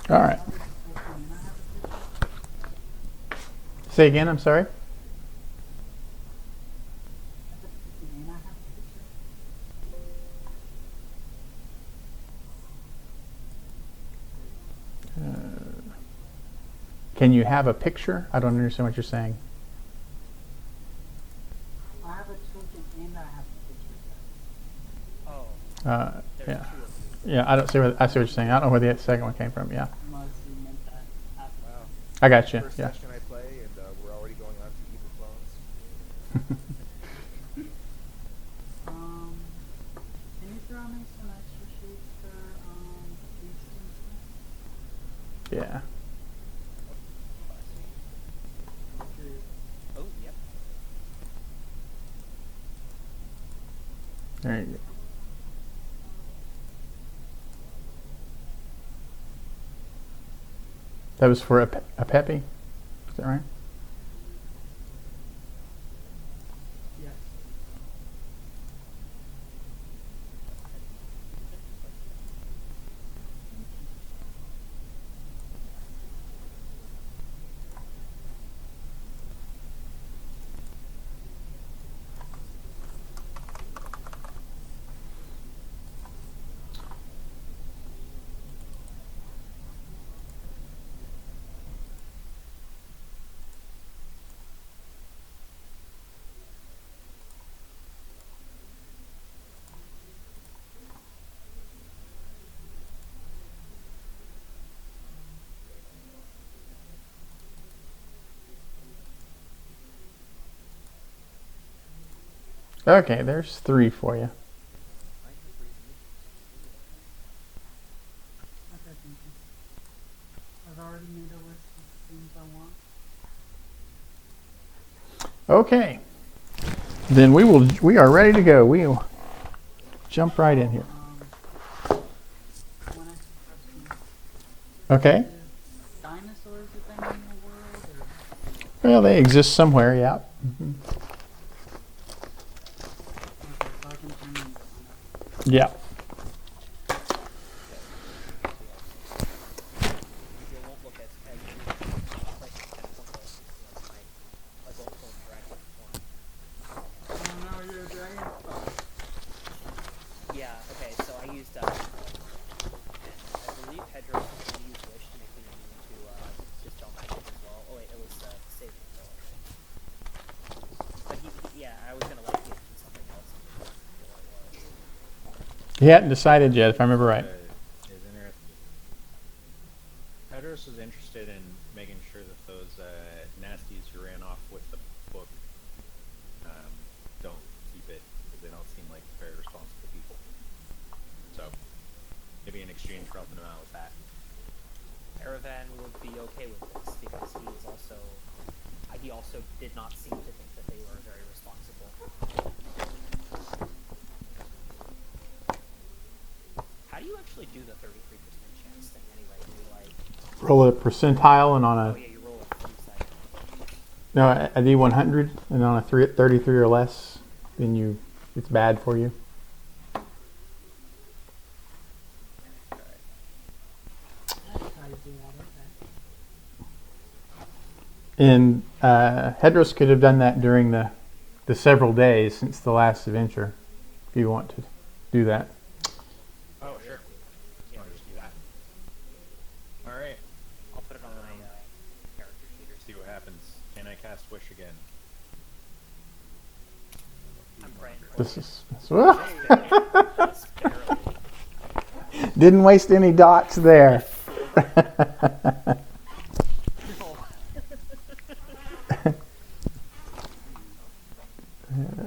All right. Say again, I'm sorry. Can you have a picture? I don't understand what you're saying. I have a token and I have a picture. Oh, Yeah. two of them. Yeah, I don't see what I see what you're saying. I don't know where the second one came from. Yeah, Must have meant that after. Wow. I got you. First Yeah. session I play, and we're already going on to evil clones. Can you draw me some extra sheets for these things? Yeah. Oh, yep. There you go. That was for a Peppy. Is that right? Yes. Okay, there's 3 for you. Okay, thank you. I've already made a list of things I want. Okay. Then we are ready to go. We'll jump right in here. One extra question. Okay. Is dinosaurs a thing in the world? Well, they exist somewhere, yeah. Mhm. Okay, so I can turn them into one. Yeah. You won't look at like I won't pull dragon form. Oh no, you're a dragon? Yeah, okay, so I used and I believe Pedro used Wish to make me immune to dispel magic as well. Oh wait, it was saving throw. But yeah, I was gonna like give him something else. He hadn't decided yet, if I remember right. Is interesting. Pedros was interested in making sure that those nasties who ran off with the book don't keep it, because they don't seem like very responsible people. So maybe in exchange for helping him out with that. Aravan would be okay with this because he also did not seem to think that they were very responsible. How do you actually do the 33% chance thing anyway? Do you like Roll a percentile and on oh a yeah, you roll a side. no a D100 and on a 33 or less, then it's bad for you. That's how you do that, okay. And Hedros could have done that during the several days since the last adventure, if you want to do that. Oh, sure. Yeah, I'll just do that. Alright, I'll put it on my character sheet or see what happens. Can I cast Wish again? I'm praying. This is Just barely. didn't waste any dots there.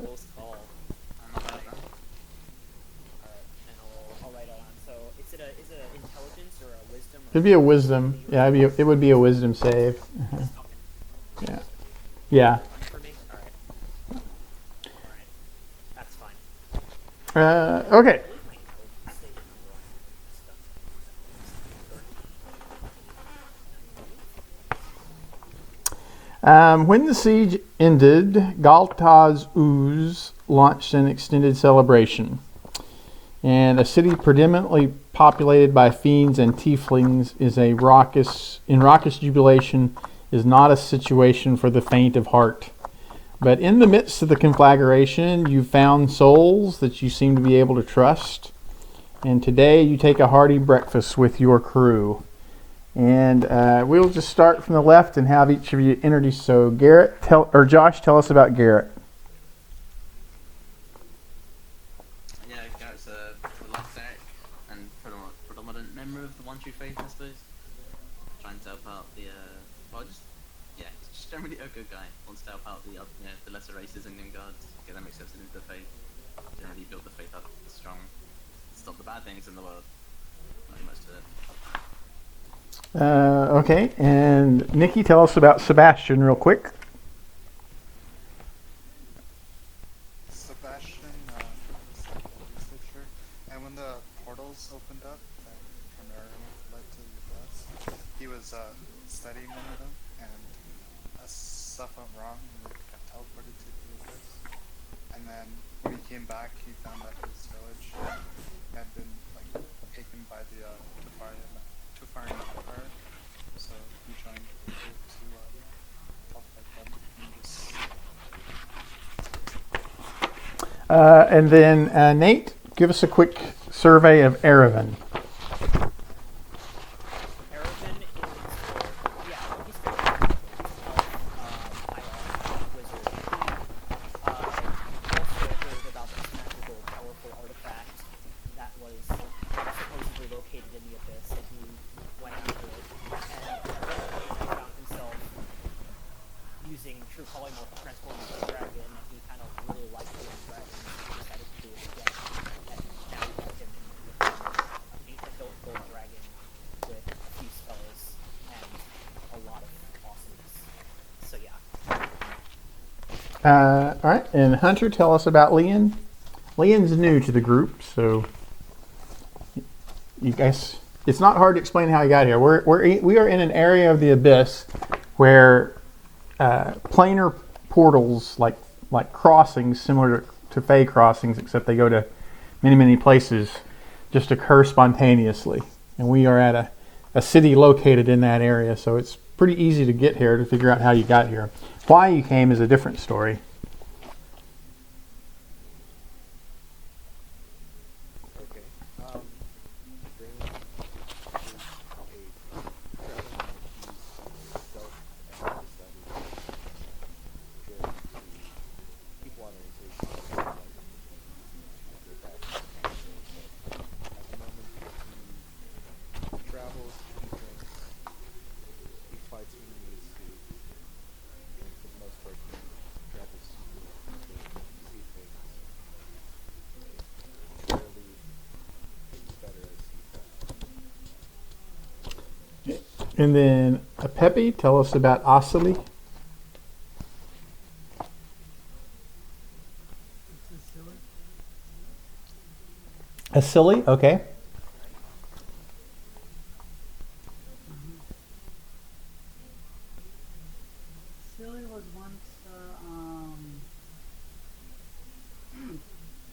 Close call. And I'll write it on. So is it an intelligence or a wisdom? It'd be a wisdom. Yeah, it would be a wisdom save. Uh-huh. Yeah. Yeah. For me? Alright. Alright. That's fine. Okay. When the siege ended, Galtaz Ooze launched an extended celebration. And a city predominantly populated by fiends and tieflings is a raucous jubilation is not a situation for the faint of heart. But in the midst of the conflagration, you found souls that you seem to be able to trust. And today you take a hearty breakfast with your crew. And we'll just start from the left and have each of you introduce. So Josh, tell us about Garrett. Yeah, Garrett's a philosophic and predominant member of the One True Faith, I suppose. Trying to help out the, just generally a good guy. Wants to help out the lesser races in Dimgaard, get them accepted into the faith. Generally build the faith up strong, stop the bad things in the world. Not much to it. Okay, and Nikki, tell us about Sebastian real quick. Sebastian was like a researcher, and when the portals opened up that primarily led to the abyss, he was studying one of them, and stuff went wrong, and he got teleported to the abyss. And then when he came back, he found that his village had been like taken by the Tufari Empire, so he joined the group to help fight them. And then Nate, give us a quick survey of Erevan. Erevan is, he's a wizard. Also heard about this magical, powerful artifact that was supposedly located in the abyss, and he went after it. And he found himself using true polymorph to transform into a dragon, and he kind of really liked doing dragons, so he decided to do it again. And now we have him with an 8-built gold dragon with a few spells and a lot of awesomeness. So yeah. All right, and Hunter, tell us about Leon. Leon's new to the group, so you guys, it's not hard to explain how he got here. We are in an area of the abyss where planar portals, like crossings, similar to Fey crossings, except they go to many places, just occur spontaneously. And we are at a city located in that area, so it's pretty easy to get here, to figure out how you got here. Why you came is a different story. Okay. Bring is a traveling self and study good keep wandering so you can get back. At the moment he travels, he drinks, he fights when he needs to, and for the most part he travels to see things. Rarely things better as he falls. And then Pepe, tell us about Asali. Asili, okay. Silly was once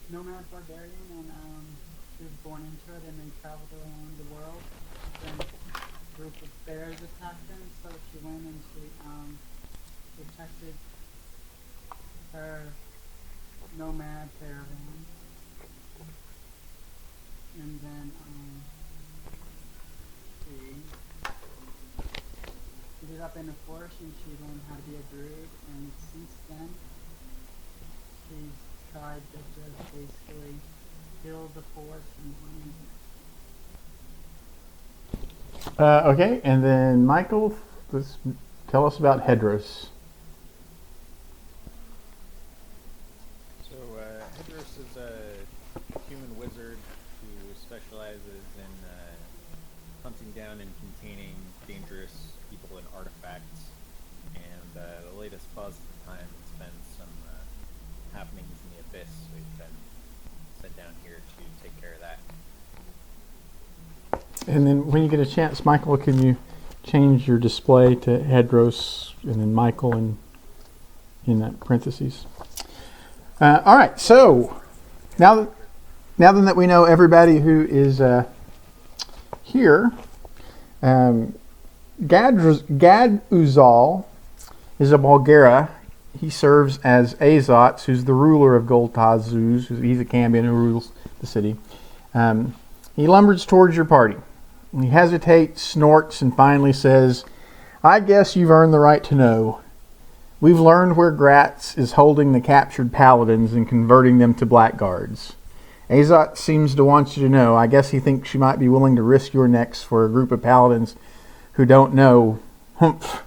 nomad barbarian, and she was born into it and then traveled around the world. Then a group of bears attacked them, so she went and she protected her nomad caravan. And then she ended up in a forest and she learned how to be a druid, and since then she's tried to just basically heal the forest and cleanse it. Okay, and then Michael, let's tell us about Hedros. So, Hedros is a human wizard who specializes in hunting down and containing dangerous people and artifacts. And the latest buzz at the time has been some happenings in the abyss. We've been sent down here to take care of that. And then when you get a chance, Michael, can you change your display to Hedros and then Michael in that parentheses? All right, so now now then that we know everybody who is here, Gad Uzal is a Bulgara. He serves as Azots, who's the ruler of Goltaz Uz. He's a Cambion who rules the city. He lumbers towards your party. He hesitates, snorts, and finally says, I guess you've earned the right to know. We've learned where Gratz is holding the captured paladins and converting them to Blackguards. Azot seems to want you to know. I guess he thinks you might be willing to risk your necks for a group of paladins who don't know. Humph.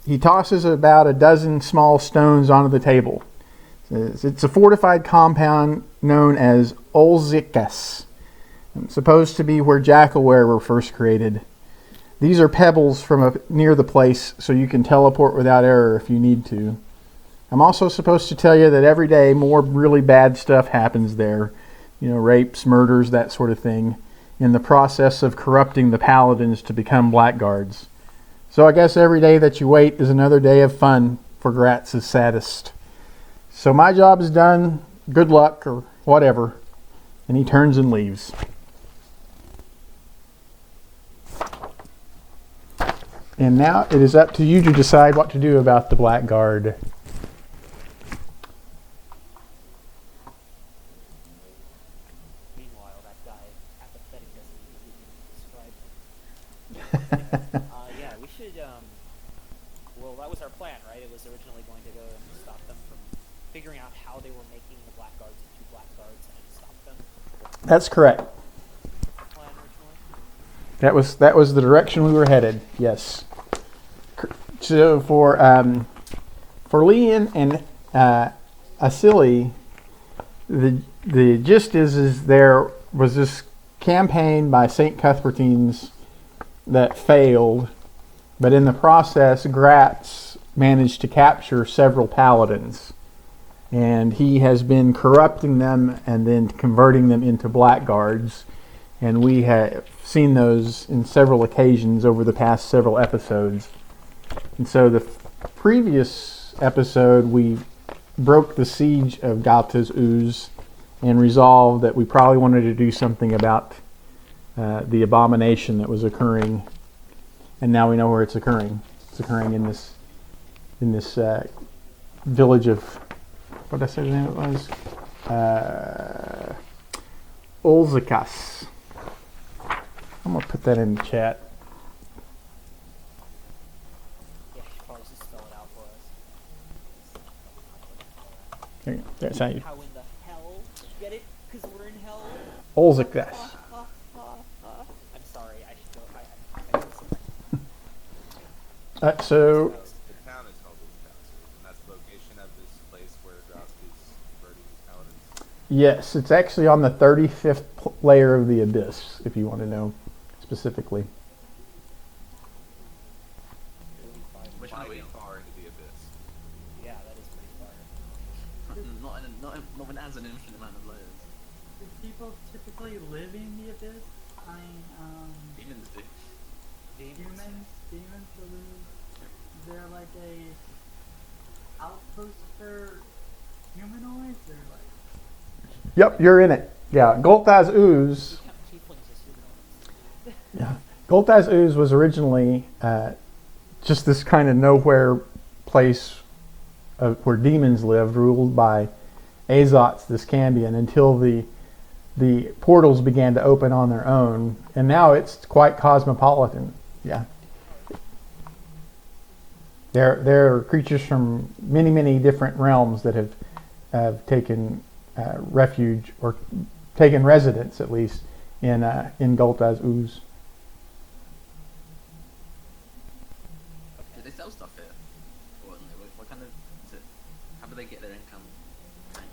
He tosses about a dozen small stones onto the table. Says, it's a fortified compound known as Olzikas. It's supposed to be where Jackalware were first created. These are pebbles from near the place, so you can teleport without error if you need to. I'm also supposed to tell you that every day more really bad stuff happens there. Rapes, murders, that sort of thing, in the process of corrupting the paladins to become Blackguards. So I guess every day that you wait is another day of fun for Gratz's sadist. So my job is done. Good luck, or whatever. And he turns and leaves. And now it is up to you to decide what to do about the Blackguard. Meanwhile, that guy, apathetic doesn't even describe. Yeah, we should, well, that was our plan, right? It was originally going to go and stop them from figuring out how they were making the Blackguards into Blackguards and stop them. That's correct. The plan originally? That was the direction we were headed. Yes. So for Leon and Asili, the gist is there was this campaign by St. Cuthbertines that failed, but in the process, Gratz managed to capture several paladins, and he has been corrupting them and then converting them into Blackguards, and we have seen those in several occasions over the past several episodes. And so the previous episode, we broke the siege of Galta's Ooze and resolved that we probably wanted to do something about the abomination that was occurring. And now we know where it's occurring. It's occurring in this village of, what did I say the name it was? Olzikas. I'm going to put that in the chat. Yeah, you should probably just spell it out for us. There you go. That's how you. How in the hell? Get it? Because we're in hell? Olzikas. I'm sorry, I should go. I So The town is called Wisconsin, and that's the location of this place where Grouse is converting his paladins. yes, it's actually on the 35th layer of the abyss, if you want to know specifically. Which one are we on? Far into the abyss. Yeah, that is pretty far. Not when it has an infinite amount of layers. Do people typically live in the abyss? I mean, Demons do. demons live. Is there like a outpost for humanoids or like? Yep, you're in it. Yeah, Goltaz Ooze. Count tieflings as humanoids. Yeah, Goltaz Ooze was originally just this kind of nowhere place where demons lived, ruled by Azots, this Cambion, until the portals began to open on their own, and now it's quite cosmopolitan. Yeah, there are creatures from many different realms that have taken refuge, or taken residence at least, in Goltaz Ooze. Do they sell stuff here? Or what kind of is it? How do they get their income? Kind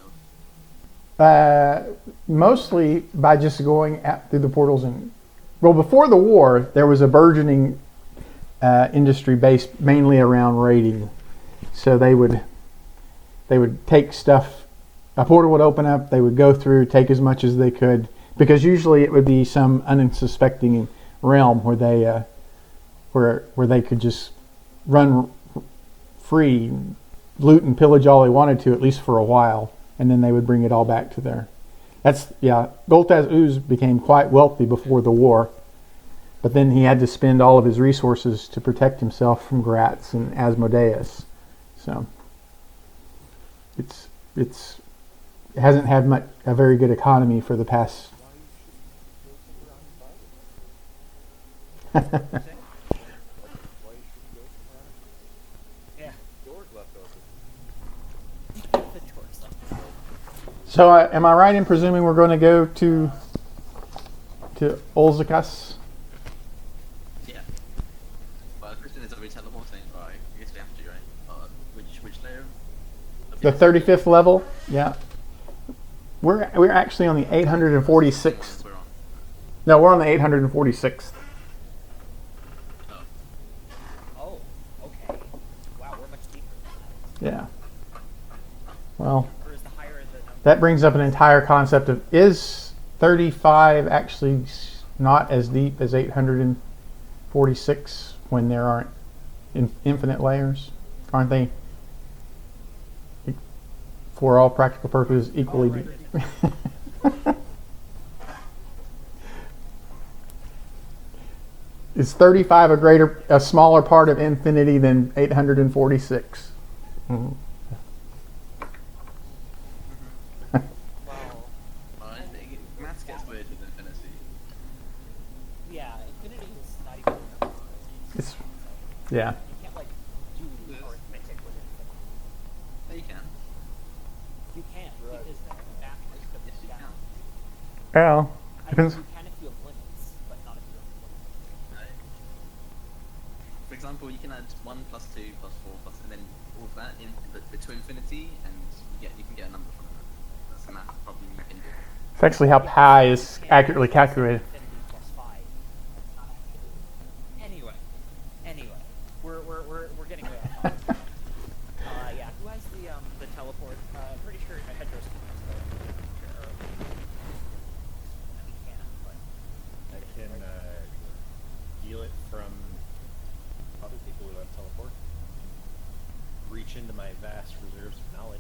of. Mostly by just going through the portals. And well, before the war, there was a burgeoning industry based mainly around raiding. So they would take stuff. A portal would open up. They would go through, take as much as they could, because usually it would be some unsuspecting realm where they could just run free, loot and pillage all they wanted to, at least for a while, and then they would bring it all back to their Goltaz Uz became quite wealthy before the war, but then he had to spend all of his resources to protect himself from Gratz and Asmodeus. So it hasn't had a very good economy for the past. Why you shouldn't go for Yeah. George left over. The tourist stuff. So am I right in presuming we're going to go to Olzakas? Yeah. Well, Christian is already teleporting, but I guess we have to, right? Which layer? The 35th level? Yeah. We're actually on the 846th. We're on. No, we're on the 846th. Oh. Oh, okay. Wow, we're much deeper than that. Yeah. Well, Or is the higher the number? that brings up an entire concept of, is 35 actually not as deep as 846 when there aren't infinite layers? Aren't they, for all practical purposes, equally deep? Is 35 a smaller part of infinity than 846? Mhm. Wow. Well, I think maths gets weird with infinity. Yeah, infinity is not even a number. It's, yeah. You can't like do arithmetic with infinity. No, you can. You can't because the math system Yes, is you down. can. Well, I mean, depends. you can if you have limits, but not if you have limits. Right. For example, you can add 1 plus 2 plus 4 plus, and then all of that to infinity, and you can get a number from that. That's a math problem you can do. It's actually how pi is accurately calculated. Infinity plus 5. That's not actually. Anyway, we're getting way off topic. Yeah. Who has the teleport? I'm pretty sure Hedros can use the teleport. He can, but I can steal it from other people who have teleport. Reach into my vast reserves of knowledge.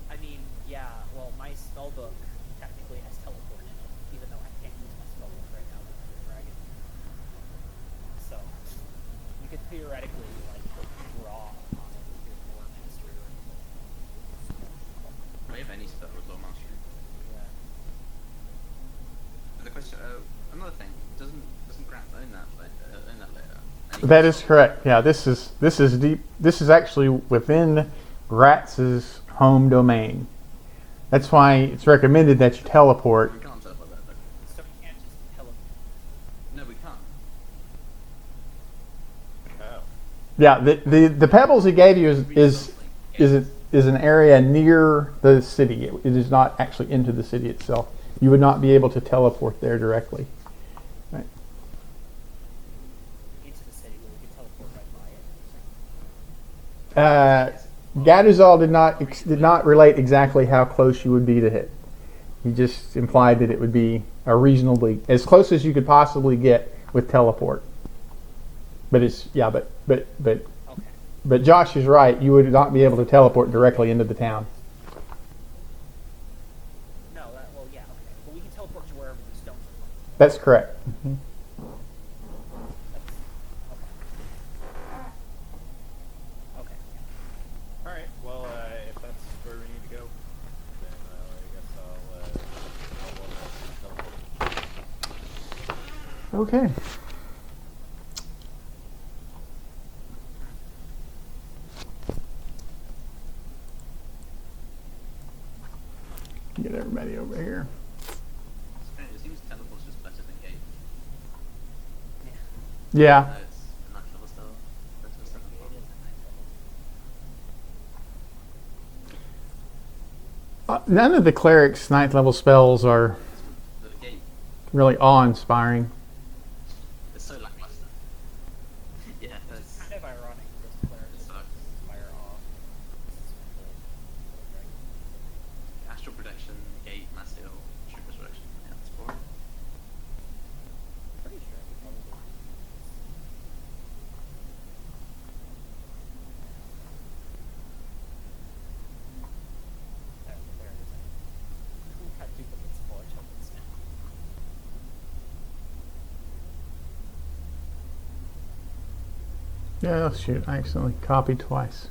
I mean, yeah. Well, my spellbook technically has teleport in it, even though I can't use my spellbook right now because of the dragon. So you could theoretically like draw on it with your lore mastery or anything. We have any spell with low mastery. Yeah. But the question, another thing, doesn't Grat own that layer? And you That can is correct. Yeah, this is deep. This is actually within Gratz's home domain. That's why it's recommended that you teleport. We can't teleport that though. So we can't just teleport. No, we can't. Oh. Yeah, the pebbles he gave you is an area near the city. It is not actually into the city itself. You would not be able to teleport there directly. Right. Into the city where we can teleport right by it. Gaduzal did not relate exactly how close you would be to hit. He just implied that it would be a reasonably as close as you could possibly get with teleport. But it's Okay. but Josh is right. You would not be able to teleport directly into the town. No, well, yeah, okay. But we can teleport to wherever the stones are from. That's correct. Mhm. That's, okay. Yeah. All right. Well, if that's where we need to go, then I guess I'll teleport. Okay. Get everybody over here. It seems teleport's just better than gate. Yeah. No, it's a natural spell. That's just something It is a nice level. None of the cleric's 9th level spells are The gate really awe-inspiring. is so lackluster. Yeah, that's Kind of ironic because the cleric it is sucks. fire off. Astral protection, gate, mass heal, true resurrection. Yeah, that's boring. Pretty sure I could probably. There it is. Got duplicate. Yeah, oh, shoot. I accidentally copied twice.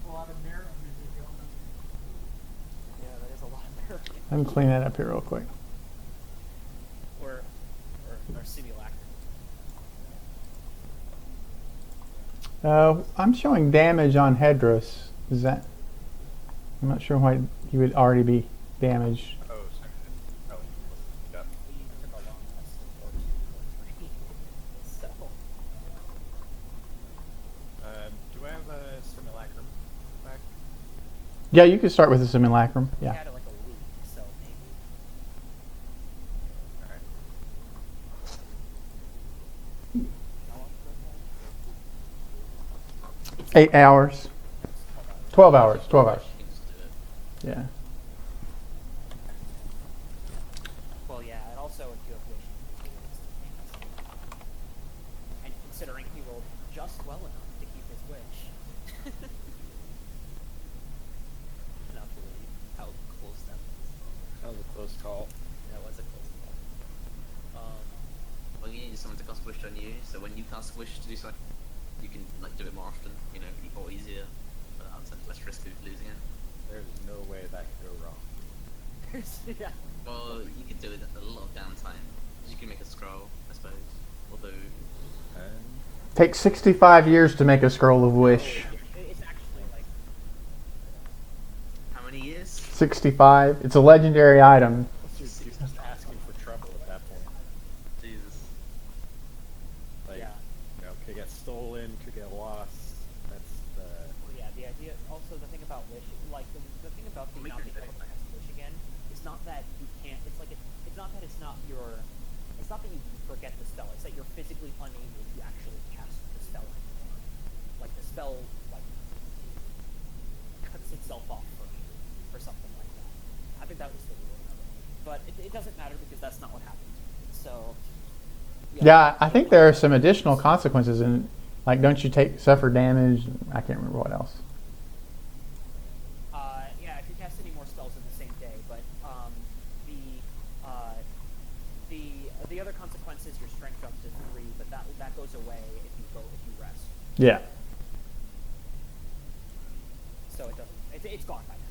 A lot of mirror images going on. Yeah, that is a lot of mirror. Let me clean that up here real quick. Or simulacrum. I'm showing damage on Hedros. Is that? I'm not sure why he would already be damaged. Oh, sorry. Oh, yeah. We took a long rest, or 2 or 3. So, Do I have a simulacrum back? Yeah, you could start with a simulacrum. we Yeah. had it like a week, so maybe. Alright. How long ago? 8 hours. 12 hours. 12 hours. You can just do it. Yeah. Well, yeah, and also if you have wish, you can do it. And considering he rolled just well enough to keep his wish. Enough to believe how close that was. That was a close call. That was a close call. Well, you need someone to cast wish on you, so when you cast wish to do something, you can like do it more often, you know, or easier, without less risk of losing it. There's no way that could go wrong. Yeah. Well, you could do it at a lot of downtime. You can make a scroll, I suppose. Although, Takes 65 years to make a scroll of wish. It's actually like how many years? 65. It's a legendary item. You're just asking for trouble at that point. Jesus. Like, Yeah. you know, could get stolen, could get lost. That's the... Well, yeah, the idea. Also, the thing about wish, like the thing about the Make not your being able to cast wish again, is not that you can't. It's like it's not that it's not your. It's not that you forget the spell. It's that you're physically unable to actually cast the spell anymore. Like the spell, like cuts itself off from you, or something like that. I think that was the rule of it. But it doesn't matter because that's not what happened. So. Yeah, I think there are some additional consequences in, like, don't you suffer damage? I can't remember what else. Yeah, if you cast any more spells in the same day, but the other consequence is your strength jumps to 3, but that goes away if you rest. Yeah. So it doesn't. It's gone by now.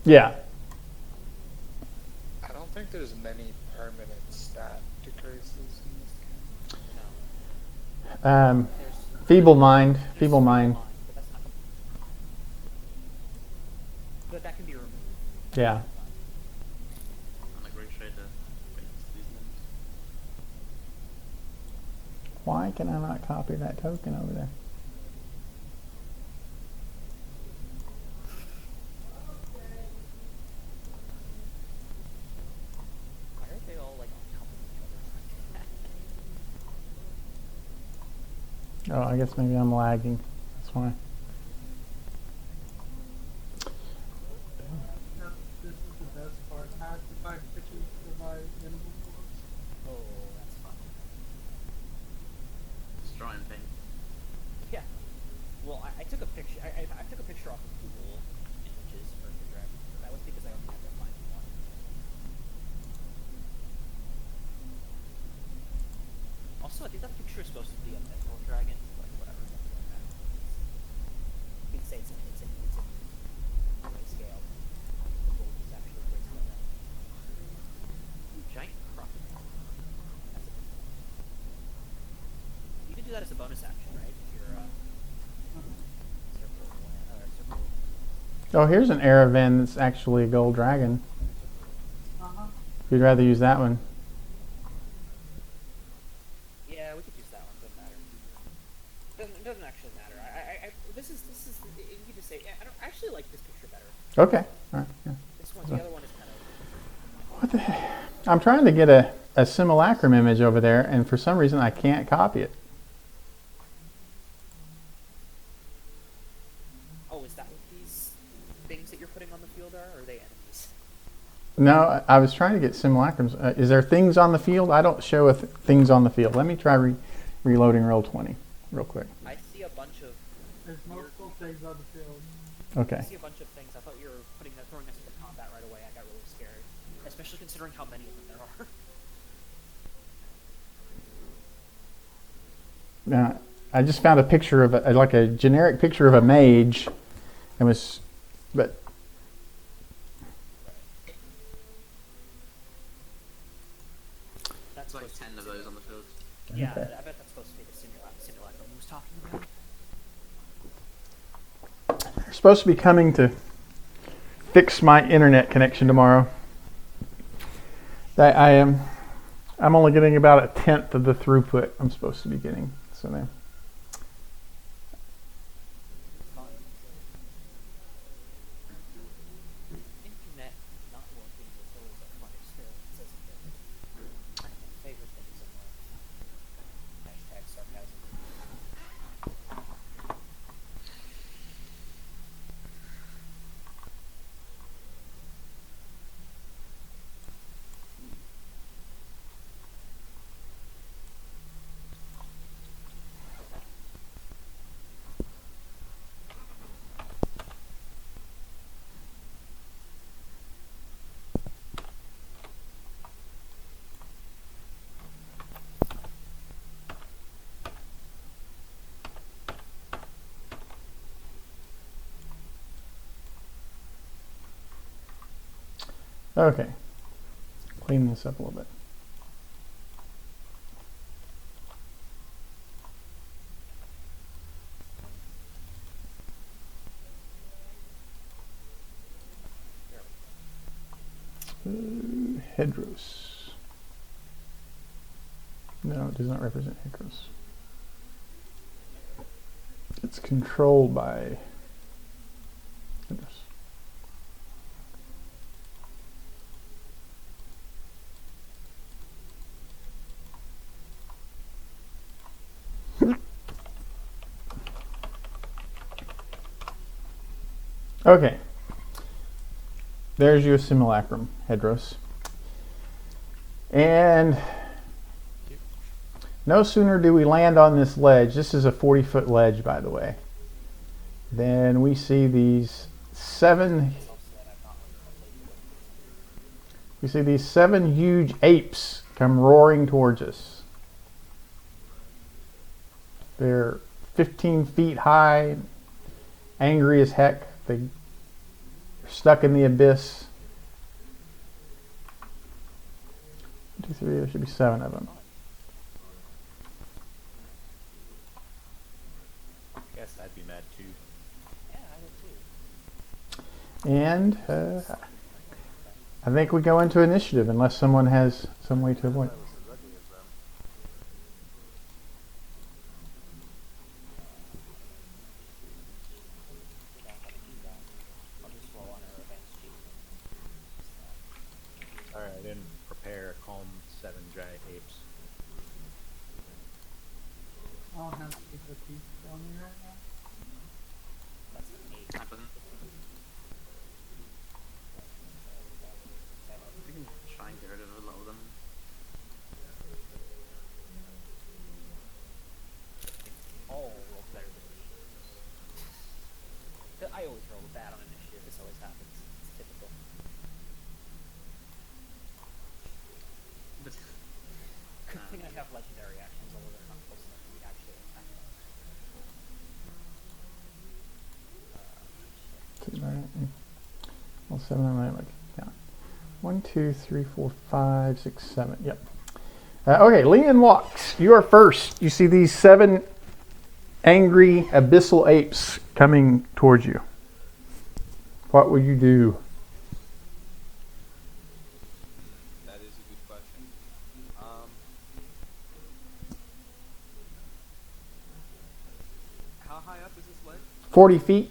Yeah. I don't think there's many permanent stat decreases in this game. No. Feeble mind. There's Feeble mind. but that's not. But that can be removed. Yeah. I'm like really trying to these names. Why can I not copy that token over there? Why are they all like on top of each other? Oh, I guess maybe I'm lagging. That's why. No, this is the best part. I have to find pictures for my animal forms. Oh, that's fun. It's drawing paint. Yeah. Well, I took a picture. I took a picture off of Google Images for the dragon. That was because I only had to find one. Also, I think that picture is supposed to be a mythical dragon, like whatever. Like that. You can say it's in grayscale. The gold is actually grayscale. Ooh, giant crocodile. That's a good one. You can do that as a bonus action, right? If you're circle. Oh, here's an Aravan that's actually a gold dragon. Uh-huh. If you'd rather use that one. Yeah, we could use that one. Doesn't matter. Doesn't actually matter. This is. You can just say. I actually like this picture better. Okay. All right. Yeah. This one, the other one is kind of. What the heck? I'm trying to get a simulacrum image over there, and for some reason I can't copy it. Oh, is that what these things that you're putting on the field are? Or are they enemies? No, I was trying to get simulacrums. Is there things on the field? I don't show things on the field. Let me try reloading Roll20 real quick. I see a bunch of. There's multiple things on the field. Okay. I see a bunch of things. I thought you were throwing us into combat right away. I got really scared, especially considering how many of them there are. I just found a picture of like a generic picture of a mage, and but That's There's like supposed to 10 be of the those on the field. Yeah, Okay. I bet that's supposed to be the simulacrum he was talking about. they're supposed to be coming to fix my internet connection tomorrow. I'm only getting about a tenth of the throughput I'm supposed to be getting. So there. Fun. Internet not working is always a fun experience, isn't it? One of my favorite things in life. Hashtag sarcasm. Okay. Clean this up a little bit. Hedros. No, it does not represent Hedros. It's controlled by Hedros. Okay. There's your simulacrum, Hedros. And no sooner do we land on this ledge, this is a 40-foot ledge, by the way, then we see these seven huge apes come roaring towards us. They're 15 feet high, angry as heck. They're stuck in the abyss. 1, 2, 3, there should be 7 of them. Guess I'd be mad too. Yeah, I would too. And I think we go into initiative unless someone has some way to avoid. That was as ugly as them. We don't have to do that. I'll just roll on our events sheet. Sorry, I didn't prepare a calm 7 giant apes. I don't have super peace on me right now. That's an 8. Happen. We can try and get rid of a lot of them. All roll better than me. I always roll bad on initiative. This always happens. It's typical. But Good thing I have legendary actions, although they're not close enough to be actually attack them. All 7 of them, like, yeah. 1, 2, 3, 4, 5, 6, 7. Yep. Okay, Leon walks. You are first. You see these 7 angry abyssal apes coming towards you. What would you do? That is a good question. How high up is this ledge? 40 feet.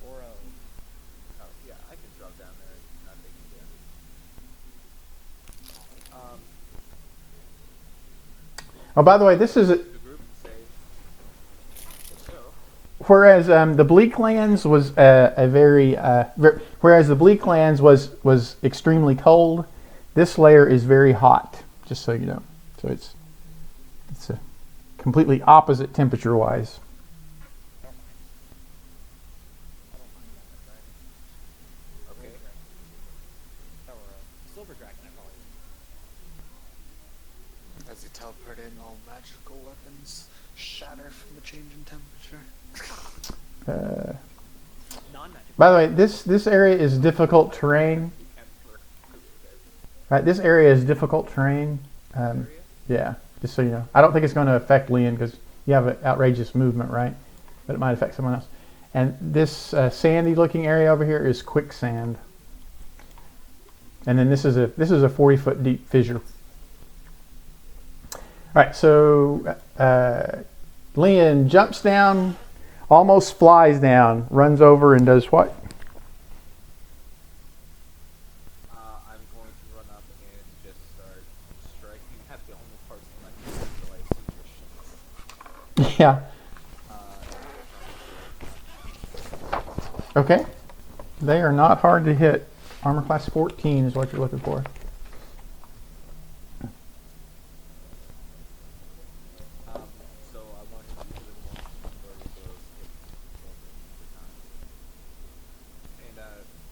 4-0. Oh, yeah, I can drop down there. Not big deal. Oh, by the way, this is The group and say, let's go. whereas the Bleak Lands was whereas the Bleak Lands was extremely cold. This layer is very hot. Just so you know. So it's a completely opposite temperature wise. Okay. Or a silver dragon, I probably would. As he teleported and all magical weapons shatter from the change in temperature. Non-magic. By the way, this area is difficult terrain. Right, this area is difficult terrain. Yeah, just so you know. I don't think it's going to affect Leon because you have an outrageous movement, right? But it might affect someone else. And this sandy-looking area over here is quicksand. And then this is a 40-foot deep fissure. All right, so Leon jumps down, almost flies down, runs over, and does what? I'm going to run up and just start striking at the only parts of my body that I see Yeah. Okay. They are not hard to hit. Armor class 14 is what you're looking for. So I want to use the most number of those hit. And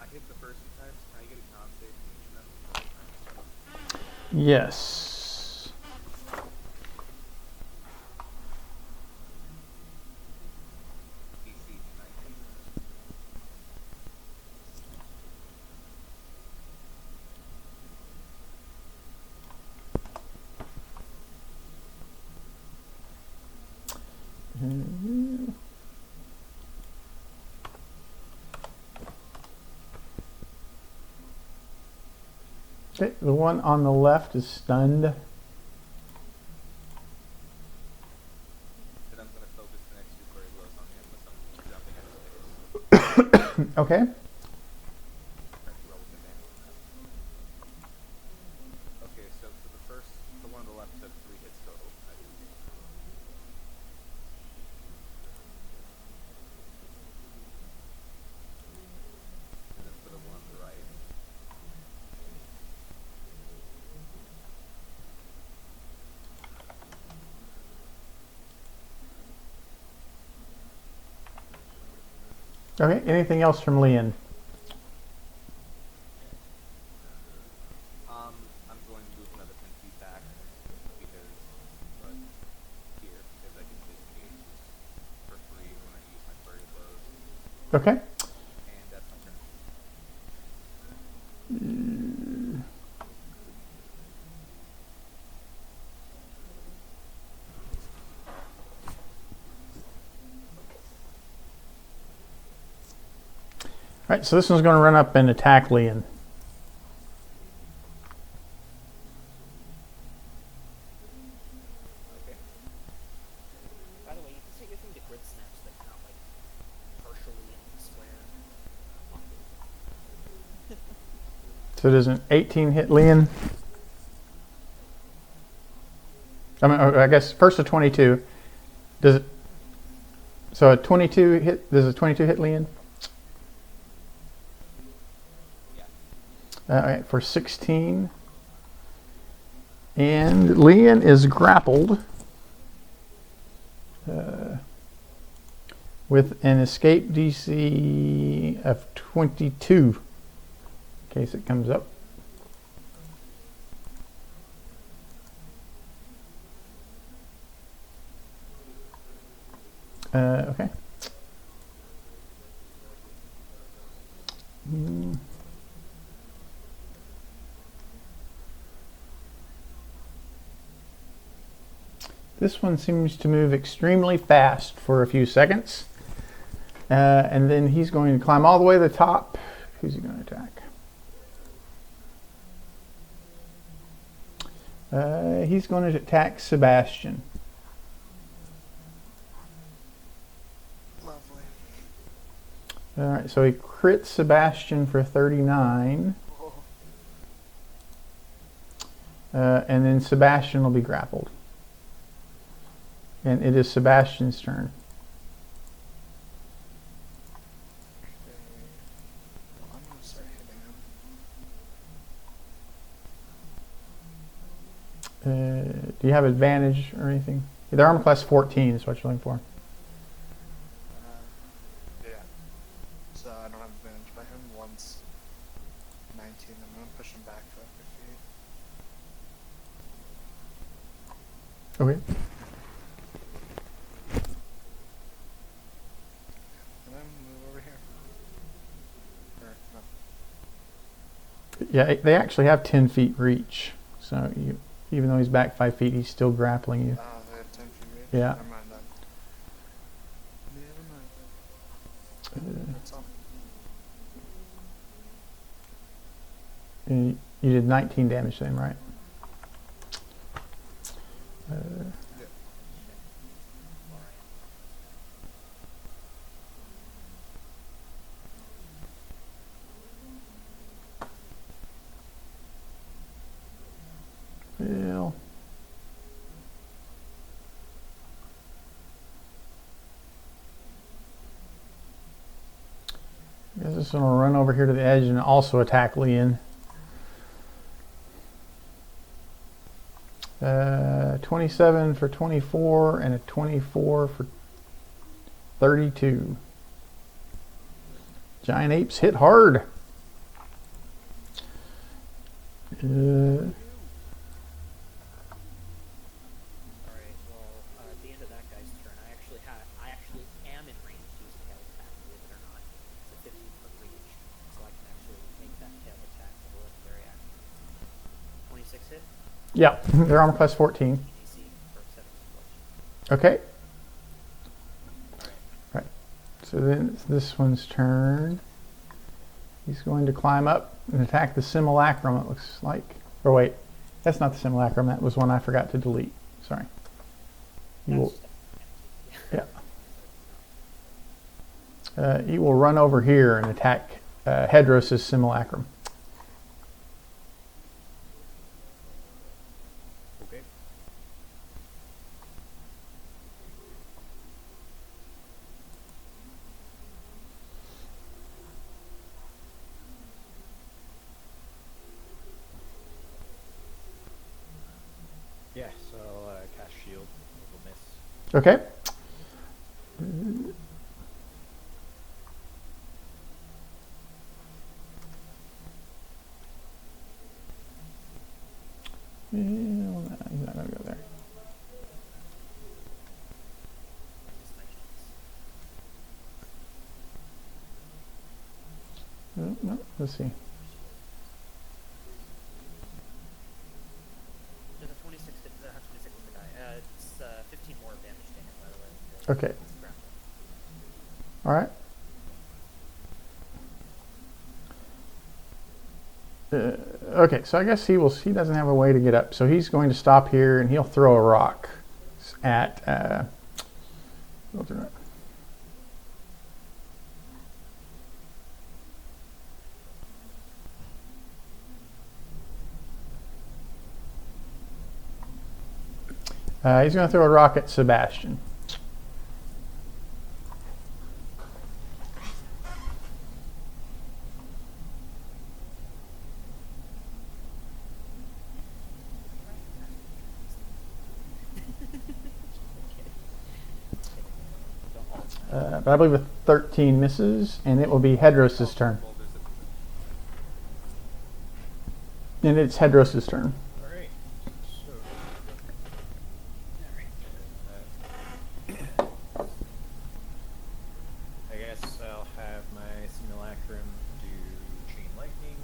I hit the first two times. Can I get a con save from each of them? Yes. DC 19. Okay, the one on the left is stunned. Then I'm going to focus the next two query blows on him with something jumping at his face. Okay. Roll with advantage. Okay, so for the first, the one on the left took 3 hits total. And then for the one on the right. Okay, anything else from Leon? I'm going to move another 10 feet back because, but here, because I can disengage for free when I use my flurry of blows. Okay. And that's my turn. All right, so this one's going to run up and attack Leon. Okay. By the way, you can set your thing to grid snaps that count like partially in the square. So does an 18 hit Leon? I mean, I guess first a 22. Does it? So a 22 hit? Does a 22 hit Leon? Yeah. All right, for 16. And Leon is grappled with an escape DC of 22 in case it comes up. Okay. This one seems to move extremely fast for a few seconds. And then he's going to climb all the way to the top. Who's he going to attack? He's going to attack Sebastian. Lovely. All right, so he crits Sebastian for 39. Oh, And then Sebastian will be grappled. And it is Sebastian's turn. okay. Well, I'm gonna start hitting him. Do you have advantage or anything? The armor class 14 is what you're looking for. Yeah. So I don't have advantage by him once. 19. I'm gonna push him back 5 feet. Okay. And then move over here. Or, no. Yeah, they actually have 10 feet reach. So you, even though he's back 5 feet, he's still grappling you. They have 10 feet reach? Yeah. Never mind then. Never mind then. That's all. And you did 19 damage to him, right? Yeah. Well, I guess this one will run over here to the edge and also attack Leon. 27 for 24 and a 24 for 32. Giant apes hit hard. Alright, well, at the end of that guy's turn, I actually am in range to use a tail attack, believe it or not. It's a 15-foot reach, so I can actually make that tail attack to the legendary action. 26 hit, Yeah, they're armor class 14. DC for 7 explosion. Okay. Alright, Right. So then it's this one's turn. He's going to climb up and attack the simulacrum, it looks like. Or wait, that's not the simulacrum. That was one I forgot to delete. Sorry. He will, he will run over here and attack Hedros' simulacrum. Okay. Yeah, so I'll cast shield. It'll miss. Okay. He's not going to go there. that's my chance. No, let's see. There's a 26 hit, 26 is the die. It's 15 more damage to him, by the way. Okay. It's grappling. All right. Okay, so I guess he doesn't have a way to get up, so he's going to stop here and he'll throw a rock at he's going to throw a rock at Sebastian. But I believe a 13 misses, and it will be Hedros' turn. And it's Hedros' turn. Alright. So. I guess I'll have my simulacrum do chain lightning.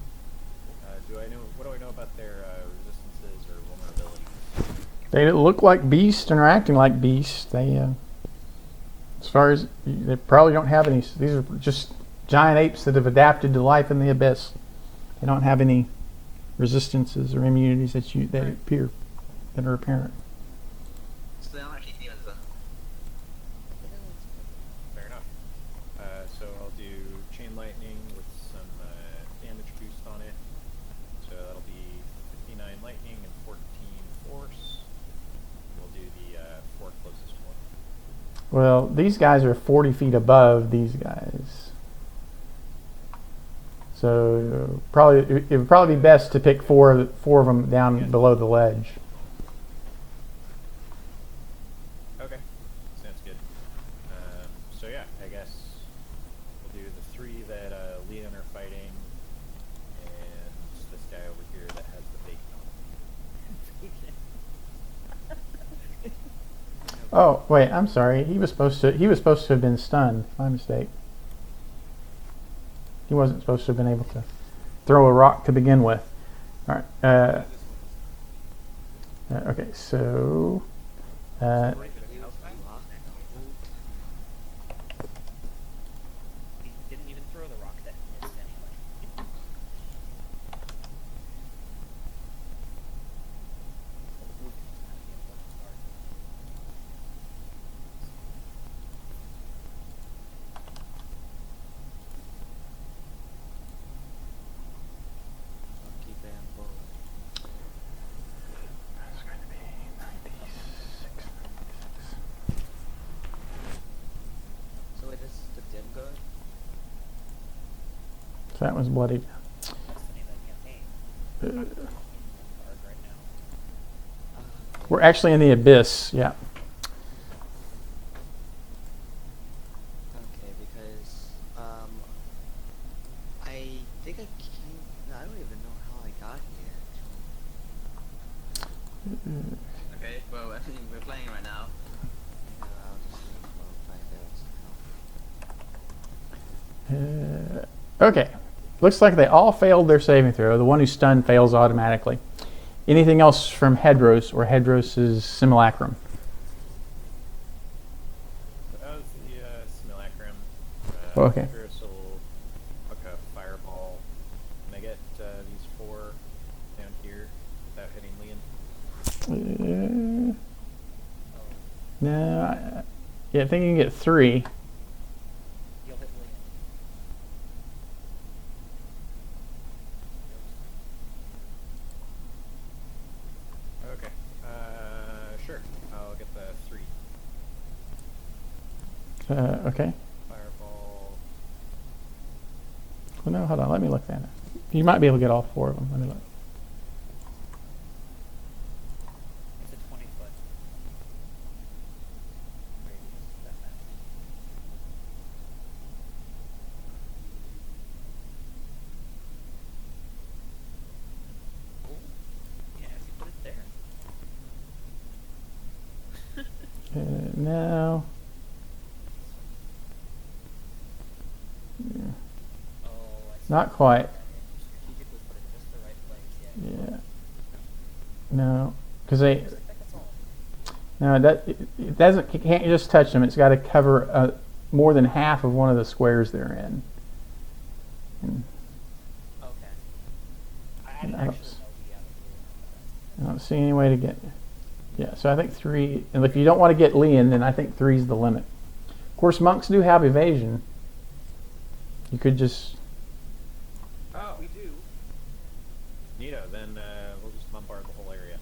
What do I know about their resistances or vulnerabilities? They look like beasts and are acting like beasts. They, as far as they probably don't have any. These are just giant apes that have adapted to life in the abyss. They don't have any resistances or immunities that appear that are apparent. So they aren't actually demons then. Fair enough. So I'll do chain lightning with some damage boost on it. So that'll be 59 lightning and 14 force. We'll do the 4 closest one. Well, these guys are 40 feet above these guys. So it would probably be best to pick four of them down below the ledge. Okay, sounds good. So yeah, I guess we'll do the 3 that Leon are fighting, and this guy over here that has the bacon on him. Oh wait, I'm sorry. He was supposed to have been stunned. My mistake. He wasn't supposed to have been able to throw a rock to begin with. All right. Okay, so. Right for the house back. He didn't even throw the rock that missed anyway. Lucky bamboo. That's going to be 96. So wait, this is the Dimgaard? So that was bloodied. That's the name of the campaign. We're not in Dimgaard right now. We're actually in the abyss. Yeah. Okay, because I think I came. No, I don't even know how I got here. Actually, Okay, well, I think we're playing right now. I'll just find out. Okay. Looks like they all failed their saving throw. The one who's stunned fails automatically. Anything else from Hedros or Hedros' simulacrum? That was the simulacrum. Okay. Hedros will hook a fireball. Can I get these 4 down here without hitting Leon? No. Yeah, I think you can get 3. You'll hit Leon. Okay. Sure. I'll get the 3. Okay. Fireball. Well, no, hold on. Let me look that up. You might be able to get all 4 of them. Let me look. It's a 20-foot radius. That matters. Oh, yeah, if you put it there. No. Oh, I see. Not quite. Strategically put it just the right place. Yeah. Yeah. No. Because they. Looks like that's all. No, it doesn't. You can't just touch them. It's got to cover more than half of one of the squares they're in. And Okay. I I didn't don't actually s- know he had a I don't see any way to get. Yeah, so I think 3. And if you don't want to get Leon, then I think 3 is the limit. Of course, monks do have evasion. You could just. Oh, we do. Neato. Then we'll just bombard the whole area.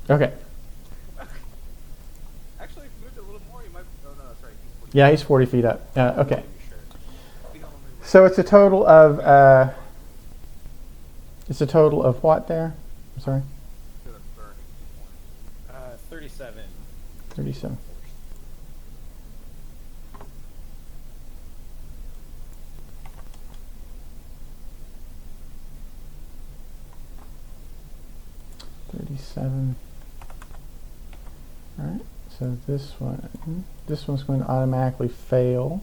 Okay. Actually, if you moved a little more, you might. Oh no, that's right. He's 40. Yeah, he's 40 feet up. Okay. Be sure. We don't only So it's a total of. It's a total of what there? I'm sorry. 37. 37. All right. So this one's going to automatically fail.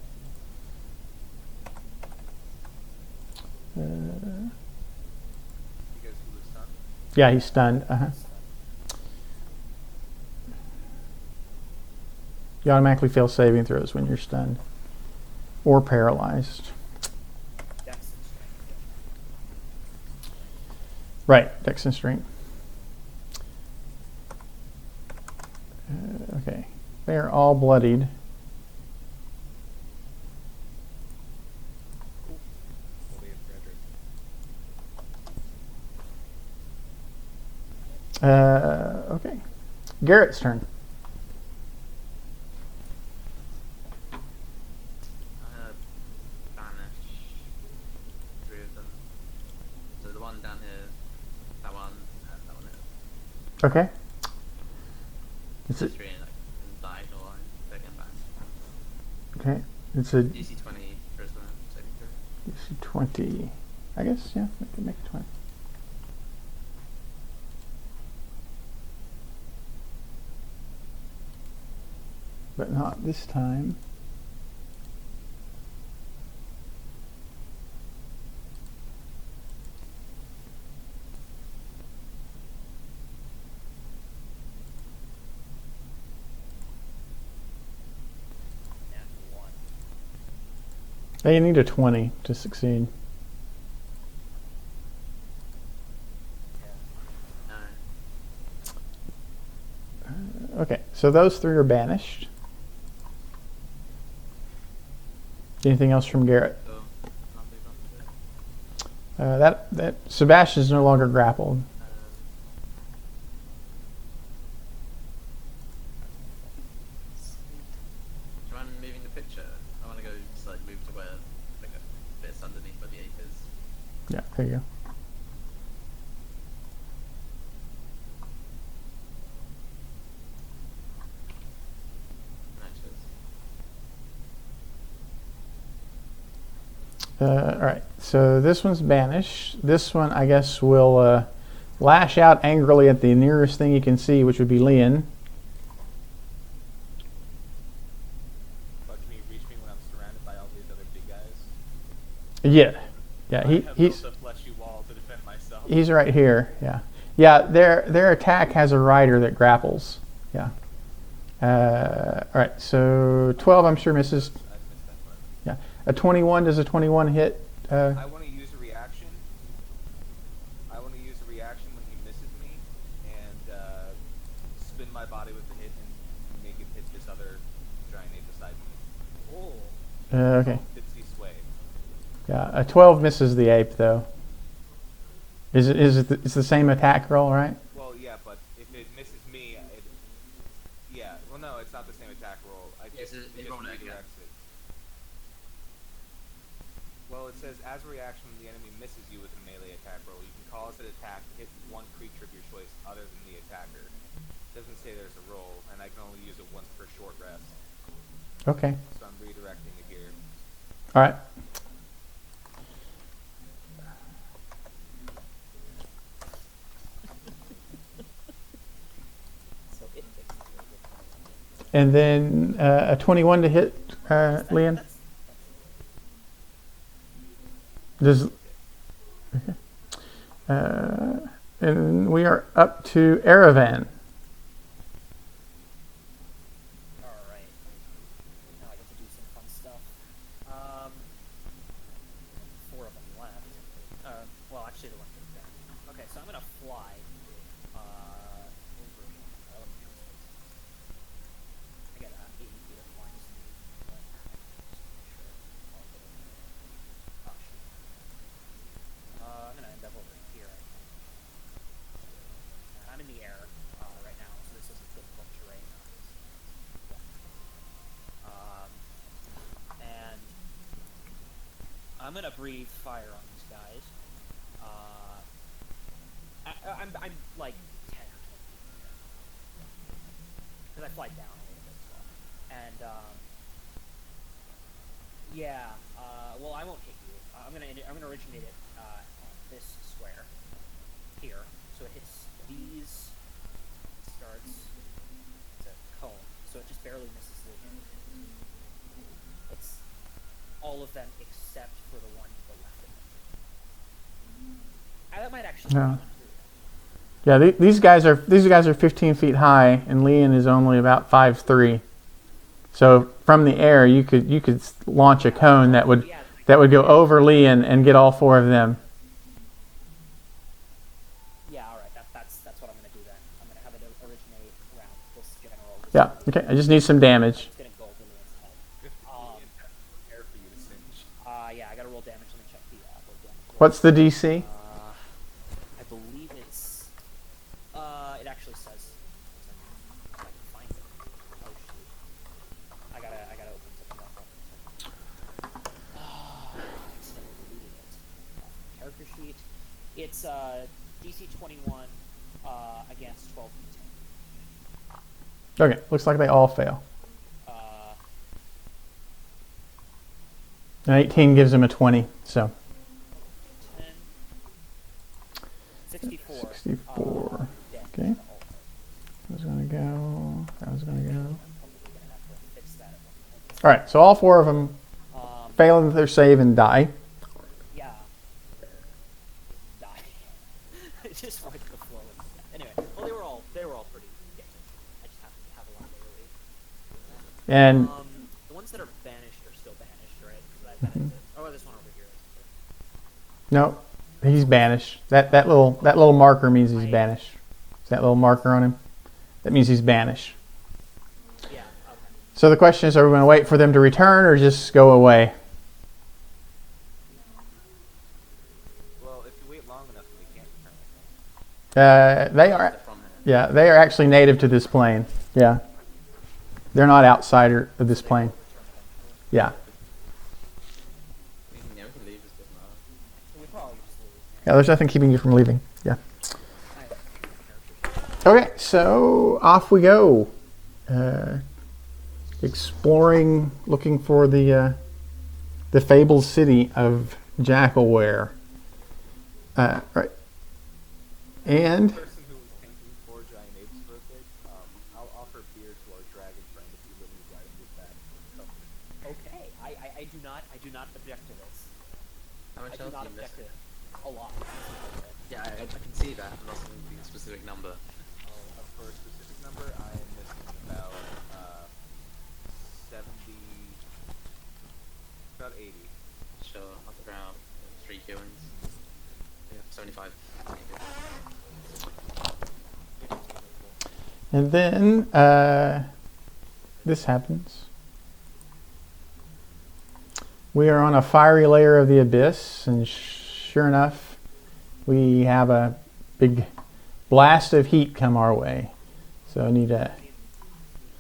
Because he was stunned. Yeah, he's stunned. You automatically fail saving throws when you're stunned or paralyzed. Dex and strength. Right, Dex and strength. Okay, they are all bloodied. We'll leave Frederick. Okay, Garrett's turn. Banish 3 of them. So the one down here, that one, and that one here. Okay. It's a, 3 in like in diagonal line. They're getting banished. okay. It's a DC20 charisma saving throw. DC 20. I guess, yeah, make it 20. but not this time. Natural one. They need a 20 to succeed. No. Okay, so those three are banished. Anything else from Garrett? So, not big on it. That Sebastian is no longer grappled. Do you mind moving the picture? I want to go just like move to where like a bit underneath where the ape is. Yeah, there you go. All right, so this one's banished. This one, I guess, will lash out angrily at the nearest thing you can see, which would be Leon. But can you reach me when I'm surrounded by all these other big guys? Yeah, yeah, I have he's built a fleshy wall to defend myself. he's right here. Yeah, yeah. Their attack has a rider that grapples. Yeah. All right, so 12, I'm sure misses. I missed that part. Yeah, a 21. Does a 21 hit? I want to use a reaction. I want to use a reaction when he misses me, and spin my body with the hit and make it hit this other giant ape beside me. Oh. Okay. Dipsy sway. Yeah, a 12 misses the ape though. Is it it's the same attack roll, right? Well, yeah, but if it misses me, yeah. Well, no, it's not the same attack roll. Yes, it rolled it again. redirects it. Well, it says as a reaction when the enemy misses you with a melee attack roll, you can cause an attack hit one creature of your choice other than the attacker. It doesn't say there's a roll, and I can only use it once per short rest. Okay. So I'm redirecting it here. All right. So it fixes it. And then a 21 to hit, Leon. Does okay. And we are up to Erevan. Alright. Now I get to do some fun stuff. 4 of them left. Well, actually the one goes down. Okay, so I'm gonna fly over. I got 80 feet of flying speed. But oh, shoot. I'm gonna end up over here, I think. I'm in the air right now, so this isn't difficult terrain. And I'm gonna breathe fire on these guys. I'm like 10 or 20 feet in the air because I fly down a little bit as well. And yeah, well, I won't hit you. I'm gonna originate it on this square here, so it hits these. Starts. It's a cone, so it just barely misses the. It's all of them except for the one to the left of it. That might actually. No. Yeah, these guys are 15 feet high, and Leon is only about 5'3". So from the air, you could launch a cone that would go over Leon and get all 4 of them. Yeah, all right. That's what I'm gonna do then. I'm gonna have it originate around this general. Yeah. Okay. I just need some damage. It's gonna go over Leon's head. Air for you to singe. Yeah, I gotta roll damage and then check the roll damage. What's the DC? I believe it's. It actually says. If I can find it. Oh shoot. I gotta open something up. Accidentally deleted it. Character sheet. It's DC 21 against 12 d10. Okay. Looks like they all fail. And 18 gives him a 20. So 10. 64. 64. Dead. Okay. That was gonna go. That was gonna go. I'm probably gonna have to All right, so all 4 of them Um, fail their save and die. yeah. Die. Just right to the flow. Anyway, well, they were all pretty damaged. I just happened to have a lot of AoE. And The ones that are banished are still banished, right? 'Cause I banished it. Oh, this one over here. no, he's banished. That little marker means he's banished. Is that little marker on him? That means he's banished. Yeah. Okay. So the question is, are we going to wait for them to return or just go away? Well, if you wait long enough, they can't return. They are, They're from here. yeah, they are actually native to this plane. Yeah, they're not outsider of this plane. Yeah, We can leave, this doesn't matter. We probably just leave. yeah. There's nothing keeping you from leaving. Yeah. Okay, so off we go. Exploring, looking for the fabled city of Jackalware. Right. And The person who was tanking 4 giant apes for a bit, I'll offer beer to our dragon friend if you let me ride him with that. Okay. I do not object to this. How much I do health not are you object to missing? it. A lot. Yeah, I can see that. I'm not saying a specific number. For a specific number, I am missing about 70, about 80. Sure, I'll figure out 3 killings. Yeah, 75. and then this happens. We are on a fiery layer of the abyss, and sure enough, we have a big blast of heat come our way. So I need a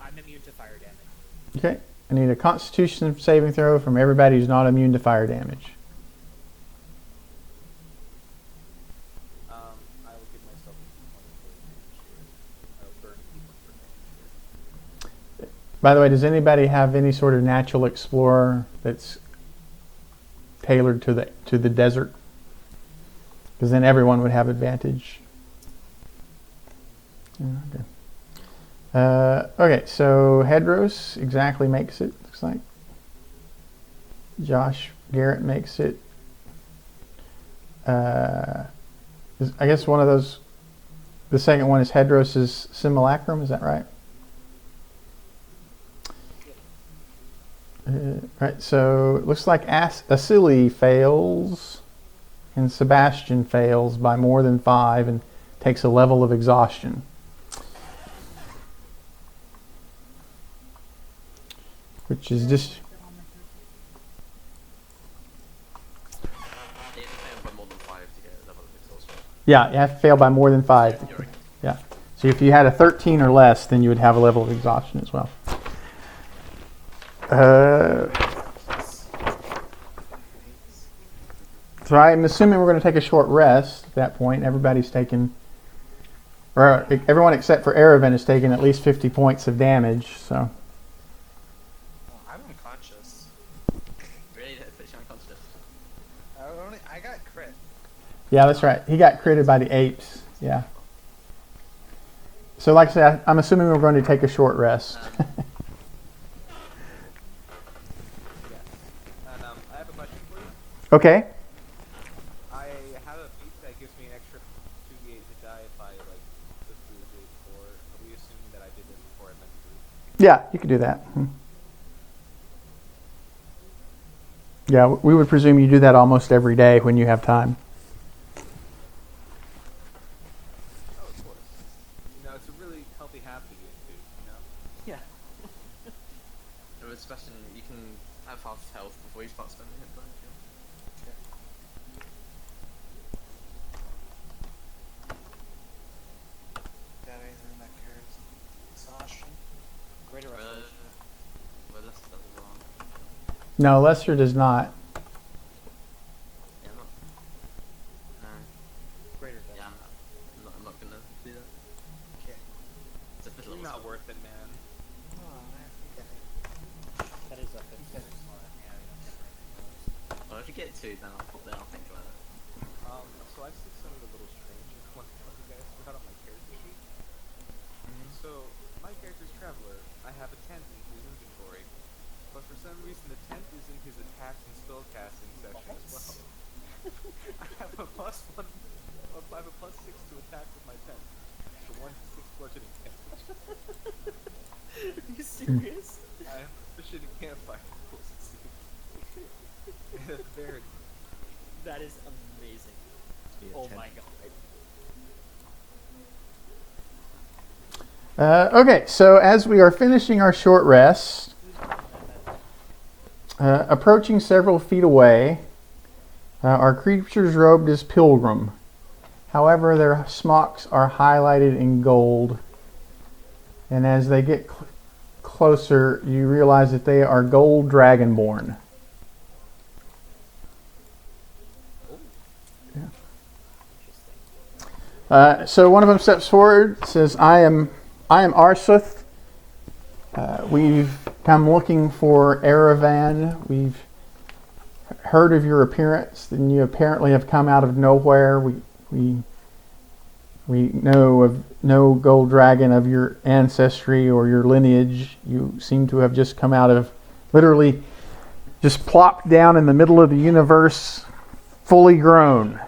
I'm immune to fire damage. okay. I need a Constitution saving throw from everybody who's not immune to fire damage. I will give myself a 20 for damage here. I will burn a D1 for damage here. By the way, does anybody have any sort of natural explorer that's tailored to the desert? Because then everyone would have advantage. Okay. Okay, so Hedros exactly makes it, looks like. Josh Garrett makes it. I guess one of those, the second one is Hedros' Simulacrum, is that right? Right, so it looks like Asili fails and Sebastian fails by more than 5 and takes a level of exhaustion. Which is just You have to fail by more than 5 to get a level of exhaustion. yeah, you have to fail by more than 5. You're right. Yeah. So if you had a 13 or less, then you would have a level of exhaustion as well. So I'm assuming we're going to take a short rest at that point. Everybody's taken, or everyone except for Aravan is taking at least 50 points of damage. So I'm unconscious. Really, that puts you unconscious. I got crit. yeah, that's right. He got critted by the apes. Yeah. So like I said, I'm assuming we're going to take a short rest. Yes. And I have a question for you. Okay. I have a feat that gives me an extra 2d8 to die if I like live through the day before. Are we assuming that I did this before I met through? Yeah, you could do that. Yeah, we would presume you do that almost every day when you have time. Oh, of course. You know, it's a really healthy habit to get into, you know? Yeah. Especially, you can have half health before you start spending it. Don't you? Got anything that carries exhaustion? Greater restoration. Well, that's wrong. No, Lester does not. Yeah, I'm not. No. Greater death. Yeah, I'm not gonna do that. Okay. It's a bit You're not worth it, man. Oh, I think That is a 15. Yeah, you don't get anything else. Well, if you get 2, then I'll think about it. So I see some of the little strange ones that you guys put out on my character sheet. So, my character's Traveler. I have a tent in his inventory. But for amazing. Yeah, Oh 10. my god. Okay, so as we are finishing our short rest, approaching several feet away, are creatures robed as pilgrim. However, their smocks are highlighted in gold. And as they get closer, you realize that they are gold dragonborn. Yeah. So one of them steps forward, says, I am Arsuth. We've come looking for Erevan. We've heard of your appearance, and you apparently have come out of nowhere. We know of no gold dragon of your ancestry or your lineage. You seem to have just come out of, literally just plopped down in the middle of the universe, fully grown.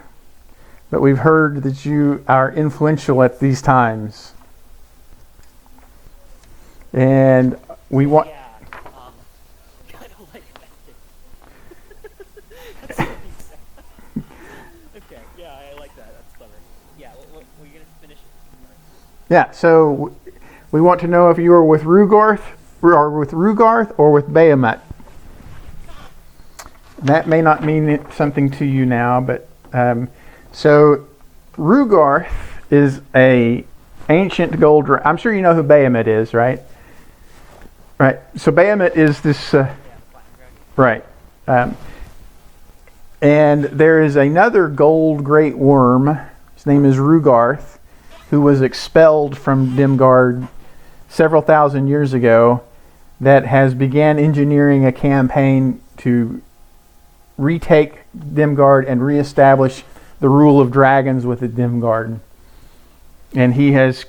But we've heard that you are influential at these times. And we want... Yeah, I don't like that. That's so bizarre. Okay, yeah, I like that. That's clever. Yeah, what were you gonna finish? Yeah, so we want to know if you are with Rugarth, or with Bahamut. That may not mean something to you now, but so Rugarth is a ancient gold. I'm sure you know who Bahamut is, right? Right. So Bahamut is this. Right. And there is another gold great worm. His name is Rugarth, who was expelled from Dimgaard several thousand years ago, that has began engineering a campaign to retake Dimgaard and reestablish the rule of dragons with the Dimgaard. And he has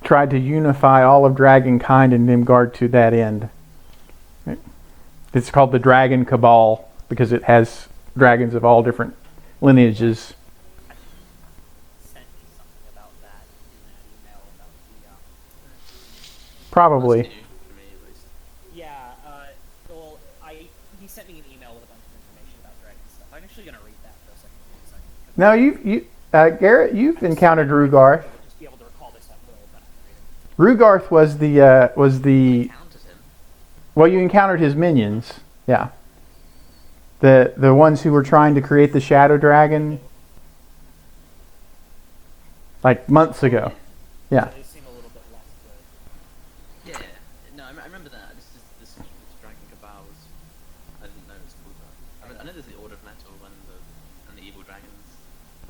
tried to unify all of dragonkind in Dimgaard to that end. It's called the Dragon Cabal because it has dragons of all different lineages. Sent me something about that in that email about the Probably. That's new for me, at least. Yeah, well, he sent me an email with a bunch of information about dragon stuff. I'm actually gonna read that for a second. Now Garrett, you've encountered Rugarth. Just be able to recall this stuff a little better. Rugarth was the Counted him. well, you encountered his minions. Yeah. The ones who were trying to create the Shadow Dragon like months ago. Yeah. They seem a little bit less good. Yeah, no, I remember that. This Dragon Cabal was. I didn't know it was called that. I know there's the Order of Metal and the Evil Dragons.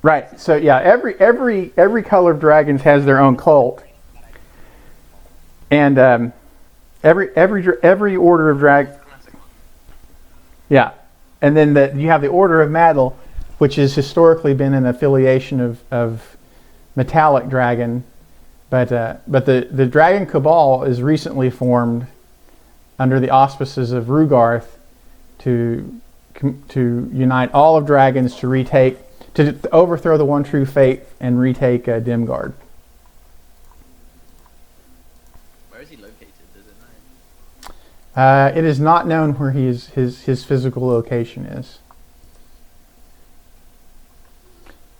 Right. So yeah, every color of dragons has their own cult. And every order of drag. Classic one. Yeah. And then you have the Order of Metal, which has historically been an affiliation of Metallic Dragon, but the Dragon Cabal is recently formed under the auspices of Rugarth to unite all of dragons to overthrow the One True Faith and retake Dimgaard. Where is he located? Does it know? It is not known where his physical location is.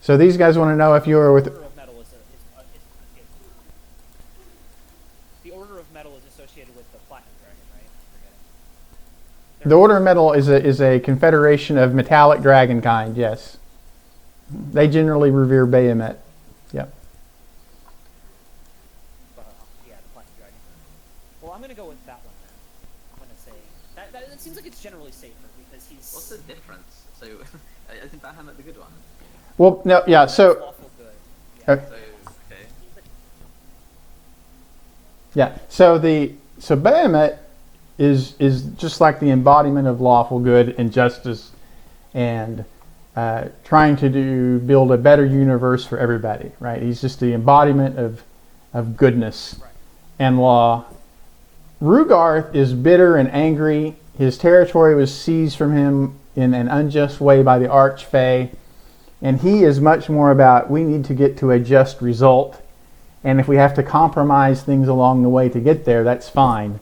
So these guys want to know if you are with. The Order of Metal is associated with the Platinum Dragon, right? I'm forgetting. The Order of Metal is a confederation of metallic dragonkind. Yes, they generally revere Bahamut. Yep. Yeah, the Platinum Dragon. Well, I'm gonna go with that one then. I'm gonna say that seems like it's generally safer because he's. What's the difference? So, isn't Bahamut the good one? Well, no, yeah. So Lawful good. Yeah. okay. So, okay. Yeah. So Bahamut is just like the embodiment of lawful good and justice, and trying to build a better universe for everybody. Right. He's just the embodiment of goodness and law. Rugarth is bitter and angry. His territory was seized from him in an unjust way by the Archfey, and he is much more about we need to get to a just result. And if we have to compromise things along the way to get there, that's fine.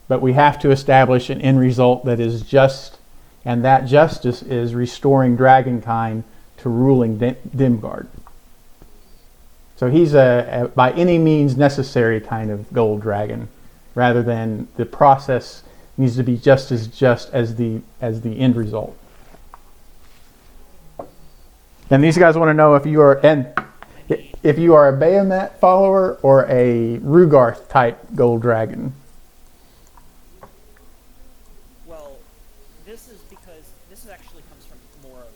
But we have to establish an end result that is just and that justice is restoring dragonkind to ruling Dimgaard. So he's a by any means necessary kind of gold dragon, rather than the process needs to be just as the end result. And these guys want to know if you are a Bahamut follower or a Rugarth type gold dragon. Well, this is because this actually comes from more of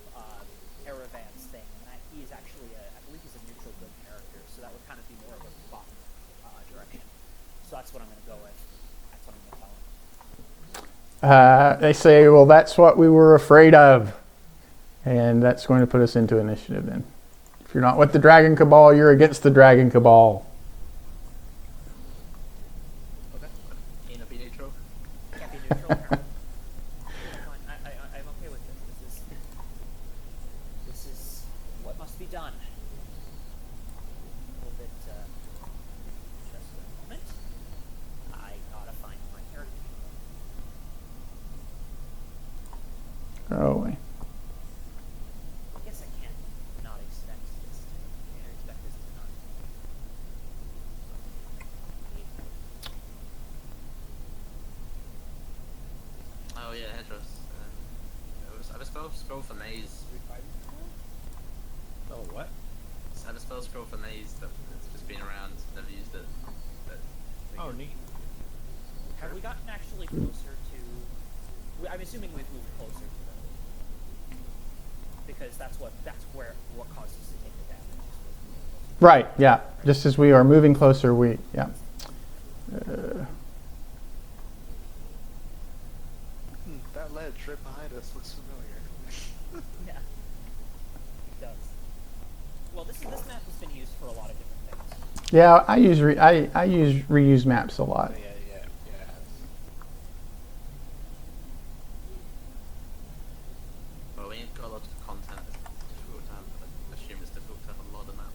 Aravan's thing, and that he is actually I believe he's a neutral good character, so that would kind of be more of a bottom direction. So that's what I'm going to go with. That's what I'm going to tell him. They say, well, that's what we were afraid of. And that's going to put us into initiative then. If you're not with the Dragon Cabal, you're against the Dragon Cabal. Okay. Ain't a be neutral. Can't be neutral. Fine. I'm okay with this. This is what must be done. A little bit. Just a moment. I gotta find my character. Oh, wait. I guess I can't not expect this. Can't expect this to not. Oh yeah, Hedros. I have a spell for maze. Oh, what? I have a spell scroll for maze that's just been around, never used it. But Oh, neat. Have we gotten actually closer to? I'm assuming we've moved closer to them because that's what caused us to take the damage. Right, yeah. Just as we are moving closer, yeah. That ledge right behind us looks familiar. Yeah, it does. Well, this map has been used for a lot of different things. Yeah, I use reuse maps a lot. Yeah. well, we ain't got a lot of content. It's difficult to have. I assume it's difficult to have a lot of maps.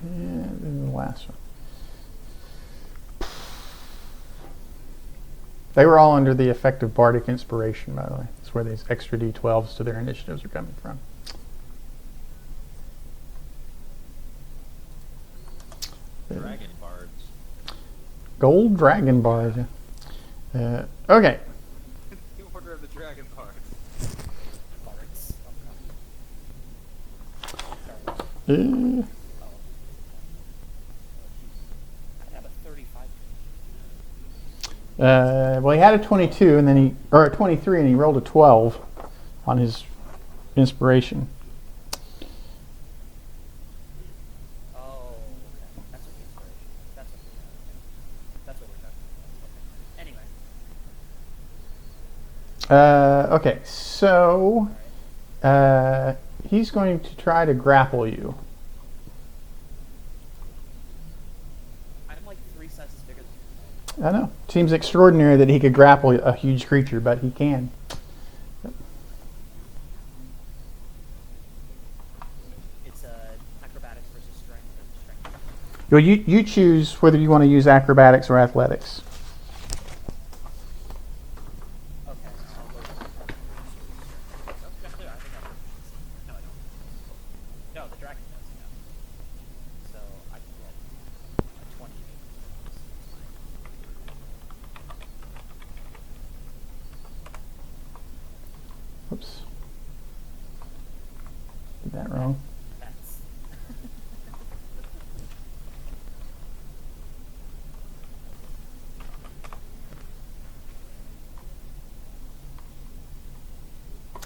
And then the last one. They were all under the effect of Bardic Inspiration, by the way. That's where these extra D12s to their initiatives are coming from. Dragon bards. Gold Dragon Bars. Yeah. Okay. The Order of the Dragon Bards. Bards. Uh, I have a 35. well, he had a 22, and or a 23, and he rolled a 12 on his inspiration. Oh, okay. That's what the inspiration. That's what we're talking about. Anyway. Okay, so he's going to try to grapple you. I'm like 3 sizes bigger than you. I know. Seems extraordinary that he could grapple a huge creature, but he can. It's acrobatics versus strength. Well, you choose whether you want to use acrobatics or athletics. Okay, I'll go with I think no, I don't. No, the dragon does, yeah. So I can get a 28. Oops. Did that wrong. That's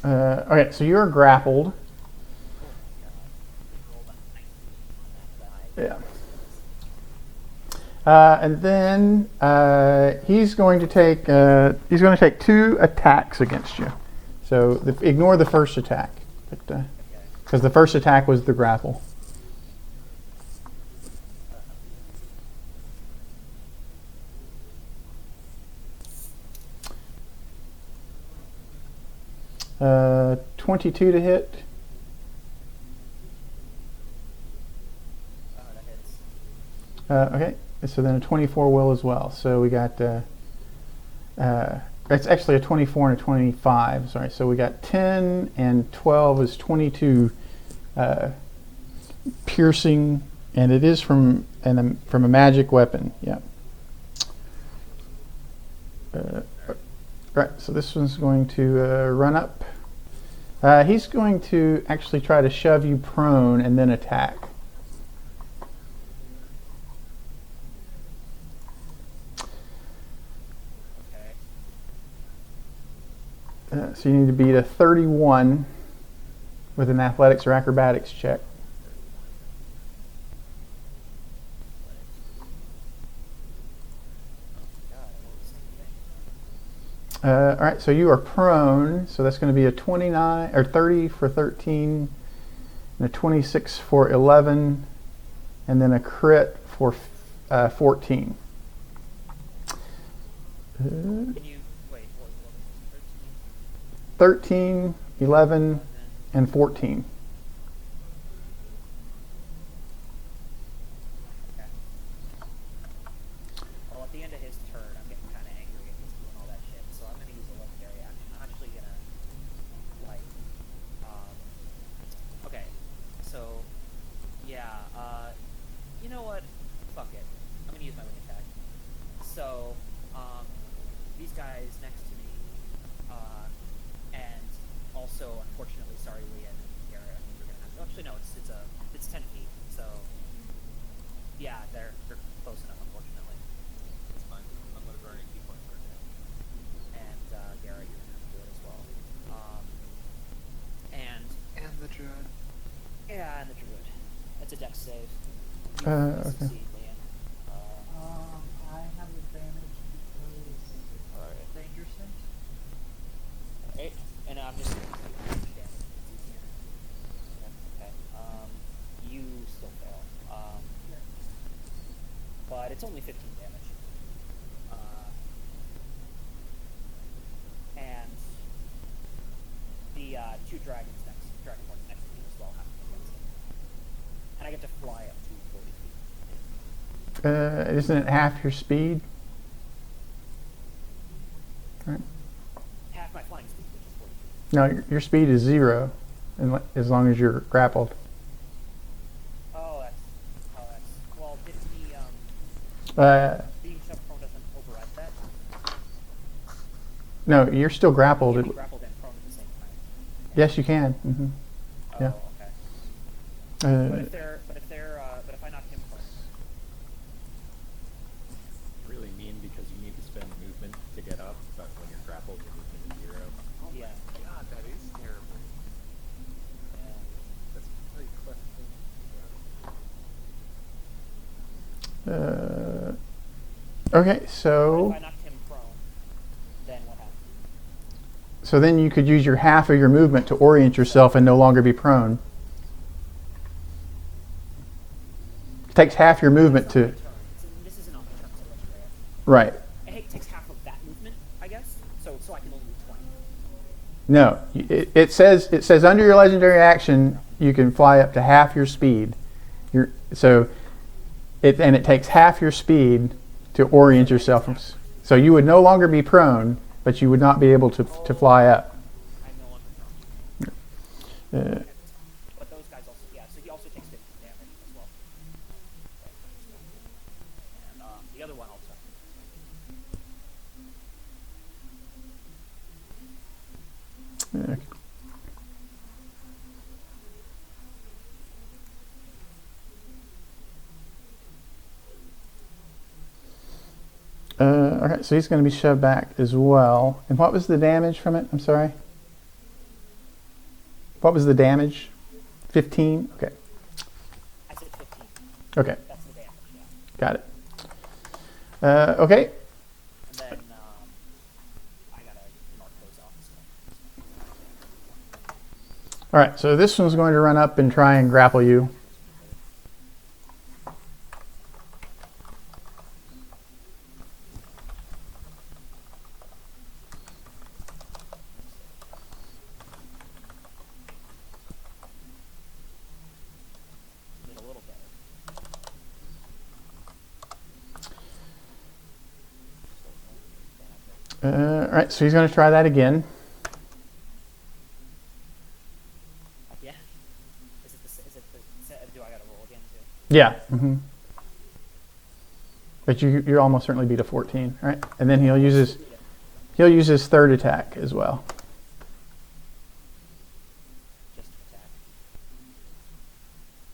Okay, so you're grappled. rolled a 19 on that. And then he's going to take 2 attacks against you. So ignore the first attack, because the first attack was the grapple. Uh, 22 to hit. That hits. Okay, so then a 24 will as well. So we got, it's actually a 24 and a 25, sorry. So we got 10 and 12 is 22 piercing, and it is from a magic weapon, yeah. Right, so this one's going to run up. He's going to actually try to shove you prone and then attack. So you need to beat a 31 with an athletics or acrobatics check. All right, so you are prone, so that's going to be a 29 or 30 for 13, and a 26 for 11, and then a crit for 14. Can you wait? What 13, 11, and 14. Okay. Well, at the end of his turn, I'm getting kind of angry at he's doing all that shit, so I'm going to use a legendary action. I'm actually going to, like, okay, so, yeah, you know what? Fuck it. I'm going to use my wing attack. So, these guys next to me, and also, unfortunately, sorry, Leah and Garrett, I think we're gonna have to. Actually, no, it's 10 feet. So, yeah, they're close enough, unfortunately. It's fine. I'm gonna burn a key point for it. And Garrett, you're gonna have to do it as well. And the druid. yeah, and the druid. It's a dex save. Okay. Succeed, Leah. I have advantage because Alright. danger sense. Alright. And I'm just gonna do damage. It's easier. Okay. You still fail. But it's only 15 damage. And the 2 dragonborns next to me as well have to against it. And I get to fly up to 40 feet. Isn't it half your speed? Right. Half my flying speed, which is 40 feet. No, your speed is 0, as long as you're grappled. Well, did the being shoved prone doesn't override that? No, you're still grappled. Can you be grappled and prone at the same time? Yes, you can. Mm-hmm. Oh, Yeah. okay. Uh, But if I knock him prone, Really mean because you need to spend movement to get up, but when you're grappled, your movement is 0. Oh yeah. my god, that is terrible. That's really cleft thing. okay, If so I knocked him prone, then what happens? so then you could use your half of your movement to orient yourself and no longer be prone. It takes half your movement It's not to my turn. This isn't on my turn, so legendary. right. It takes half of that movement, I guess. So I can only do 20. No, it says under your legendary action you can fly up to half your speed. And it takes half your speed to orient yourself. So you would no longer be prone, but you would not be able to fly up. I'm no longer prone. Uh, But those guys also, yeah. So he also takes 15 damage as well. And the other one also. yeah. Okay, so he's going to be shoved back as well. And what was the damage from it? I'm sorry. What was the damage? 15? Okay. I said 15. Okay. That's the damage, yeah. Got it. Okay. And then I gotta mark those off as well. All right. So this one's going to run up and try and grapple you. Did a little better. All right. So he's going to try that again. Yeah. Is it do I gotta roll again too? Yeah. But you're almost certainly beat a 14, right? And then he'll use his third attack as well. Just to attack.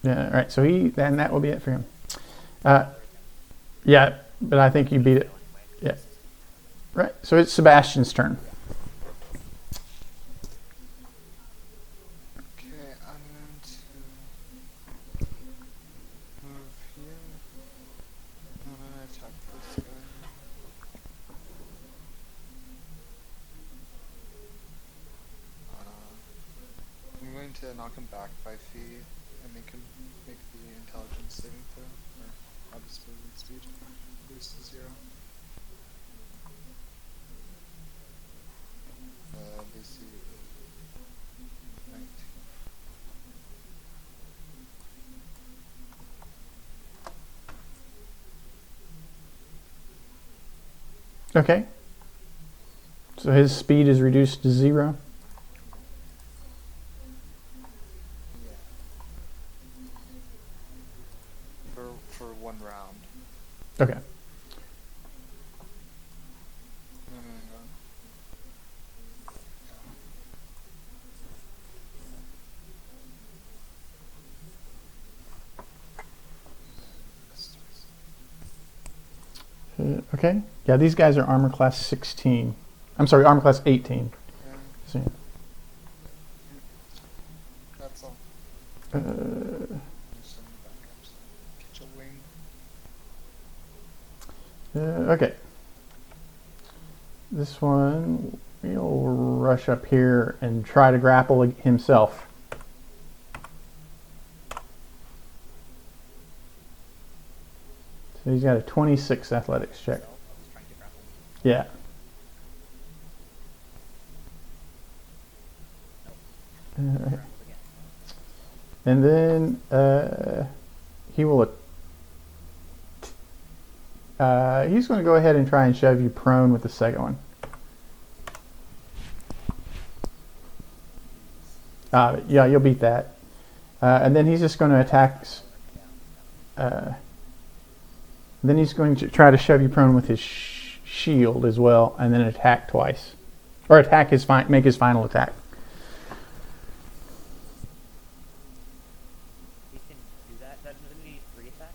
Yeah. All right. So then that will be it for him. Yeah. But I think you beat it. Yeah. Right. So it's Sebastian's turn. Okay, I'm going to move here. I'm going to attack this guy. I'm going to knock him back 5 feet and make him make the intelligence saving throw, or obviously movement speed, reduced to 0. DC 19. Okay. So his speed is reduced to 0. Yeah. For 1 round. Okay. Hang on. Okay. Yeah, these guys are armor class 16. I'm sorry, armor class 18. So, That's all. uh, Just send me back up, so catch a wing. okay. This one, he'll rush up here and try to grapple himself. So he's got a 26 athletics check. So I was trying to grapple. Yeah. Alright. Grapple again. And then he will. He's going to go ahead and try and shove you prone with the second one. Yeah, you'll beat that. And then he's just going to attack. Then he's going to try to shove you prone with his shield as well, and then attack twice, or make his final attack. He can do that. Doesn't he need 3 attacks?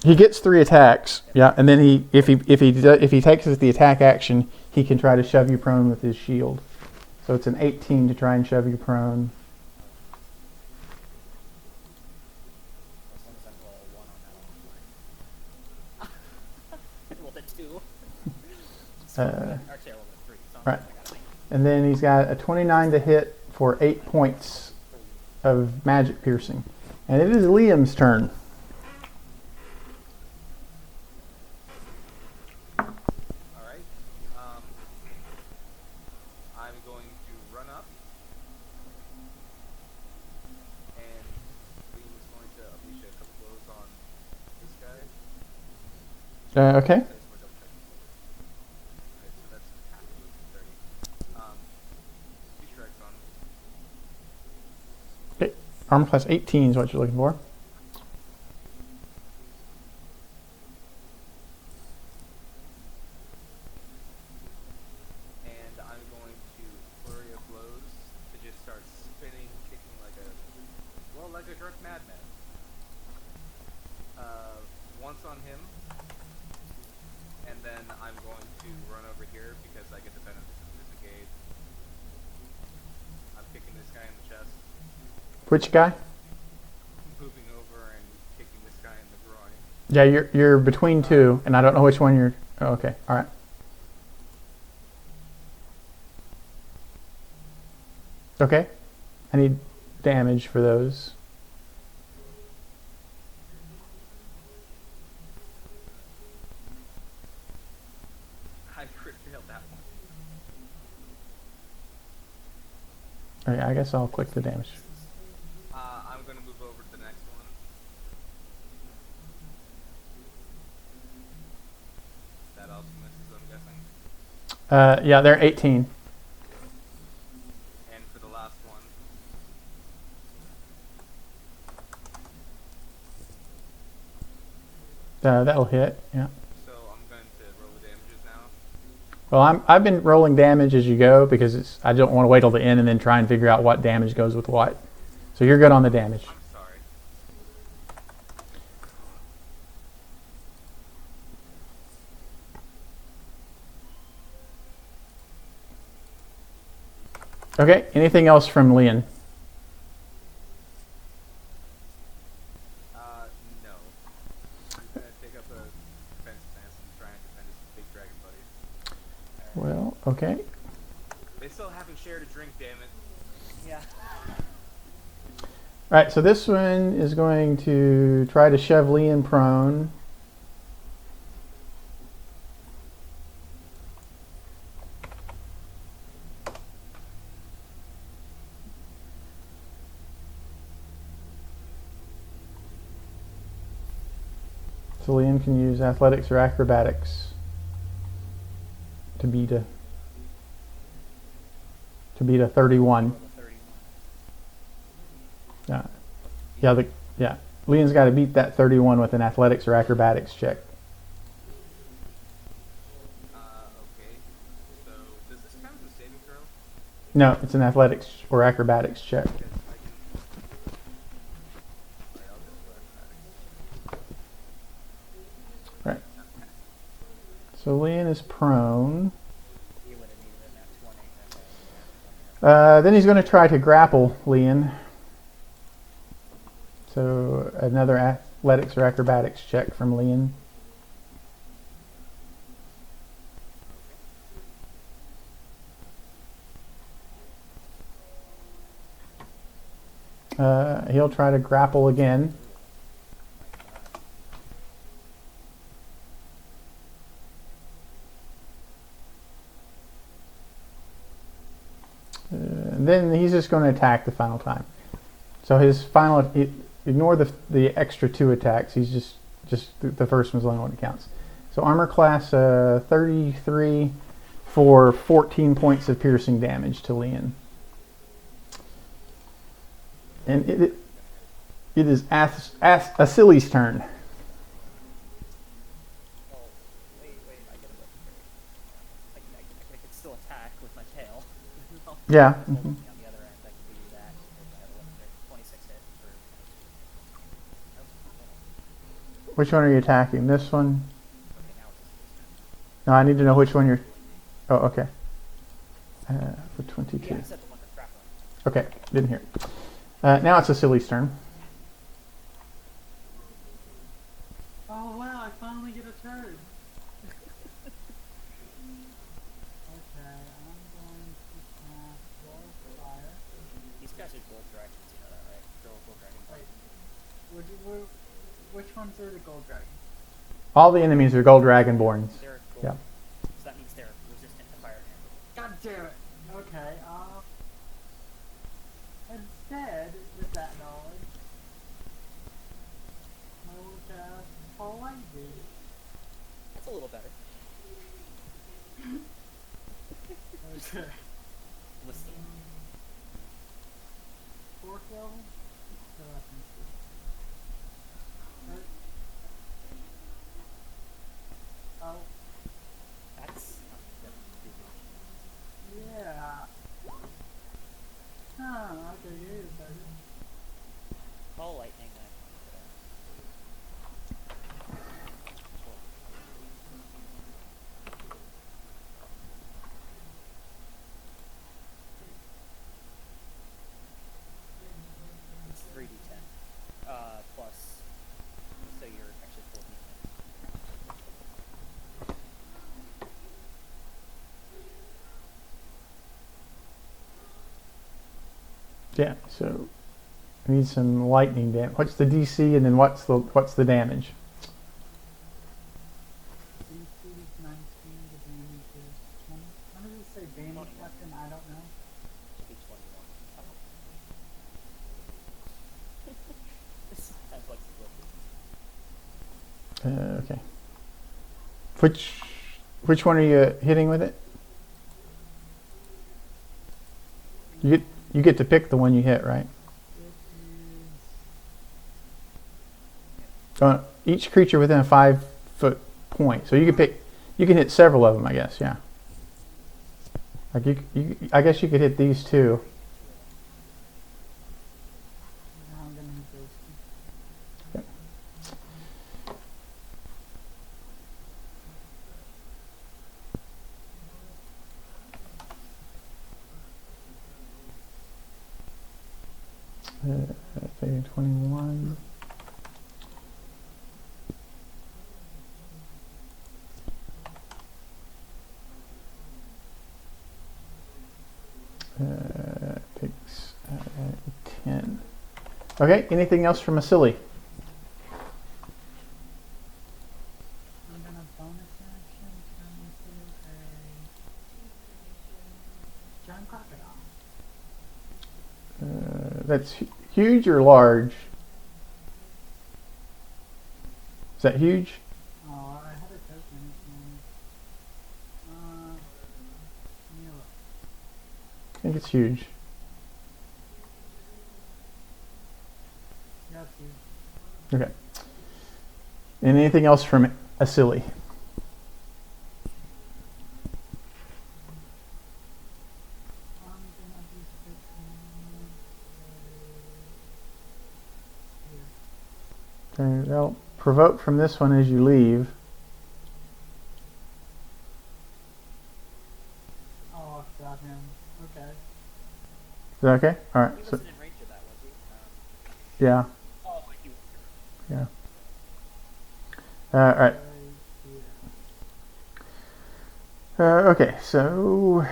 He gets 3 attacks, yeah, and then if he takes the attack action, he can try to shove you prone with his shield. So it's an 18 to try and shove you prone. As long as I roll a 1 on that, I'll be fine. I rolled a 2. Actually, I rolled a 3. So Right. I got a 9. And then he's got a 29 to hit for 8 points of magic piercing. And it is Liam's turn. Alright. I'm going to run up. And Liam is going to unleash a couple blows on this guy. Okay. Alright, so that's half of it, 30. 2 strikes on. Okay. Armor class 18 is what you're looking for. And I'm going to flurry of blows to just start spinning, kicking like a drunk madman. Once on him, and then I'm going to run over here because I get the benefits of disengage. I'm kicking this guy in the chest, Which guy? moving over and kicking this guy in the groin. Yeah, you're between two, and I don't know which one you're. Oh, okay, all right. Okay, I need damage for those. I crit failed that one. Okay, I guess I'll click the damage. I'm gonna move over to the next one. That also misses, I'm guessing. Yeah, they're 18. And for the last one, That'll hit. Yeah. so I'm going to roll the damages now. Well, I've been rolling damage as you go because I don't want to wait till the end and then try and figure out what damage goes with what. So you're good on the damage. I'm sorry. Okay. Anything else from Leon? No. He's gonna take up a defense stance and try and defend his big dragon buddy. Well, okay. They still haven't shared a drink, damn it. Yeah. All right. So this one is going to try to shove Leon prone. So Leon can use athletics or acrobatics to beat a 31. Roll a 31. Yeah, Leon's got to beat that 31 with an athletics or acrobatics check. Okay. So, does this count as a saving throw? No, it's an athletics or acrobatics check. Because I can... Alright, I'll just go acrobatics. Right. So Leon is prone. You would have needed a nat 20. Then he's going to try to grapple Leon. So another athletics or acrobatics check from Leon. He'll try to grapple again. And then he's just going to attack the final time. So his final, ignore the extra 2 attacks. He's just the first one's the only one that counts. So armor class 33 for 14 points of piercing damage to Leon. And it is Asili's turn. Oh, wait, I get a legendary. I could still attack with my tail. Yeah. On the other end, I can do that. I have a legendary 26 hit for... Which one are you attacking? This one? Okay, now it's this turn. No, I need to know which one you're... Oh, okay. For 22. Yeah, I said the one that's grappling. Okay, didn't hear. Now it's Asili's turn. Oh wow, I finally get a turn. Okay, I'm going to cast Wall of Fire. These guys are gold dragons, you know that, right? They're all gold dragons. Which ones are the gold dragons? All the enemies are gold dragonborns. They're gold. Yeah. So that means they're resistant to fire damage. God damn it. Okay, instead, with that knowledge, I will cast Paul Lightning. That's a little better. Okay. Listen. 4th level? So I can see. Right. Oh, That's not good. yeah. Huh, okay, you is better. Call lightning then. It's 3d10. Plus, so you're actually 4d10. Yeah, so we need some lightning damage. What's the DC and then what's the damage? DC is 19, the damage is 20. When does it say damage, Captain? I don't know. Should be 21. This sounds like it's Okay. Which one are you hitting with it? You get to pick the one you hit, right? It is. Each creature within a 5-foot point. So you can hit several of them, I guess. Yeah. Like I guess you could hit these two. Now I'm gonna hit those two. Okay, 21. Takes 10. Okay, anything else from Asili? I'm gonna bonus action turn into a giant crocodile. That's huge or large? Is that huge? Oh, I had a token. Let me look. I think it's huge. Yeah, it's huge. Okay. And anything else from Asili? I'm gonna be sticking here. Okay, they'll provoke from this one as you leave. Oh, got him. Okay. Is that okay? All right. He So, wasn't in range of that, was he? yeah. Oh, like he was. Yeah. All right. Right here. Okay, so,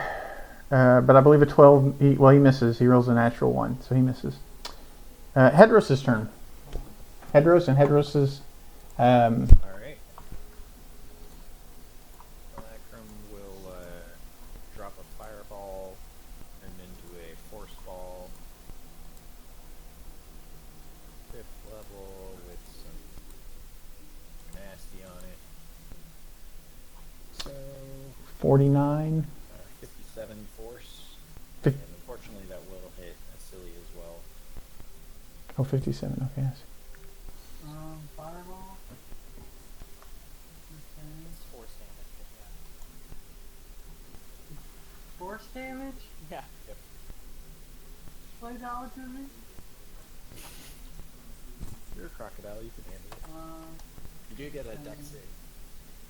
but I believe a 12, he misses. He rolls a natural 1, so he misses. Hedros' turn. Hedros and Hedros' Alright. Malacrum will drop a fireball, turn into a force ball. 5th level with some nasty on it. So, 49. 57 force. Fif- And unfortunately that will hit Asili as well. Oh, 57, okay. Yes. Fireball. Okay. It's force damage, but Force damage? yeah. Yeah. Play dollar to me? You're a crocodile, you can handle it. You do get a dex save.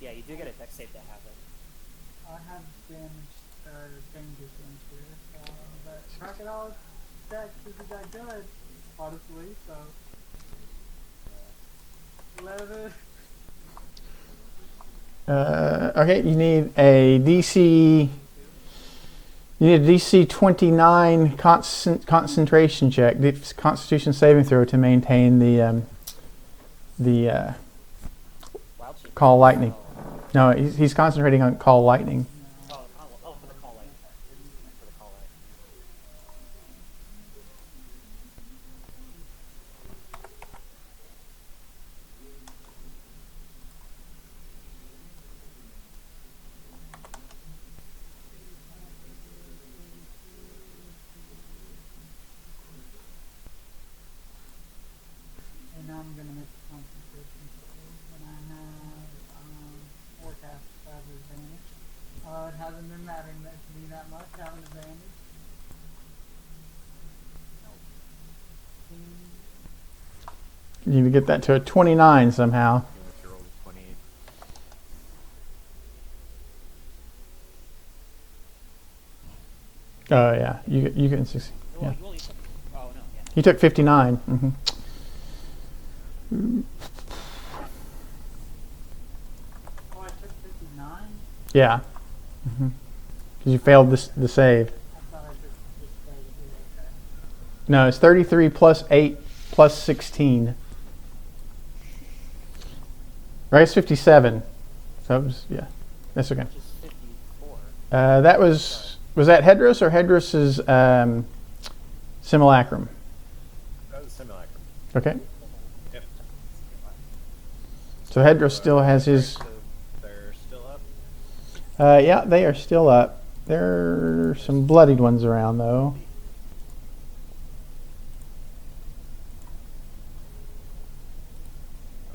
Yeah, you do get a dex save to have it. I have damage, danger things here, so, but crocodile dex isn't that good, honestly, so. 11. Okay, you need a DC. You need a DC 29 concentration check, Constitution saving throw to maintain the Wild shape. call lightning. No, he's concentrating on call lightning. Oh, for the call light. For the call light. And now I'm gonna make a concentration save, and I have, forecast as advantage. It hasn't been mattering that to me that much, having advantage. You need to get that to a 29 somehow. Even if you rolled a 28. Oh yeah, you can succeed. Well, Yeah. you only took, oh no, yeah. He took 59. Mm-hmm. Oh, I took 59? Yeah. Because you failed the save. I thought I took this save here, okay. No, it's 33 plus 8 plus 16. Right, it's 57. So it was, yeah, that's okay. Which is 54. That was that Hedros or Hedros's simulacrum? That was simulacrum. Okay. Yep. So Hedros still has his. So they're still up. Yeah, they are still up. There are some bloodied ones around though.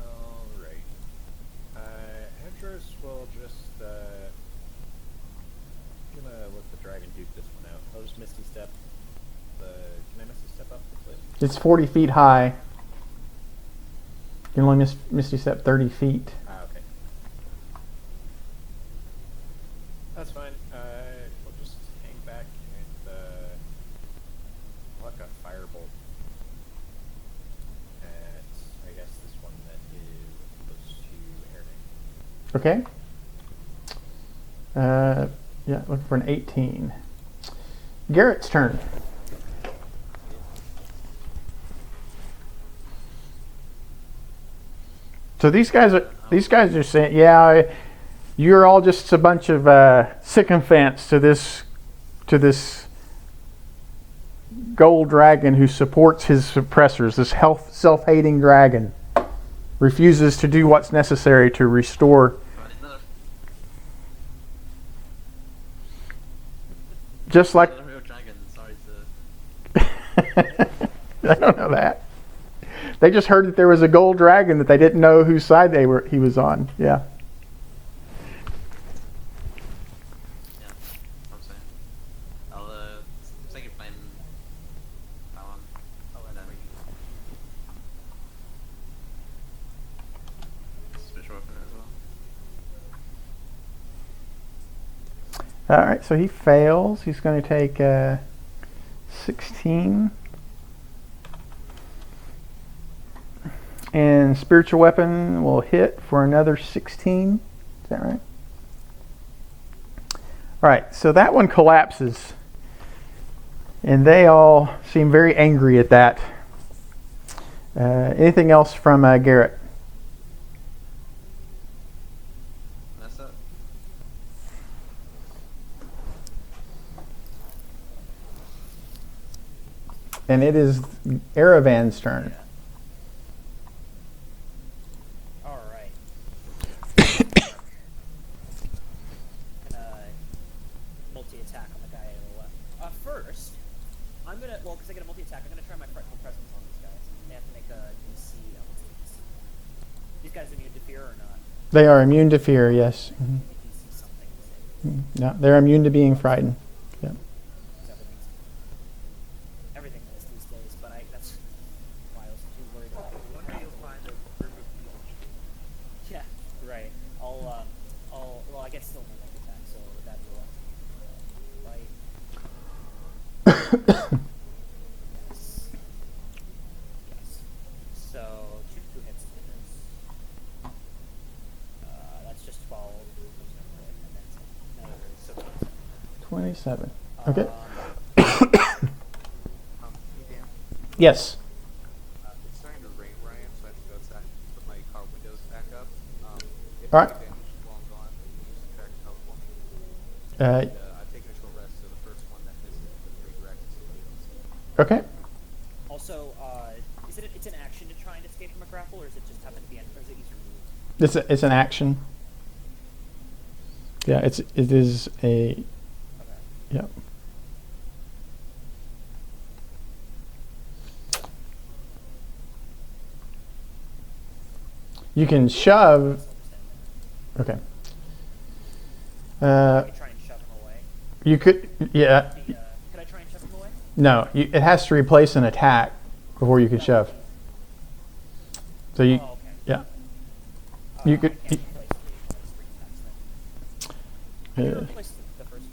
Alright. Hedros will just gonna let the dragon duke this one out. I'll just Misty Step. Can I Misty Step up the cliff? It's 40 feet high. You can only Misty Step 30 feet. Ah, okay. That's fine. We'll just hang back and I've got Firebolt. At, I guess, this one that is close to Aaron. Okay. Yeah, looking for an 18. Garrett's turn. So these guys are saying, yeah, you're all just a bunch of sycophants to this gold dragon who supports his suppressors. This self-hating dragon refuses to do what's necessary to restore. Just like Not a real dragon. Sorry to. I don't know that. They just heard that there was a gold dragon that they didn't know whose side he was on. Yeah. Yeah, I'm saying. I'll take a flame. That one. And then switch weapon as well. All right, so he fails. He's going to take 16. And spiritual weapon will hit for another 16. Is that right? All right, so that one collapses. And they all seem very angry at that. Anything else from Garrett? That's it. And it is Aravan's turn. Alright. Gonna multi-attack on the guy on the left. First, I'm gonna, well, because I get a multi-attack, I'm gonna try my frightful presence on these guys. They have to make a DC. What's the DC? These guys immune to fear or not? They are immune to fear, yes. DC something. No, they're immune to being frightened. Yeah. Everything is these days, but that's why I was too worried about it. One day you'll find a group of people. Yeah, right. Well, I guess still no neck attack, so that will bite. Yes. Yes. So, two hits to this. That's just 12. And that's another 27. Okay. Hey Dan, Yes. It's starting to rain where I am, so I have to go outside and put my car windows back up. If All right. I take damage while I'm gone, you can use subtract help for me. I've taken a short rest, so the first one that misses is redirect to somebody else. Okay. Also, it's an action to try and escape from a grapple, or is it just happen to be, or is it use your move? It's an action. Yeah, it is a. Okay. Yeah. You can shove. Okay. Can I try and shove him away? You could. Yeah. Could I try and shove him away? No. It has to replace an attack before you can shove. So you. Oh, okay. Yeah. You I could. can't replace three attacks then. Yeah. You can replace the first one.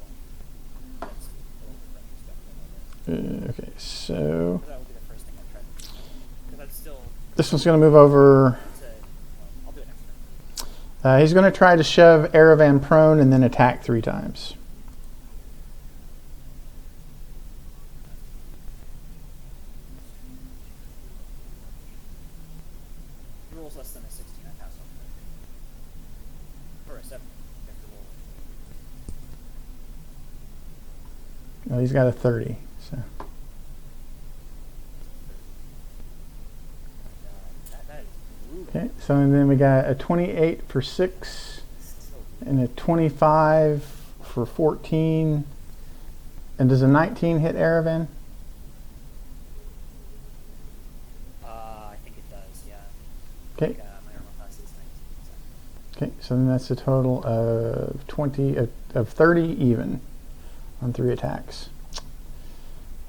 That's a little different perspective, I guess. Okay. So That would be the first thing I tried. Because I'm still. this one's going to move over. I'll do it next turn. He's going to try to shove Aravan prone and then attack 3 times. Oh, he's got a 30. So That is brutal. okay. So and then we got a 28 for 6 So and a 25 for 14. And does a 19 hit Aravan? I think it does, yeah. Okay. My armor class is 19. Okay. So then that's a total of 20 of 30 even on 3 attacks.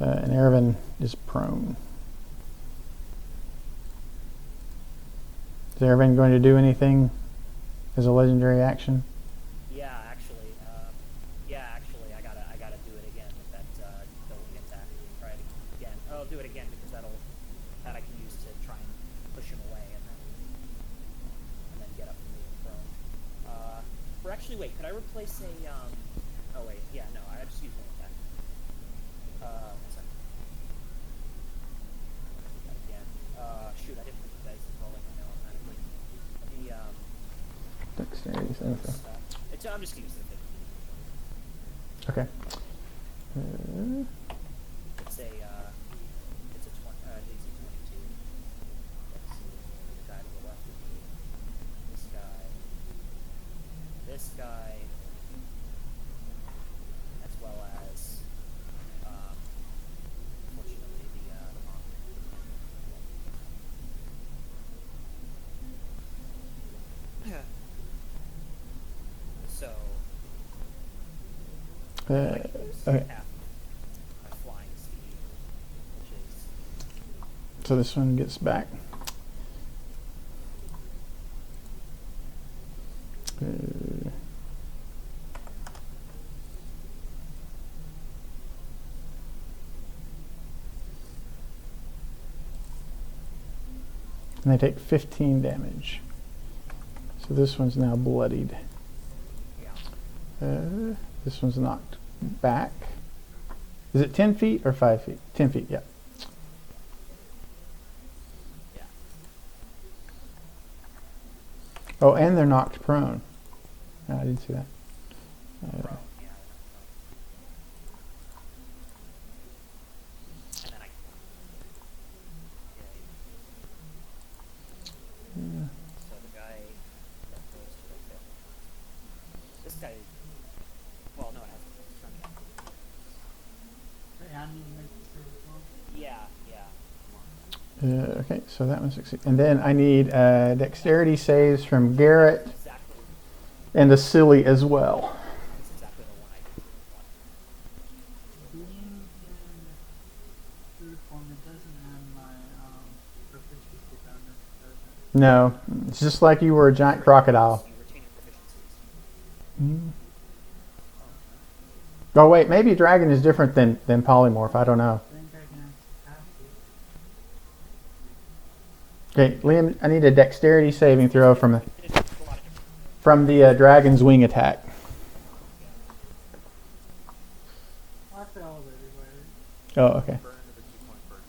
And Aravan is prone. Is Aravan going to do anything as a legendary action? I gotta do it again with that the wing attack. Try it again. Oh, I'll do it again because that I can use to try and push him away and then get up and move prone. Or actually, wait, could I replace a Oh wait, yeah, no, I just use wing attack. One second. That again. Shoot, I didn't put the dice rolling. I know automatically. Dexterity. So. I'm just gonna use the 15. Okay. It's a DG83. Let's see, the guy to the left of me. This guy, as well as, unfortunately, the monk. So, I can use Okay. half my flying speed, which is So this one gets back. And they take 15 damage. So this one's now bloodied. yeah. This one's knocked back. Is it 10 feet or 5 feet? 10 feet, yeah. Yeah. Oh, and they're knocked prone. No, I didn't see that. Bro, yeah. And then so the guy that goes to the fifth. This guy, well, no, it hasn't. It's turned yet. Hey, I need to make the save as well. Yeah. Okay, so that one succeeds. And then I need dexterity saves from Garrett Exactly. and a silly as well. That's exactly the one I did. Being in food form, it doesn't have my proficiency bonus, does it? No, it's just like you were a giant crocodile. You retain your proficiencies. Oh wait, maybe dragon is different than polymorph. I don't know. I think I can have to. Okay, Liam, I need a dexterity saving throw from There's a lot of different. the dragon's wing attack. I failed anyway. Oh, okay. Burn another 2 points per day.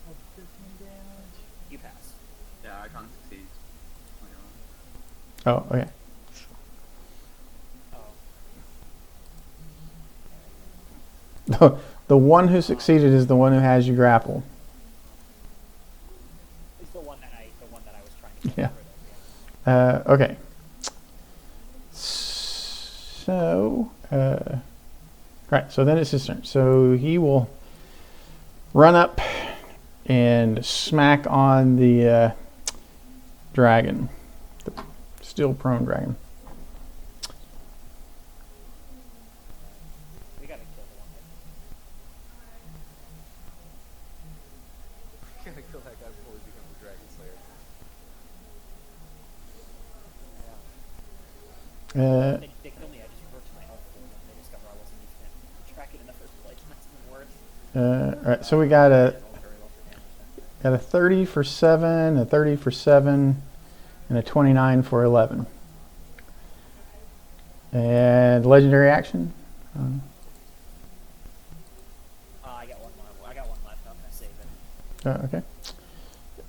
That's 15 damage. You pass. Yeah, I can't succeed. Oh, okay. Oh. The one who succeeded is the one who has you grapple. It's the one that I was trying to get Yeah. rid of. Okay. So, right. So then it's his turn. So he will run up and smack on the dragon, the still prone dragon. We gotta kill the one that. Gotta kill that guy before we become the Dragon Slayer. They kill me, I just reverse my health for them. They discover I wasn't even gonna track it in the first place, and that's even worse. All right. So we got a Roll very well for damage then. got a 30 for 7, a 30 for 7, and a 29 for 11. And legendary action. I got one more. I got one left. I'm gonna save it. Okay.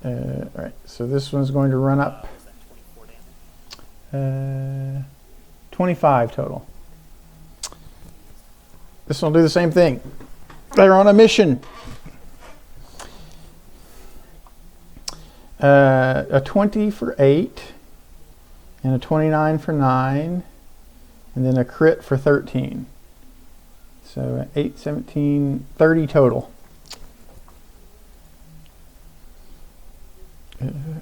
All right. So this one's going to run up. Was that 24 damage? 25 total. This one will do the same thing. They're on a mission. A 20 for 8, and a 29 for 9, and then a crit for 13. So 8, 17, 30 total.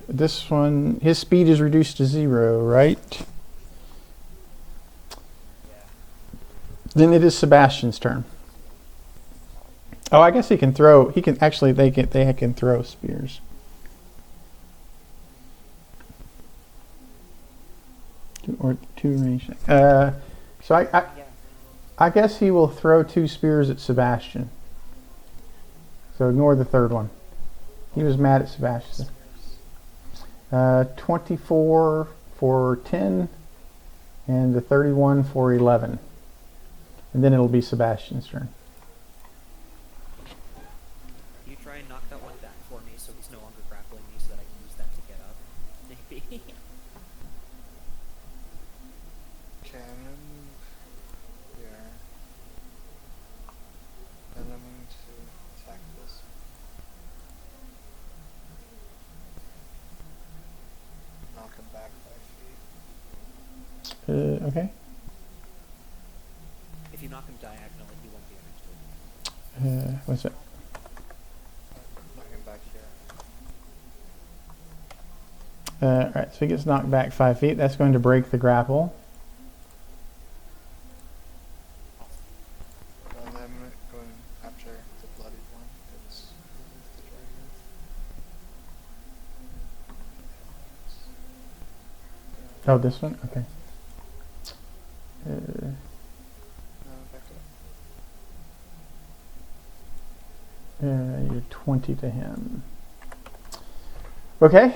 This one, his speed is reduced to 0, right? Then it is Sebastian's turn. Oh, I guess he can throw. He can actually. They can throw spears. Two range. So I guess he will throw 2 spears at Sebastian. So ignore the third one. He was mad at Sebastian. 24 for 10, and a 31 for 11. And then it'll be Sebastian's turn. You try and knock that one back for me so he's no longer grappling me so that I can use that to get up. Maybe. Can I move here? And I'm going to attack this. Knock him back 5 feet. Okay. If you knock him diagonally, he won't be able to. What's that? Knock him back here. Alright, so he gets knocked back 5 feet. That's going to break the grapple. And I'm going after the bloody one. It's the dragon. Oh, this one? Okay. Back up. You're 20 to him. Okay.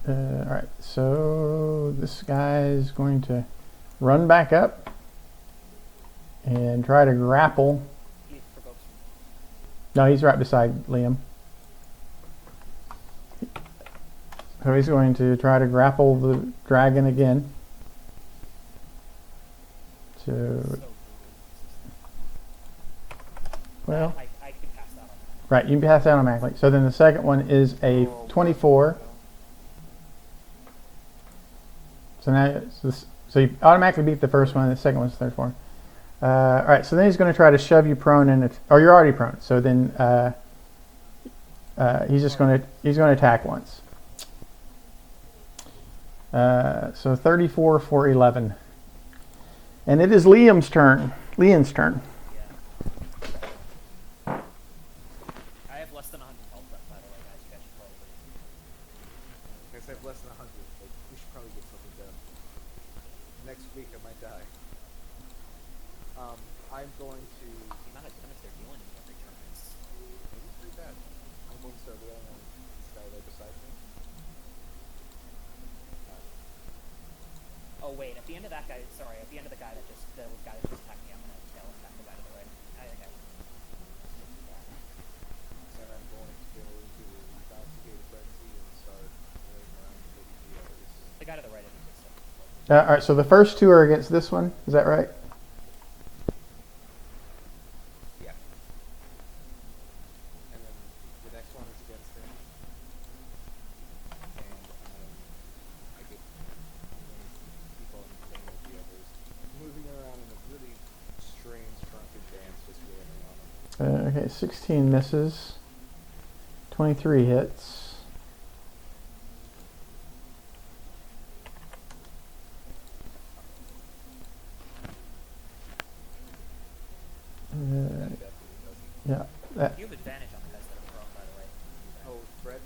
Alright, so this guy is going to run back up and try to grapple. He provokes me. No, he's right beside Liam. So he's going to try to grapple the dragon again. So, well, I can pass that on. right, you can pass that automatically. So then the second one is a 24. So now, so you automatically beat the first one, and the second one's 34. All right, so then he's going to try to shove you prone, and or you're already prone. So then he's going to attack once. So 34 for 11, and it is Liam's turn. Liam's turn. Yeah. I have less than 100 health left, by the way, guys. You guys should probably. I guess I have less than 100. Like, we should probably get something done. Next week I might die. I'm going to. The amount of damage they're dealing in every turn is. Maybe it's pretty bad. I'm going to start wailing on this guy right beside me. Oh wait, at the end of that guy. Sorry, at the end of the guy that just attacked me, I'm gonna tail attack the guy to the right. I think I. And I'm going to go to Investigate Frenzy and start wailing around with the others. The guy to the right isn't good stuff. All right, so the first two are against this one. Is that right? Yeah. And then the next one is against him. And I get keep on playing with the others. Moving around in a really strange drunken dance, just wailing on him. Okay, 16 misses. 23 hits. Yeah, that. You have advantage on the guys that are prone, by the way. Oh, Fred,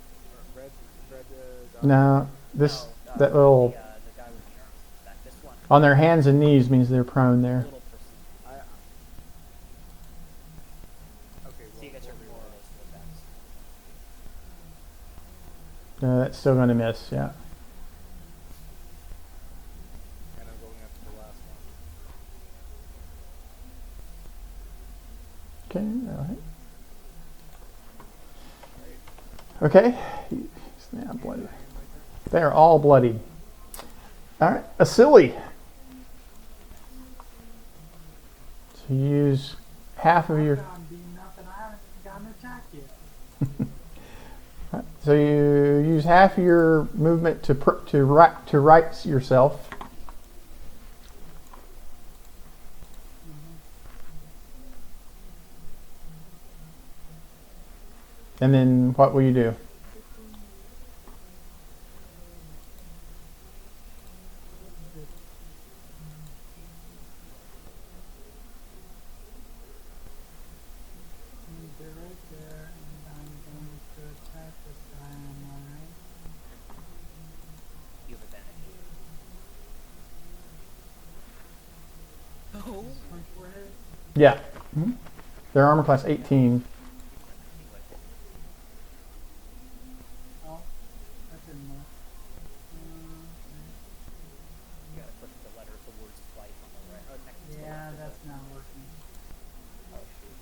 No, this No, that little the guy with the arms. This one. on their hands and knees means they're prone there. Little person. Okay, So you get your reroll those two attacks. That's still going to miss. Yeah. and I'm going after the last one. Okay. All right. Okay. He's now bloody. They are all bloody. All right. A silly. You use half of your. I'm beating up and I haven't even gotten attacked yet. So you use half of your movement to right yourself. And then what will you do? They're right there, and I'm going to attack this guy on my right. You have advantage. Oh. 24 hit. Yeah. Their armor class 18. Oh, that didn't work. You gotta put the letter of the words of life on the right. Oh, next to the Yeah, left of that's it. not working. Oh shoot.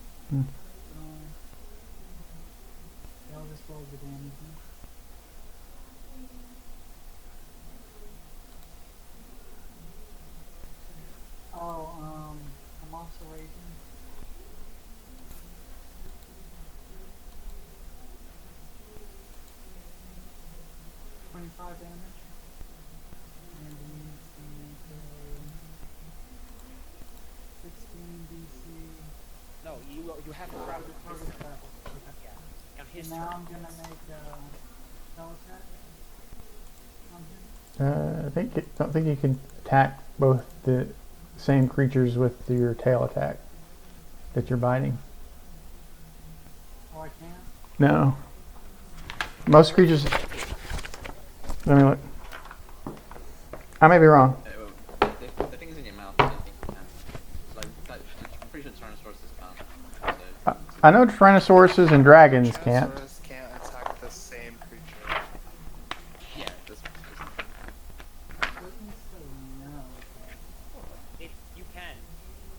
I'll just roll the damage. Then. Oh, I'm also raging. $25 damage. And we need to make a 16 DC. No, you have to grab the Target attack. Okay. Yeah. On his And now turn. I'm gonna make a spell attack on him. Don't think you can attack both the same creatures with your tail attack that you're biting. Oh, I can? No. Most creatures. Let me look. I may be wrong. The thing's in your mouth. I don't think you can. I'm pretty sure Tyrannosauruses can't. So, I know Tyrannosauruses and dragons can't. Tyrannosaurus can't attack the same creature. yeah, this Doesn't say no. You can.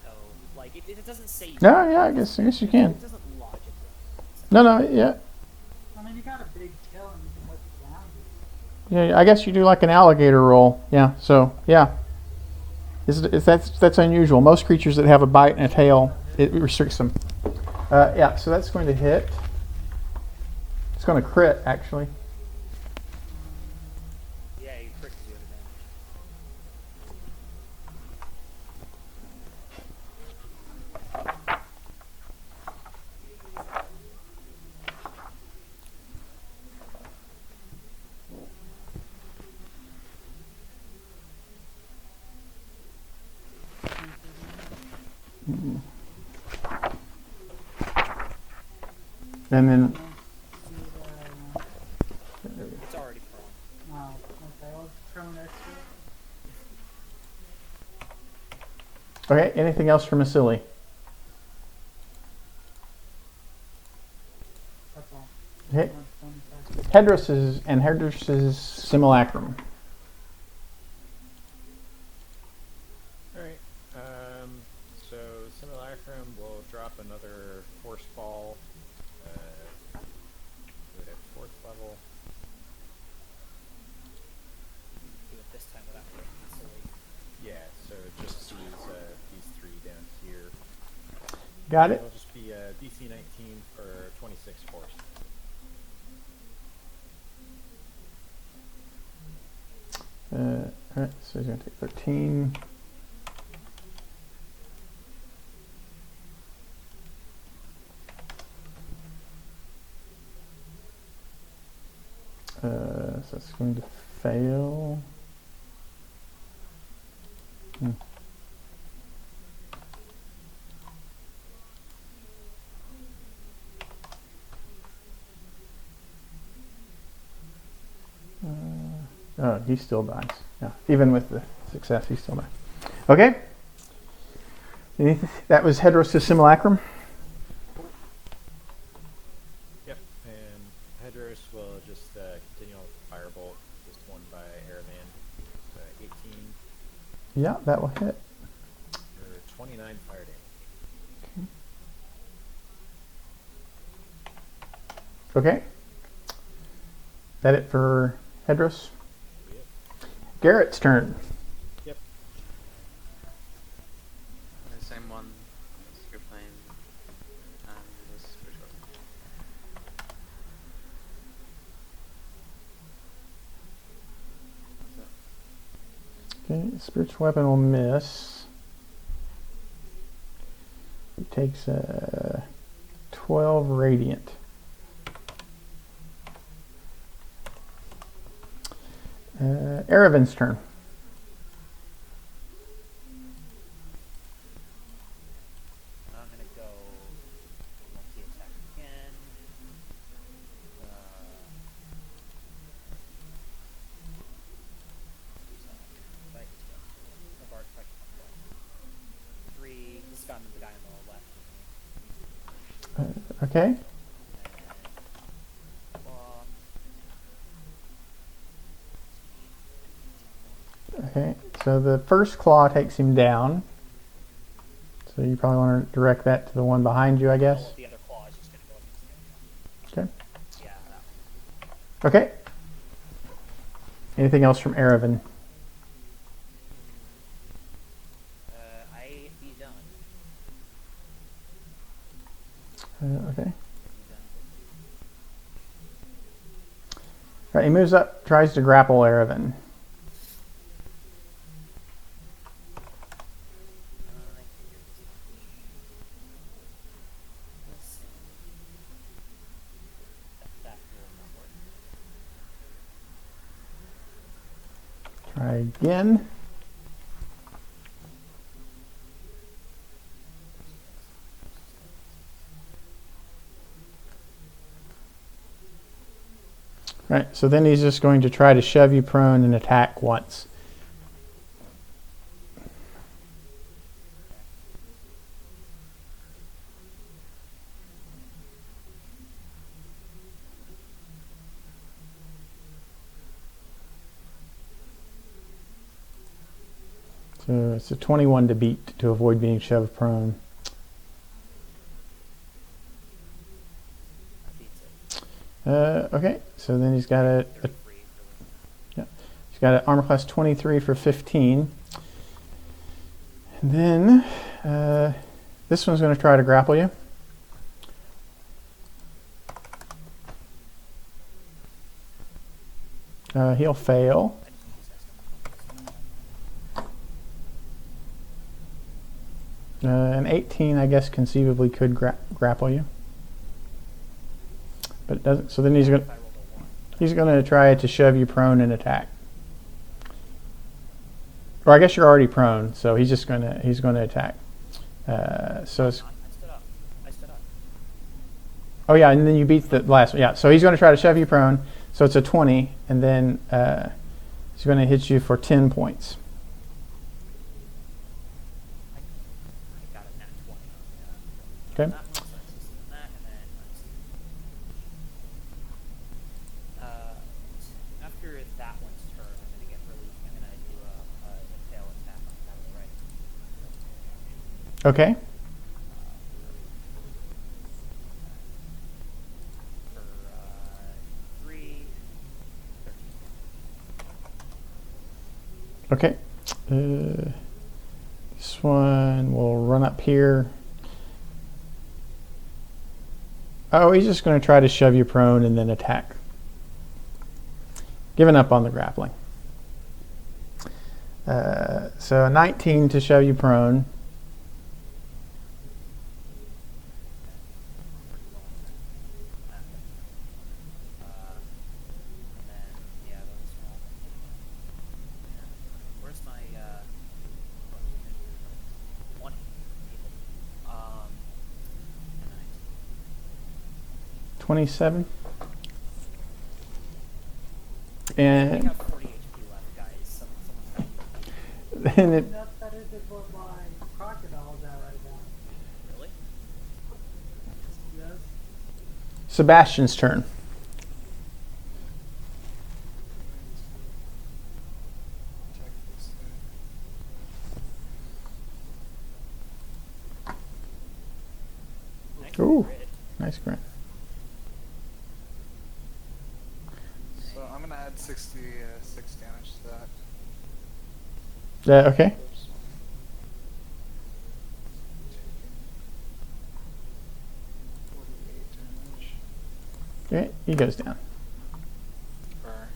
though. Like it doesn't say. No, yeah, I guess you can. It doesn't logically. No, yeah. I mean, you got a big tail and you can whip it around. Yeah, I guess you do like an alligator roll. Yeah, so, yeah. That's unusual. Most creatures that have a bite and a tail, it restricts them. Yeah, so that's going to hit. It's going to crit, actually. Yeah, he crits you with advantage. And then, It's already prone. Wow, okay, I'll throw an extra. okay, anything else from Vasily? That's all. Okay, That's 25. Hedrus's simulacrum. Alright, so Simulacrum will drop another force ball, do it at 4th level. Do it this time without breaking the silly. Yeah, so just use these 3 down here. Got it? It'll just be DC 19 for 26 force. Alright, so he's going to take 13. So that's going to fail. Oh, he still dies. Yeah, even with the success, he still dies. Okay. That was Hedrus's simulacrum. Yep, and Hedrus will just continue on with Firebolt, this one by Airman. 18 Yeah, that will hit. for 29 fire damage. Okay. That it for Hedrus? Yep. Garrett's turn. Yep. the same one Okay, spiritual weapon will miss. It takes 12 radiant. Erevin's turn. I'm gonna go multi-attack again. Three. This got the guy on the left with me. Okay. And claw. Okay. So the first claw takes him down. So you probably want to direct that to the one behind you, I guess. The other claw is just gonna go against the other. Okay. Yeah, that one. Okay. Anything else from Erevan? I be done. Okay. Be done. All right, he moves up, tries to grapple Erevan. That will not work. Try again. Right, so then he's just going to try to shove you prone and attack once. So it's a 21 to beat to avoid being shoved prone. Okay, so then he's got he's got an armor class 23 for 15. And then this one's going to try to grapple you. He'll fail. An 18, I guess, conceivably could grapple you, but it doesn't. So then he's going to try to shove you prone and attack. Or I guess you're already prone, so he's going to attack. So it's, I stood up. oh yeah, and then you beat the last one. Yeah, so he's going to try to shove you prone. So it's a 20, and then he's going to hit you for 10 points. I got a nat 20 on Okay. that one, so it's just that, and then after that one's turn, I'm gonna do a tail attack on the right. Okay. For 3, 13. Okay. This one will run up here. Oh, he's just going to try to shove you prone and then attack. Giving up on the grappling. So a 19 to shove you prone. And then, yeah, those where's my 20? And 27. I And have 40 HP left, guys. Someone's got then it, That's better than what my crocodile's at right now. really? Yes. Sebastian's turn. Check this guy. Nice Ooh. crit. Nice grant. So I'm gonna add 66 damage to that. Okay. Okay, he goes down. Or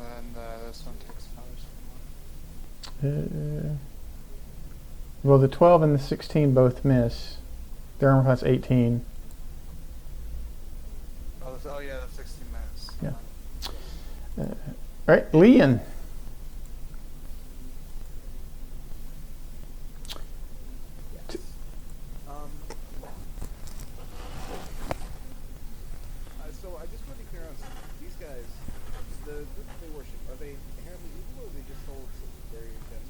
And this one takes 5 so Well, the 12 and the 16 both miss. Their armor class 18. Oh yeah, that's 16 minutes. Yeah. All right, Leon. Yes. So I just want to be clear on something. These guys, the group they worship, are they inherently evil or they just hold some very intense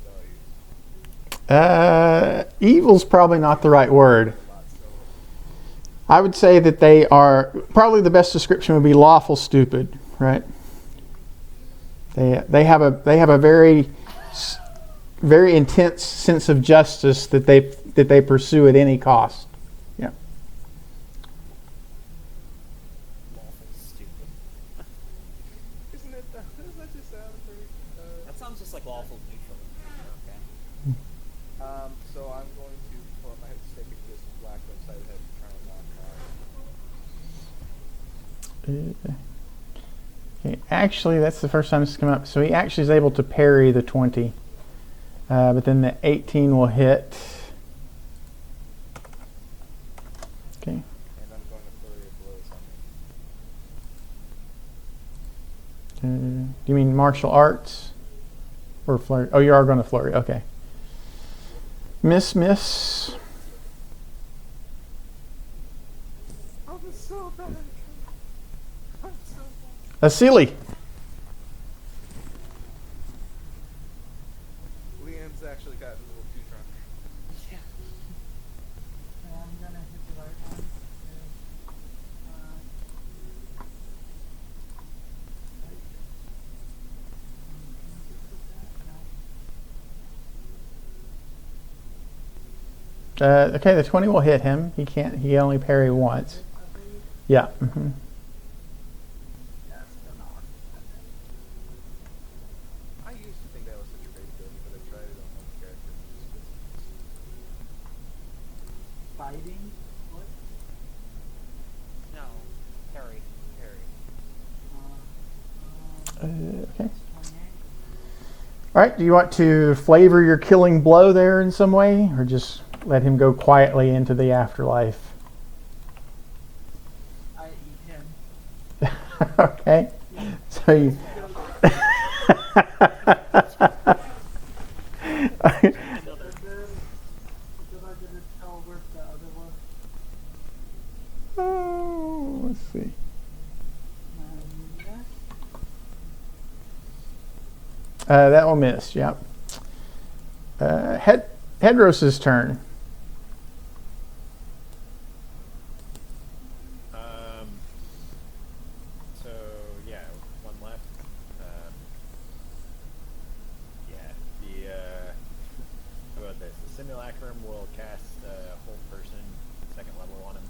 values? Evil's probably not the right word. A lot, so I would say that they are, probably the best description would be lawful stupid, right? They have a very intense sense of justice that they pursue at any cost. Yeah. Lawful stupid. isn't it? Doesn't that just sound very? That sounds just like lawful neutral. Okay. So I'm going to pull up my head stick at this black website head and try and knock it out. Okay. Actually, that's the first time it's come up. So he actually is able to parry the 20. But then the 18 will hit. Okay. And I'm going to flurry of blows on him. Do you mean martial arts? Or flurry? Oh, you are going to flurry. Okay. Miss. Oh, that's so bad. I'm so bad. A silly. Leon's actually gotten a little too drunk. Yeah. And I'm gonna hit the right one. Okay, the 20 will hit him. He can't. He only parry once. Yeah. Mm-hmm. I used to think that was such a great ability, but I tried it on one character. Fighting? What? No. Parry. Okay. 28. All right. Do you want to flavor your killing blow there in some way, or just let him go quietly into the afterlife? I eat him. Okay. So you. Oh, let's see. That will miss. Yep. Hedros's turn. So yeah, one left. Yeah, how about this? The simulacrum will cast hold person second level on him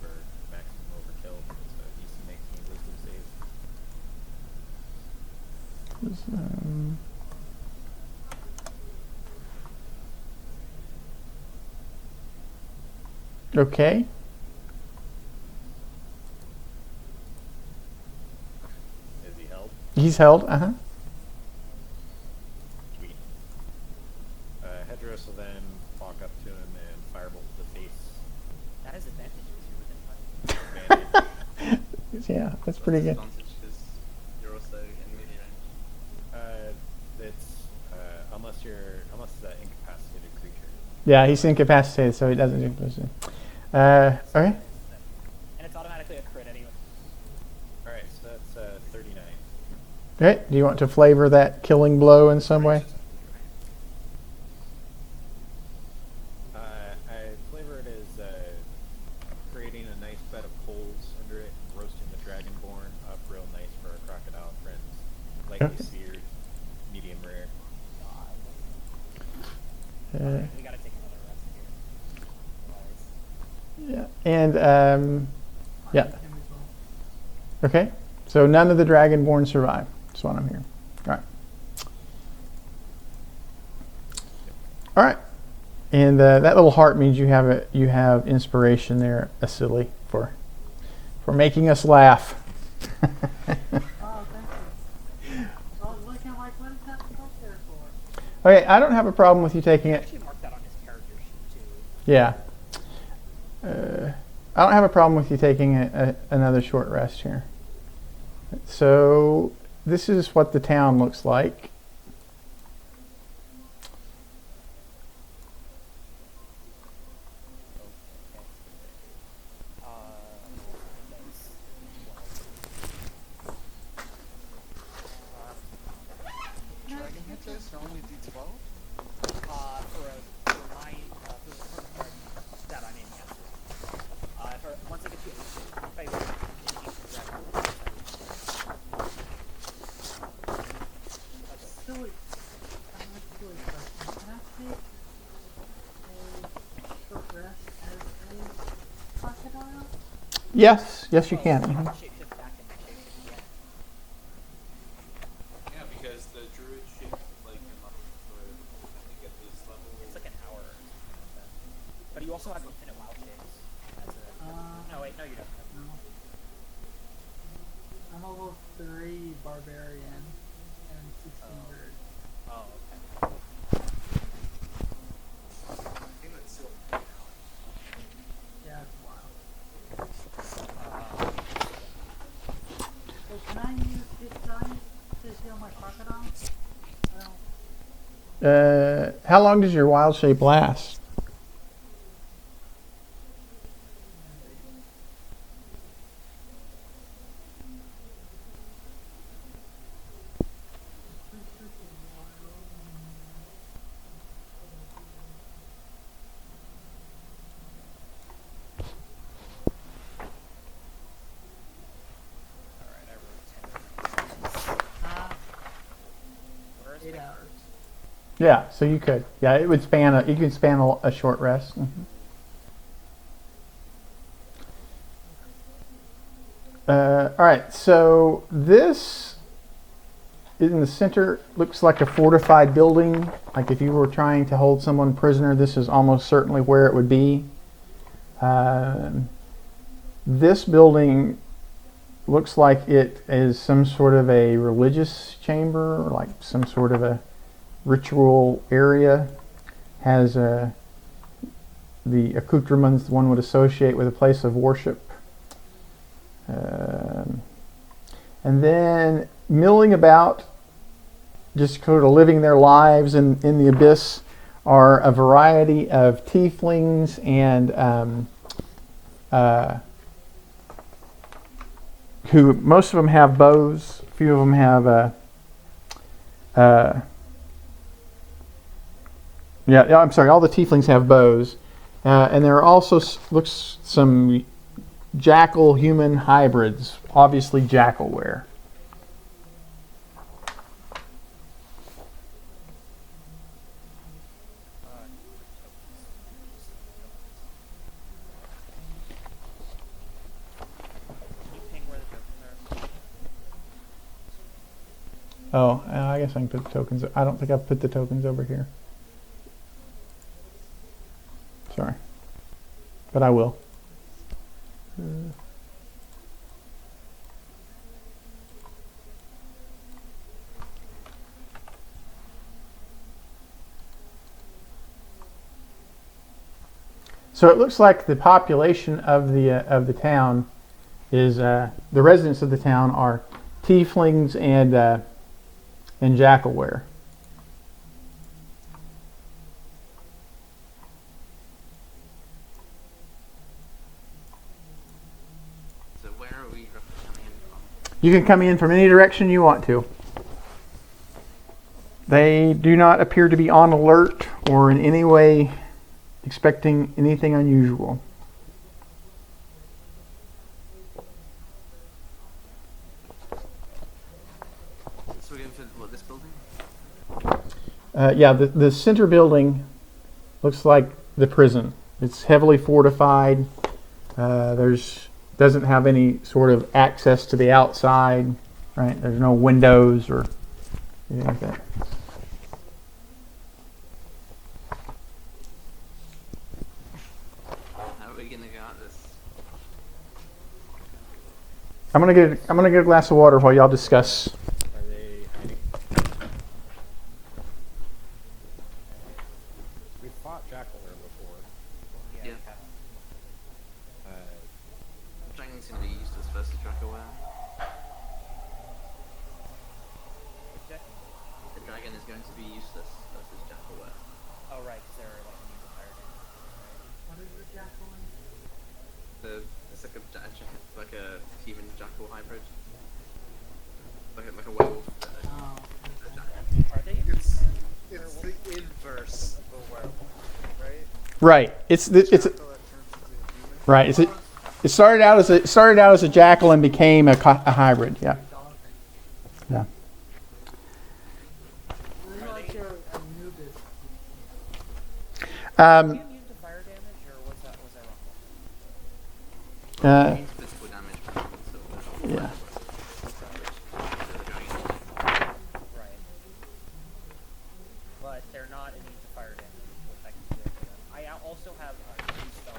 for maximum overkill. So DC 19 wisdom save. Okay. Is he held? He's held. Uh-huh. Sweet. Hedros will then walk up to him and firebolt to the face. That is advantage because you're within 5. Advantage. Yeah, that's pretty good. Advantage because you're also in melee range. It's unless it's an incapacitated creature. Yeah, he's incapacitated, so he doesn't do this. Okay. And it's automatically a crit anyway. All right, so that's 39. Okay. Do you want to flavor that killing blow in some way? I flavor it as creating a nice bed of coals under it, and roasting the dragonborn up real nice for our crocodile friends. Lightly Okay. seared, medium rare. We gotta take another rest here. Otherwise- Yeah. And yeah. Him as well. Okay. So none of the dragonborn survive. That's what I'm hearing. All right. All right. And that little heart means you have inspiration there, Asili, for making us laugh. Oh, thank you. Okay, I don't have a problem with you taking I it. actually marked that on his character sheet too. Yeah. I don't have a problem with you taking another short rest here. So this is what the town looks like. Dragon hitches are only D12? That I'm in, yes. Once I get to if I Silly. Silly question. Can I take a short rest as a crocodile? Yes, yes you can. Mhm. shapeshift back in my shapeshift again. Yeah, because the druid shift like enough for I think at this level. It's like an hour or something like that. But you also have infinite wild shapes as a no wait, no you don't. No. I'm a level 3 barbarian and 16 bird. Oh, okay. I think that's still Yeah, it's wild. So can I use hit dice to heal my crocodile? I don't. How long does your wild shape last? Alright, I wrote 10. Where's 8 my- hours. Yeah, so you could. Yeah, it would span you could span a short rest. Mhm. All right, so this in the center looks like a fortified building. Like if you were trying to hold someone prisoner, this is almost certainly where it would be. This building looks like it is some sort of a religious chamber, or like some sort of a ritual area. Has the accoutrements one would associate with a place of worship. And then milling about, just sort of living their lives in the abyss, are a variety of tieflings and who most of them have bows. A few of them have I'm sorry. All the tieflings have bows, and there are also looks some jackal human hybrids, obviously jackalware. Can you ping where the tokens are? Oh, I guess I can put the tokens. I don't think I've put the tokens over here. Sorry, but I will. So it looks like the population of the town is the residents of the town are tieflings and jackalware. So where are we roughly coming in from? You can come in from any direction you want to. They do not appear to be on alert or in any way expecting anything unusual. So we're going for what, this building? Yeah, the center building looks like the prison. It's heavily fortified. Doesn't have any sort of access to the outside, right? There's no windows or anything like that. How are we gonna go at this? I'm gonna get a glass of water while y'all discuss. Are they hiding? dragon is going to be useless versus jackal were. Oh right, because they're like immune to fire damage. What is the jackal one? It's like like a human jackal hybrid, like a werewolf. Oh, A jackal. Are they? It's the inverse of a werewolf, right? Right. It's Jackal that turns into a human. right. It started out as a jackal and became a hybrid. Yeah. Yeah. what about your Anubis? Are they immune to fire damage, or was I wrong? It means physical damage, but not so Yeah. Right. But they're not immune to fire damage, which I can do for them. I also have a new spell,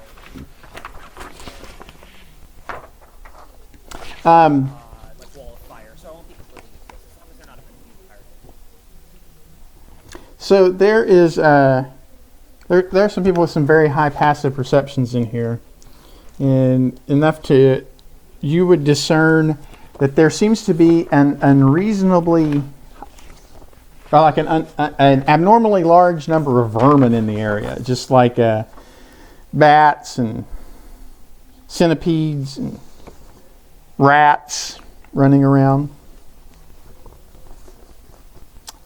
like Wall of Fire, so I won't be completely useless as long as they're not immune to fire damage. So there is there are some people with some very high passive perceptions in here, and enough to you would discern that there seems to be an unreasonably like an abnormally large number of vermin in the area, just like bats and centipedes and rats running around.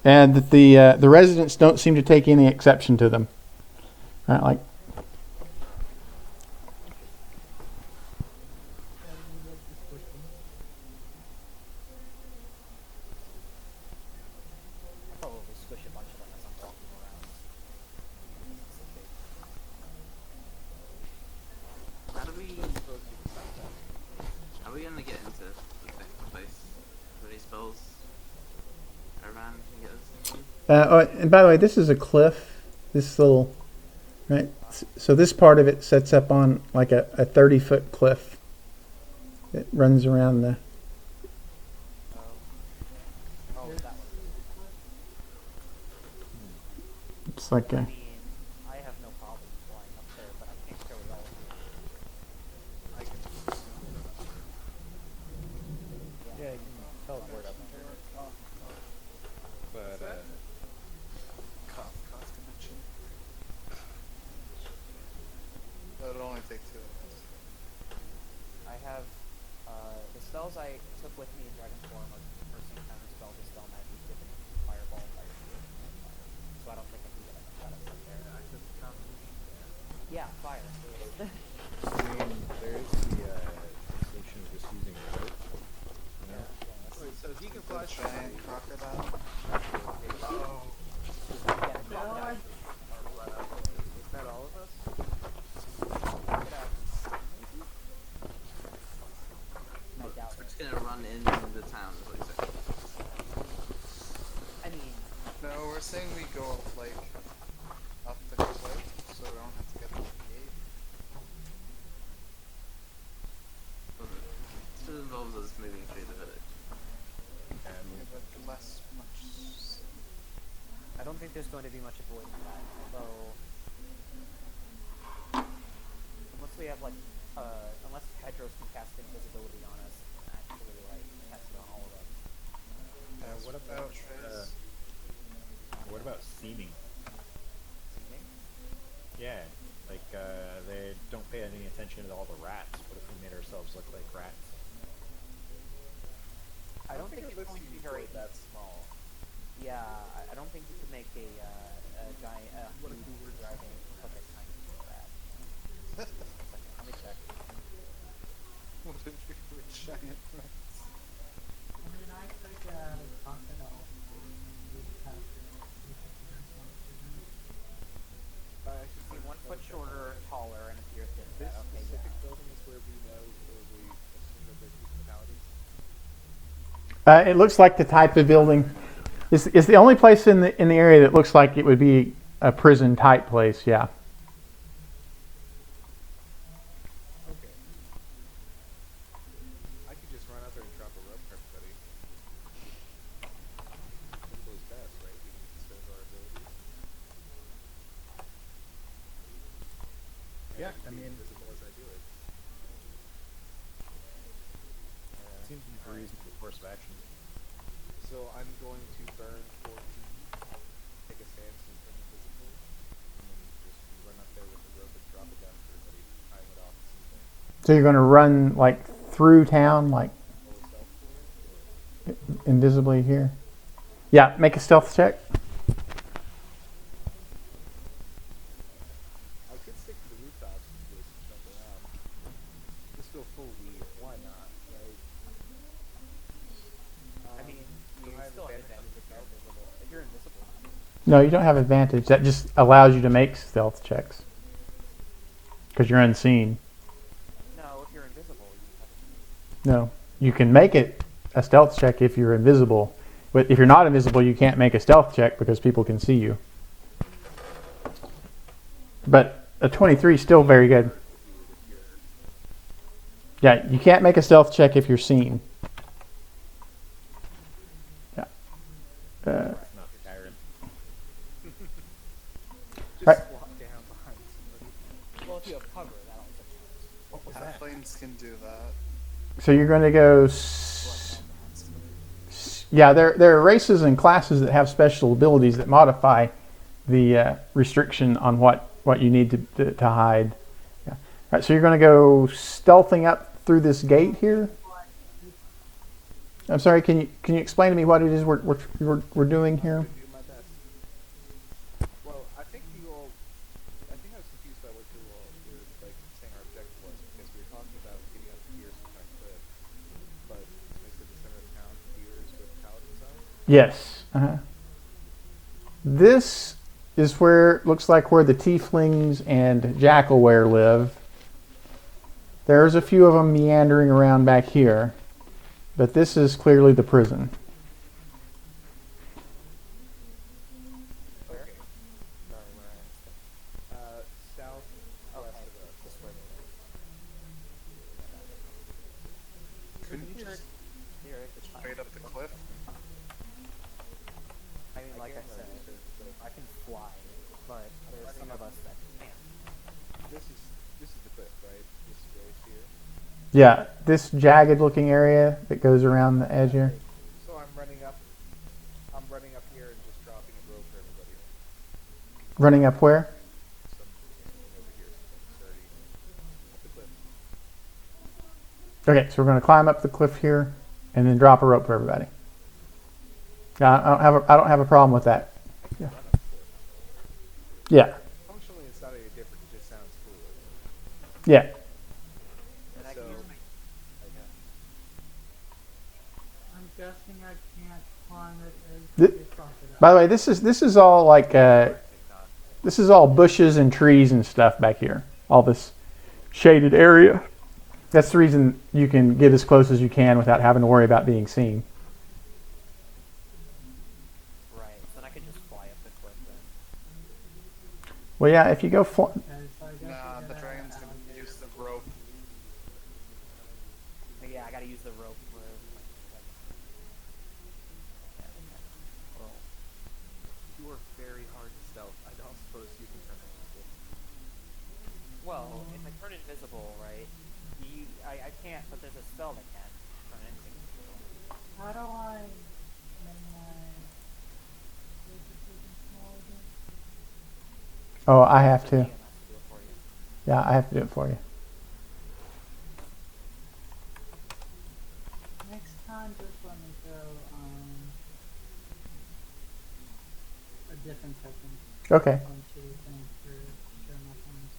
And that the residents don't seem to take any exception to them, right? Like, I'll probably squish a bunch of them as I'm walking around. How do we? Are we gonna get into the next place? Are there any spells around can get us into? and by the way, this is a cliff. This little, right? So this part of it sets up on like a 30-foot cliff that runs around the. Oh, that one. It's like I a. mean, I have no problem flying up there, but I can't go with all of you. I can. Yeah, you can teleport up there. But Cost dimension. That'll only take 2 of us. I have the spells I took with me in Dragon Form are first encounter spell, dispel magic, divinity, fireball, fire shield, and fire. So I don't think I can get enough out of up there. I took the combination there. Yeah, fire. I mean, there is the sensation of just using a rope. You know? Wait, so he can The fly giant crocodile. Oh. Yeah, No, I, Is that all of us? I doubt We're it. just gonna run in the town, is what you said. I mean, No, we're saying we go like up the cliff, so we don't have to get to the gate. This involves us moving through the village. Yeah, but less much. I don't think there's going to be much avoiding that, although unless we have like unless Hedros can cast invisibility on us and actually like cast it on all of us. What about seeming? Seeming? Yeah, like they don't pay any attention to all the rats. What if we made ourselves look like rats? I don't think it's going to be very that small. Yeah, I don't think you could make a giant What if huge we were dragon look like tiny little rat. Let me check. What if we were giant rats? I mean, I could crocodile. I should See, 1 foot shorter, taller, and appear thin. This Okay, yeah. specific building is where we know, or we assume that there's paladins. It looks like the type of building. It's the only place in the area that looks like it would be a prison type place. Yeah. Okay. I could just run out there and drop a rope for everybody. Simple as best, right? We can conserve our abilities. Yeah, can I be mean- invisible as I do it. Seems to be a reasonable course of action. So I'm going to burn 14. take a stance and turn invisible, and then just run up there with the rope and drop it down for everybody, tying it off and something. So you're going to run like through town, like Roll a stealth for it, or invisibly here? Yeah, make a stealth check. I could stick to the rooftops and do some stuff around. Just go full weave. Why not? Right? I mean, do you I have still have advantage advantage on if you're invisible. If you're invisible. No, you don't have advantage. That just allows you to make stealth checks because you're unseen. No, if you're invisible, you have No, you can make it a stealth check if you're invisible, but if you're not invisible, you can't make a stealth check because people can see you. But a 23 is still very good. Yeah, you can't make a stealth check if you're seen. Yeah. Not Skyrim. Just Right. walk down behind somebody. Well, if you have cover, that also counts. What was that? Halflings can do that. So you're going to go. Yeah, there are races and classes that have special abilities that modify the restriction on what you need to hide. Yeah. All right, so you're going to go stealthing up through this gate here. I'm sorry. Can you explain to me what it is we're doing here? Do my best. Well, I think I think I was confused by what you all were like saying our objective was, because we were talking about getting up to here some kind of cliff, but they said the center of town here is where the paladins are. Yes. This is where looks like where the tieflings and jackalware live. There's a few of them meandering around back here, but this is clearly the prison. Where? Okay. Sorry, where I South west of us. This way. Couldn't you just Here, it's fine. straight up the cliff? I mean, like I said, I can fly, but there's some of us that can't. This is the cliff, right? This race here. Yeah, this jagged-looking area that goes around the edge here. So I'm running up here and just dropping a rope for everybody. Running up where? Something over here, something's already up the cliff. Okay, so we're going to climb up the cliff here, and then drop a rope for everybody. Yeah, I don't have a problem with that. I can Yeah. run up the cliff. Yeah, Functionally, it's not any different. It just sounds cooler. yeah. And I So, can use my I'm guessing I can't climb it as Th- you talked about. By the way, this is all like I think not. this is all bushes and trees and stuff back here. All this shaded area. That's the reason you can get as close as you can without having to worry about being seen. right, so then I can just fly up the cliff then. Well, yeah, if you go Okay, so I guess Nah, we're the gonna dragon's gonna allocate use it. the rope. But yeah, I gotta use the rope for like, yeah, okay. Well, You are very hard to stealth. I don't suppose you can turn invisible. well, if I turn invisible, right? I can't, but there's a spell that can turn anything invisible. How do I make my decision small again? Oh, I have to. EMS will do it for you. Yeah, I have to do it for you. Next time, just let me go a different second. Okay. On two things to share my points.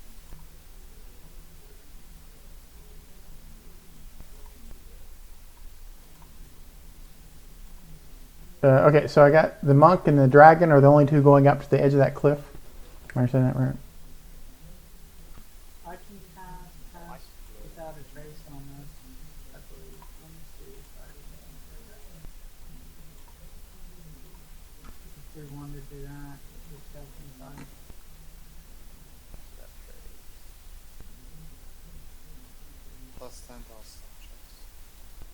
Okay, so I got the monk and the dragon are the only two going up to the edge of that cliff. Am I understanding that right? I can pass without a trace on this, I believe. Let me see if I remember that. If we wanted to do that, just definitely fine. Plus 10 plus checks.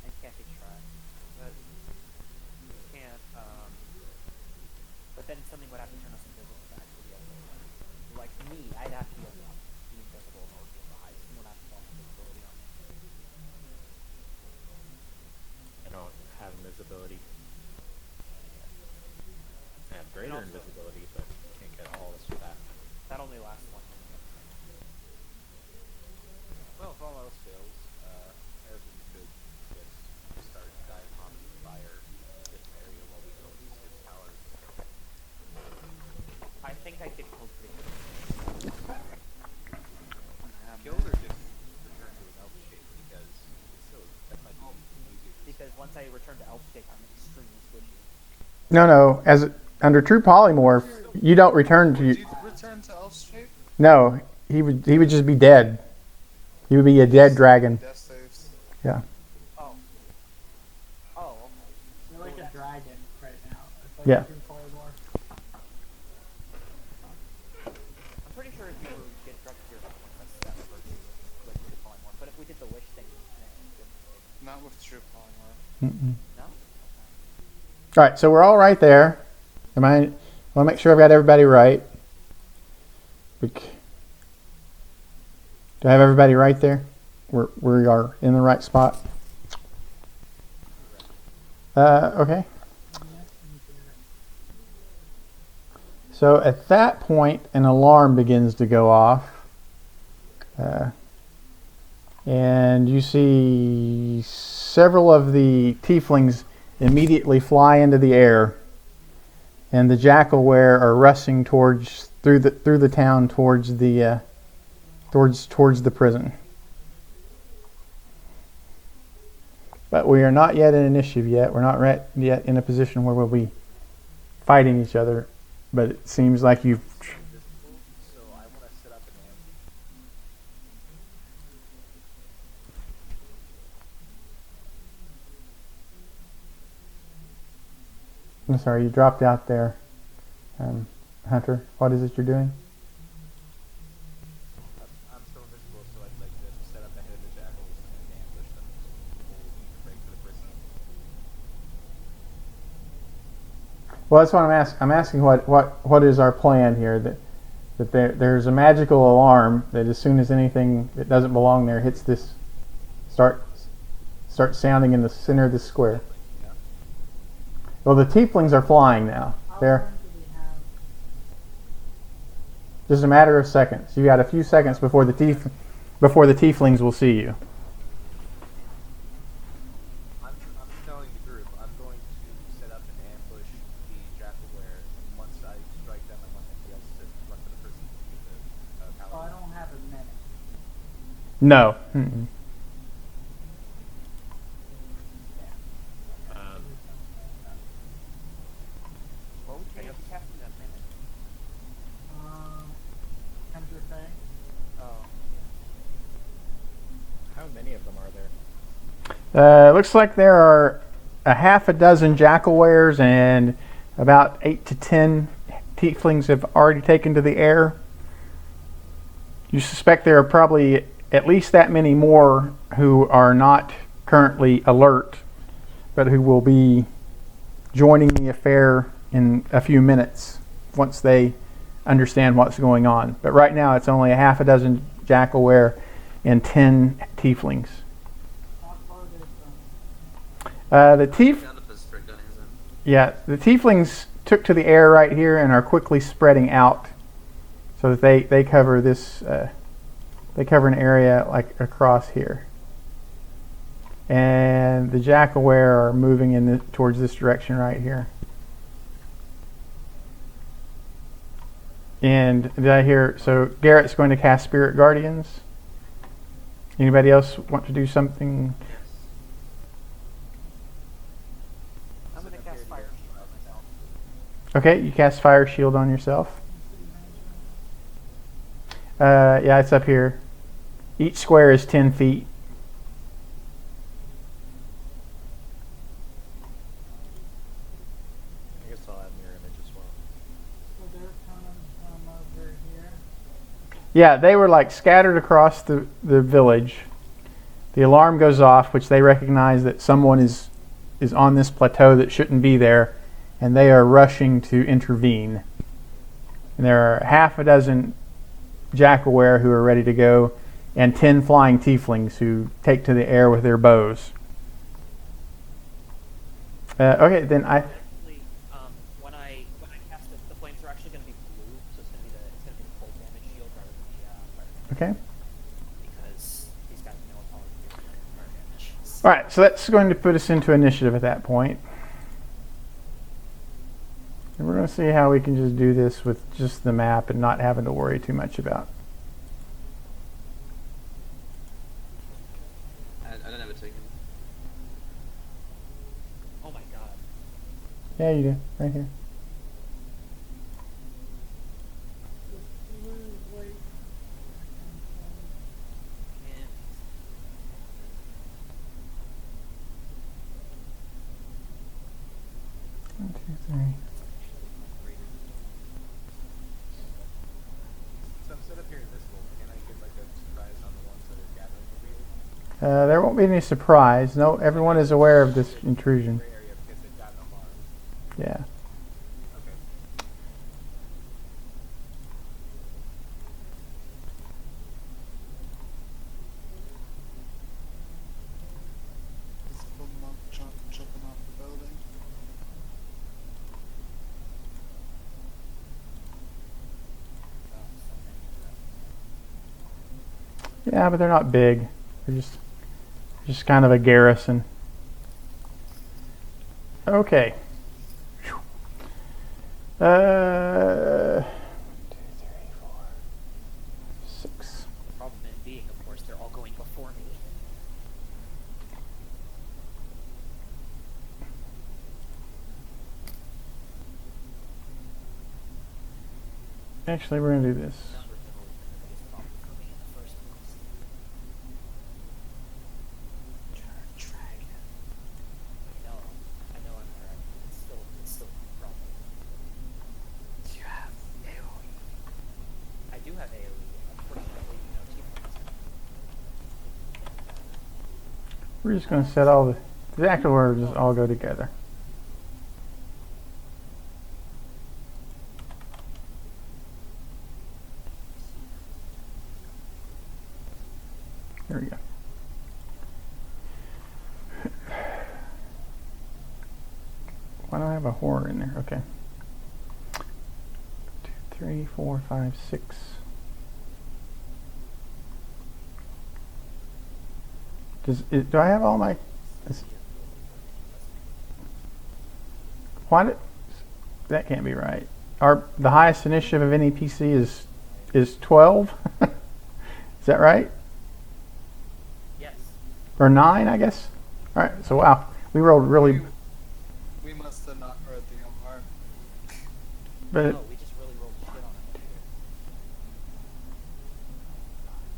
And can't be tracked. But you can't, but then something would have to turn us invisible to actually be able to, like me, I'd have to be able to be invisible in order to be able to hide. Someone would have to fall invisibility on me. I don't have invisibility. I have greater also- invisibility, once I return to elf shape, I'm extremely squishy. No. As under true polymorph, you don't return to. Would you return to elf shape? No, he would just be dead. He would be a dead dragon. Death saves. Yeah. Oh. Oh, okay. You're like a dragon right now. It's like Yeah. true polymorph. I'm pretty sure if you get struck to your that refers to like true polymorph. But if we did the wish thing, Not with true polymorph. no? All right, so we're all right there. I want to make sure I've got everybody right. Do I have everybody right there? We are in the right spot. Okay. So at that point, an alarm begins to go off. And you see several of the tieflings immediately fly into the air, and the jackalware are rushing through the town towards the prison. But we are not yet in initiative yet. We're not yet in a position where we'll be fighting each other. But it seems like you've. So I want to set up an ambush. I'm sorry, you dropped out there, Hunter. What is it you're doing? I'm still invisible, so I'd like to set up ahead of the jackals and ambush them so they can break for the prison. Well, that's what I'm asking. I'm asking what is our plan here? That there's a magical alarm that as soon as anything that doesn't belong there hits this, starts sounding in the center of the square. Yeah. Well, the tieflings are flying now. How They're long do we have? just a matter of seconds. You got a few seconds before the tieflings will see you. I'm telling the group, I'm going to set up and ambush the jackalware, and once I strike them, I want everybody else to run for the prison to the Oh, I paladin. don't have a minute. No. Mm-mm. What would you have in that minute? Kendra Fay? Oh. How many of them are there? Looks like there are a half a dozen jackalwares and about 8 to 10 tieflings have already taken to the air. You suspect there are probably at least that many more who are not currently alert, but who will be joining the affair in a few minutes once they understand what's going on. But right now it's only a half a dozen jackalware and 10 tieflings. How far are they from? Gallopers for guys, Yeah, the tieflings took to the air right here and are quickly spreading out, so that they cover this. They cover an area like across here, and the jackalware are moving towards this direction right here. And did I hear? So Garrett's going to cast Spirit Guardians. Anybody else want to do something? I'm gonna cast Fire Shield on myself. Okay, you cast Fire Shield on yourself. Yeah, it's up here. Each square is 10 feet. I guess I'll have mirror image as well. So they're coming from over here. Yeah, they were like scattered across the village. The alarm goes off, which they recognize that someone is on this plateau that shouldn't be there, and they are rushing to intervene. And there are half a dozen jackalware who are ready to go, and 10 flying tieflings who take to the air with their bows. Okay, then Actually, when I cast it, the flames are actually gonna be blue, so it's gonna be the cold damage shield rather than the fire damage. Okay. Because these guys know what all do fire damage. All right, so that's going to put us into initiative at that point. And we're going to see how we can just do this with just the map and not having to worry too much about. I don't have a token. Yeah, you do. Right here. And One, two, three. So instead of here invisible, can I get like a surprise on the ones that are gathering over here? There won't be any surprise. No, everyone is aware of this intrusion. Gray area because they've gotten alarmed. Yeah. Okay. Visible monk jumping off the building. oh, so many of them. Yeah, but they're not big. They're just kind of a garrison. Okay. Phew. 2, 3, 4, 6. The problem being, of course, they're all going before me. Actually, we're gonna do this. Numbers have always been the biggest problem for me in the first place. Dragon. I know I'm correct. It's still a problem. You have AoE. I do have AoE. Unfortunately, no tieflings. We're just gonna set all the actual words just all go together. There we go. Why do I have a horror in there? Okay. 2, 3, 4, 5, 6. Do I have all my? Why did? That can't be right. The highest initiative of any PC is 12. Is that right? Yes. Or 9, I guess. All right. So wow, we rolled really. We must have not heard the alarm. But No, we just really rolled shit on them.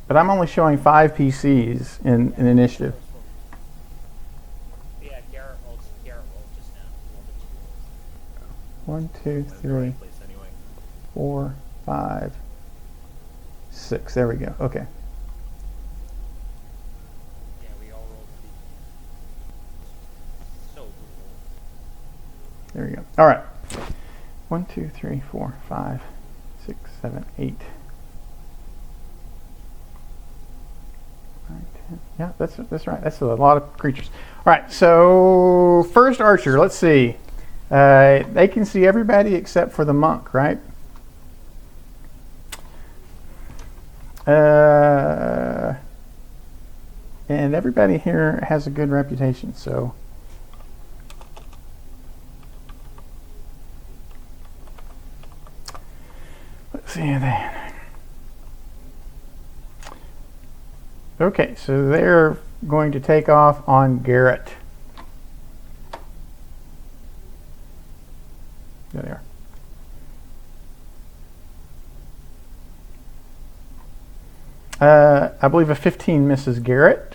but I'm only showing 5 PCs in initiative. Yeah, Garrett rolled just now. He rolled 1, a 2. 2, 3, Place anyway. 4, 5, 6. There we go. Okay. Yeah, we all rolled so brutal. There we go. All right. 1, 2, 3, 4, 5, 6, 7, 8. 9, 10. Yeah, that's right. That's a lot of creatures. All right. So first archer. Let's see. They can see everybody except for the monk, right? And everybody here has a good reputation. So. Let's see then. Okay, so they're going to take off on Garrett. There they are. I believe a 15 misses Garrett.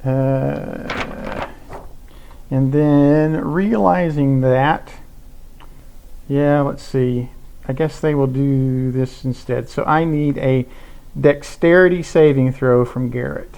And then realizing that, yeah, let's see. I guess they will do this instead. So I need a dexterity saving throw from Garrett.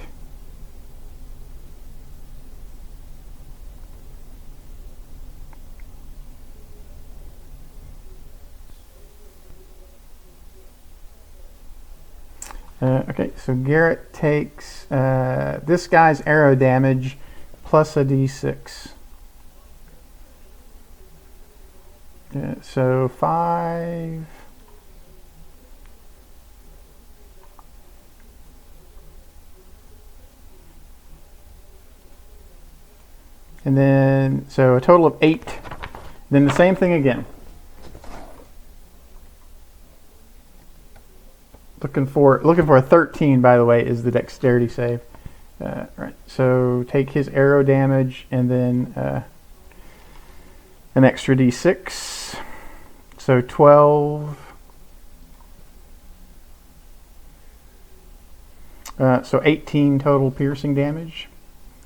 Okay, so Garrett takes this guy's arrow damage plus a d6. So 5. And then, so a total of 8. Then the same thing again. Looking for a 13, by the way, is the dexterity save. Right. So take his arrow damage and then an extra d6. So 12. So 18 total piercing damage.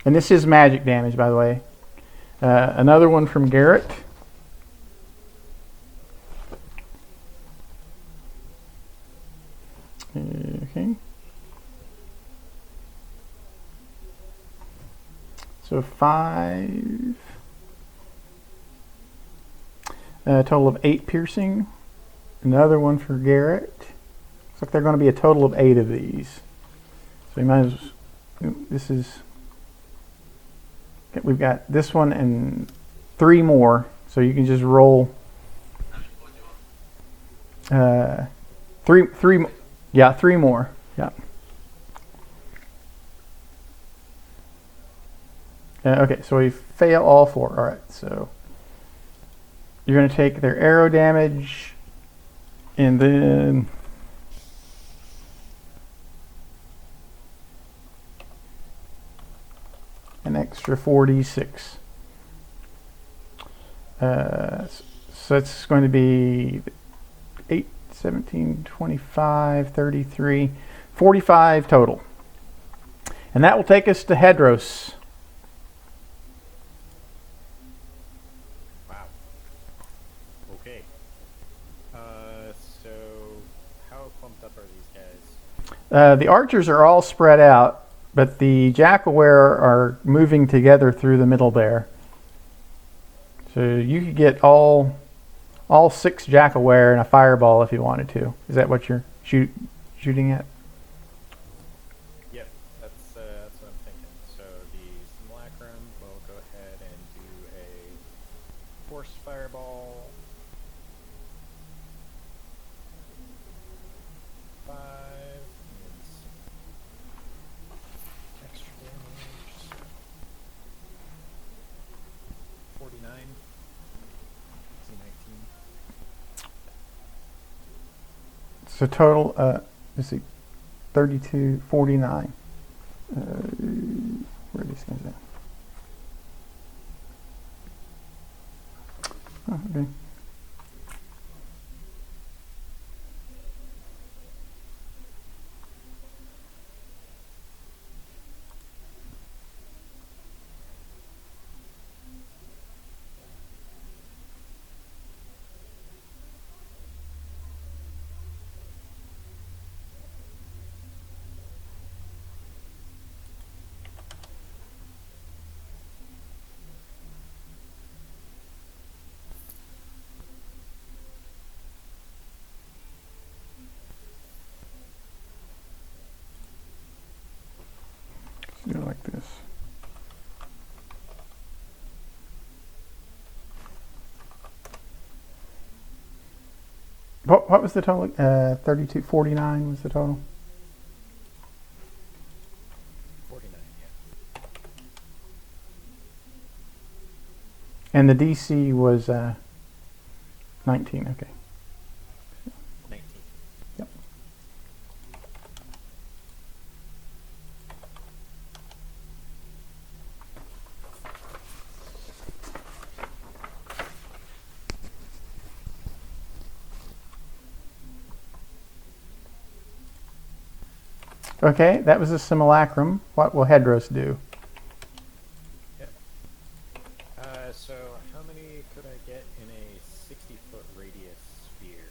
And this is magic damage, by the way. Another one from Garrett. Okay. So 5. A total of 8 piercing. Another one for Garrett. Looks like they're going to be a total of 8 of these. So you might as this is, we've got this one and 3 more. So you can just roll 3 yeah, 3 more. Yeah. Okay, so we fail all 4. All right, so you're going to take their arrow damage and then an extra 46. So it's going to be 8, 17, 25, 33, 45 total. And that will take us to Hedros. Wow. Okay. So how clumped up are these guys? The archers are all spread out, but the Jackaware are moving together through the middle there. So you could get all 6 Jackaware in a fireball if you wanted to. Is that what you're shooting at? Yep, that's what I'm thinking. So the simulacrum will go ahead and do a force fireball. 5 and extra damage. 49. So total, let's see, 32, 49. Where are these guys at? Oh, okay. Let's do it like this. What was the total? 32, 49 was the total. 49, yeah. And the DC was 19. Okay. 19. Yep. Okay, that was a simulacrum. What will Hedros do? Yep. So how many could I get in a 60-foot radius sphere?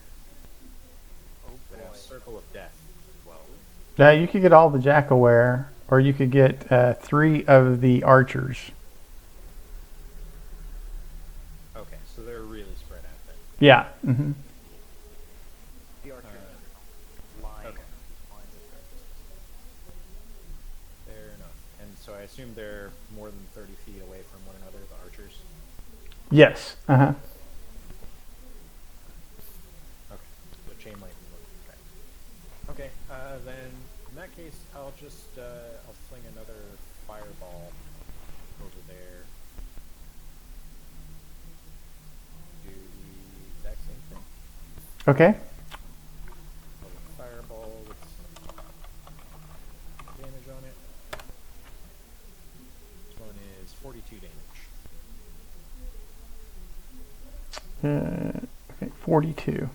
Oh With a boy. circle of death as well. You could get all the Jackaware, or you could get 3 of the archers. Okay, so they're really spread out then. Yeah. Mm-hmm. The archer line. Okay. Lines of archers. Fair enough. And so I assume they're more than 30 feet away from one another, the archers? Yes. Uh-huh. Okay. So chain lightning will okay. Okay, then in that case, I'll just, I'll fling another fireball over there. Do the exact same thing. Okay. Fireball with some damage on it. 42 damage. Okay, 42.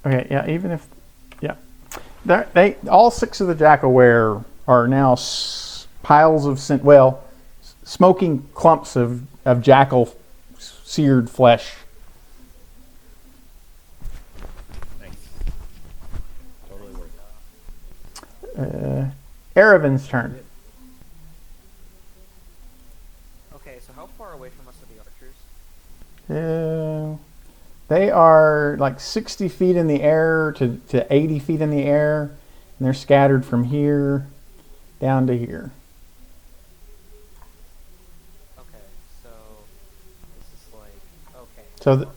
Okay, yeah, even if, yeah. They all 6 of the Jackalware are now piles of, smoking clumps of jackal seared flesh. Nice. Totally worth it. Aravin's turn. Okay, so how far away from us are the archers? They are like 60 feet in the air to 80 feet in the air, and they're scattered from here down to here. Okay, so this is like okay.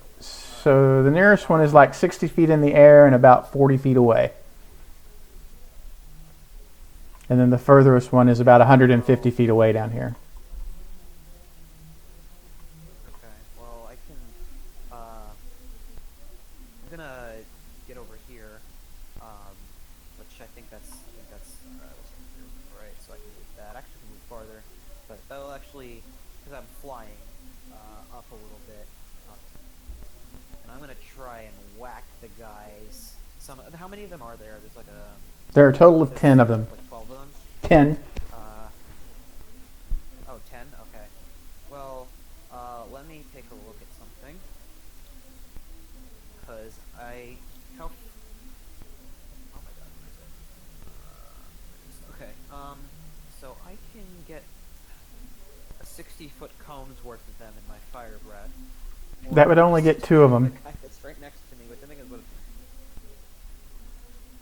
So the nearest one is like 60 feet in the air and about 40 feet away. And then the furthest one is about 150 feet away down here. Okay, well I can. I'm gonna get over here, which I think that's right. So I can move that. Actually, I can move farther, but that'll actually because I'm flying up a little bit, and I'm gonna try and whack the guys. How many of them are there? There's like a. There are a total of 10 of them. Like 12 of them. 10. 10? Okay. Well, let me take a look at something. Because oh my god, where is it? Okay, so I can get a 60-foot cone's worth of them in my fire breath. That would only get 2 of them. The guy that's right next to me, which I think is what...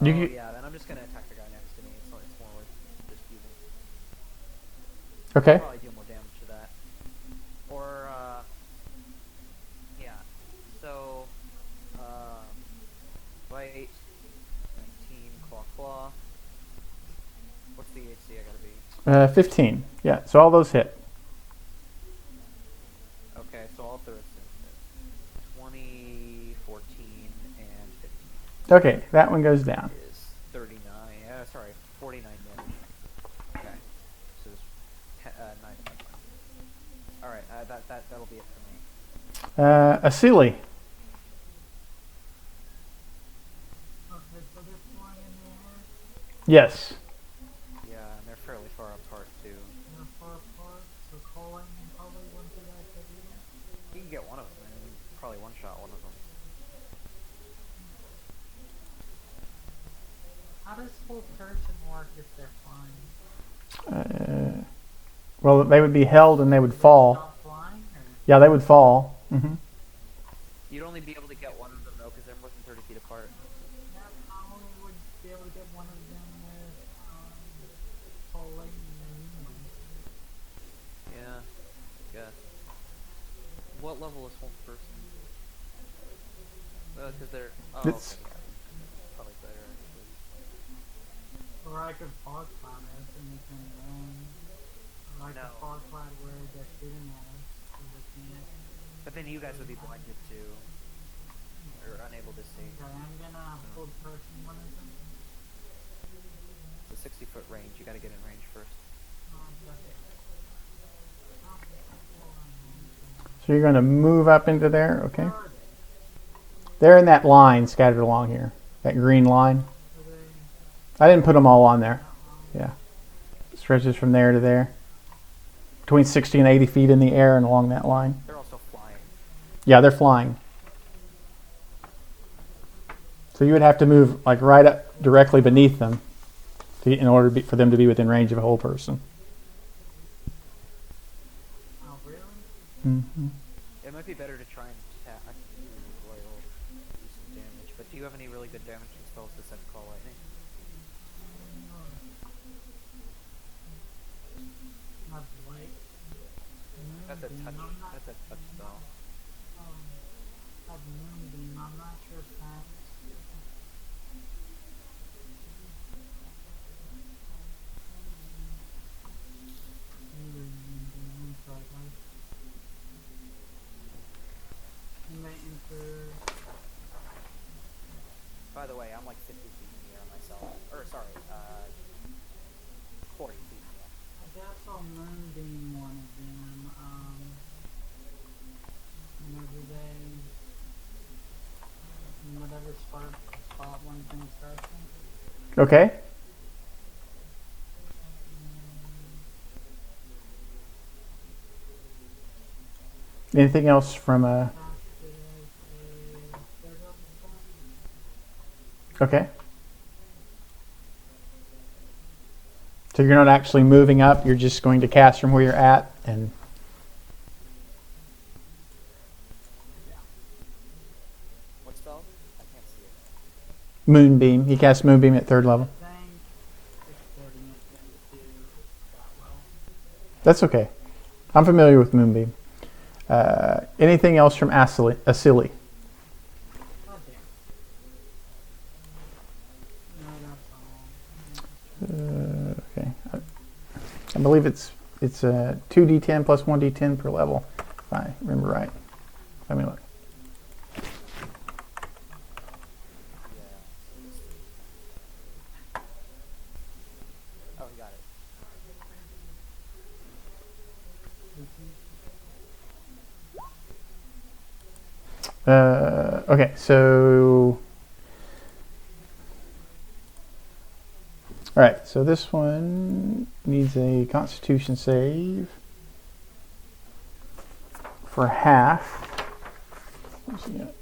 yeah, then I'm just gonna attack the guy next to me. It's more worth just using. Okay. I'll probably deal more damage to that. Or, yeah. So, bite, 19, claw. What's the AC I gotta be? 15. Yeah, so all those hit. Okay, so all throws 20, 14, and 15. Okay, that one goes down. Is 39, 49 damage. Okay, so there's 9. Alright, that'll be it for me. Asili. Okay, so they're flying in the air. Yes. Yeah, and they're fairly far apart too. They're far apart, so calling and probably wouldn't be that good either. You can get one of them, and probably one-shot one of them. How does full person work if they're flying? Well, they would be held and they would fall. Stop flying, or? Yeah, they would fall. Mm-hmm. You'd only be able to get one of them though, because they're more than 30 feet apart. Yeah, I only would be able to get one of them with full lightning and moonlight. Yeah, I guess. What level is full person? Because they're... Oh, It's- okay, yeah. Probably better, actually. Or I could fog cloud us and we can run. Or I could No. fog cloud where they're shooting at us. So we can't. But then you guys would be blinded too. Or unable to see. Okay, I'm gonna full person one of them. It's a 60-foot range. You gotta get in range first. Okay. So you're going to move up into there, okay? Where are they? They're in that line scattered along here. That green line. Are they? I didn't put them all on there. Yeah. It stretches from there to there. Between 60 and 80 feet in the air and along that line. They're also flying. Yeah, they're flying. So you would have to move like right up directly beneath them in order for them to be within range of a whole person. Oh, really? Mm-hmm. It might be better to try and attack Royal, do some damage. But do you have any really good damaging spells that set call lightning? Not light. That's a touch. That's a touch spell. Moonbeam, I'm not sure if that's... Moonbeam, sorry guys. You may enter... By the way, I'm like 50 feet in the air myself. Or, sorry, 40 feet in the air. I guess I'll Moonbeam one of them, whenever they... whatever spot one thing starts in. Okay. Anything else from Cast it as a third level spell. Okay. So you're not actually moving up, you're just going to cast from where you're at and What spell? I can't see it. Moonbeam. He casts Moonbeam at third level. I think exporting it didn't do that well. That's okay. I'm familiar with Moonbeam. Anything else from Asili? God damn. No, that's all. Okay. I believe it's 2d10 plus 1d10 per level, if I remember right. Let me look. Oh, he got it. Okay, so... Alright, so this one needs a Constitution save for half. What's he got?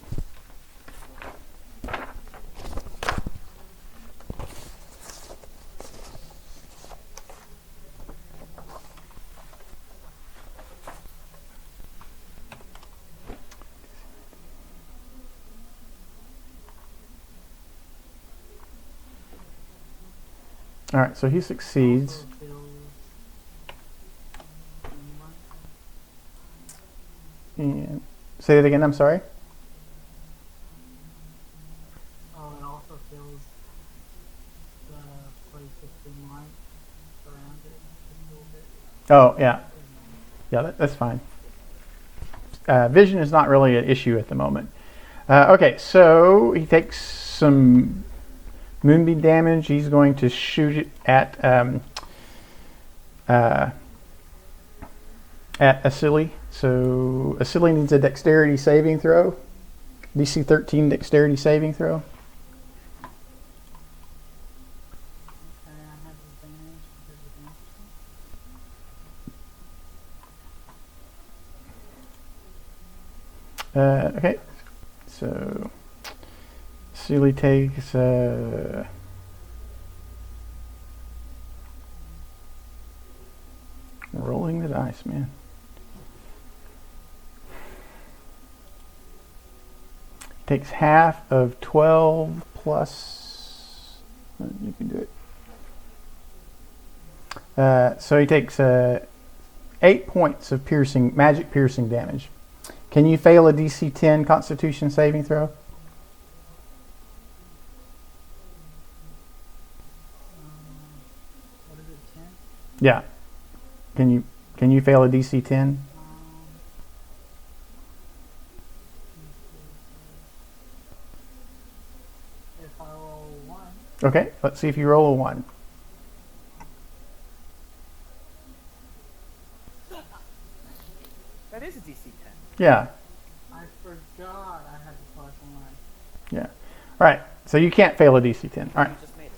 Alright, so he succeeds. Also feels And say that again, I'm sorry. oh, it also feels the place that's been light around it just a little bit. Oh, yeah. Yeah, that's fine. Vision is not really an issue at the moment. Okay, so he takes some Moonbeam damage. He's going to shoot it at Asili. So Asili needs a dexterity saving throw. DC 13 dexterity saving throw. Okay, I have advantage because of damage. Okay, so Asili takes rolling the dice, man. Takes half of 12 plus. You can do it. So he takes 8 points of magic piercing damage. Can you fail a DC 10 Constitution saving throw? What is it, 10? Yeah. Can you fail a DC 10? If I roll 1, Okay, let's see if you roll a 1. That is a DC 10. Yeah. I forgot I had the plus 1. Yeah. All right. So you can't fail a DC 10. All right. You just made it.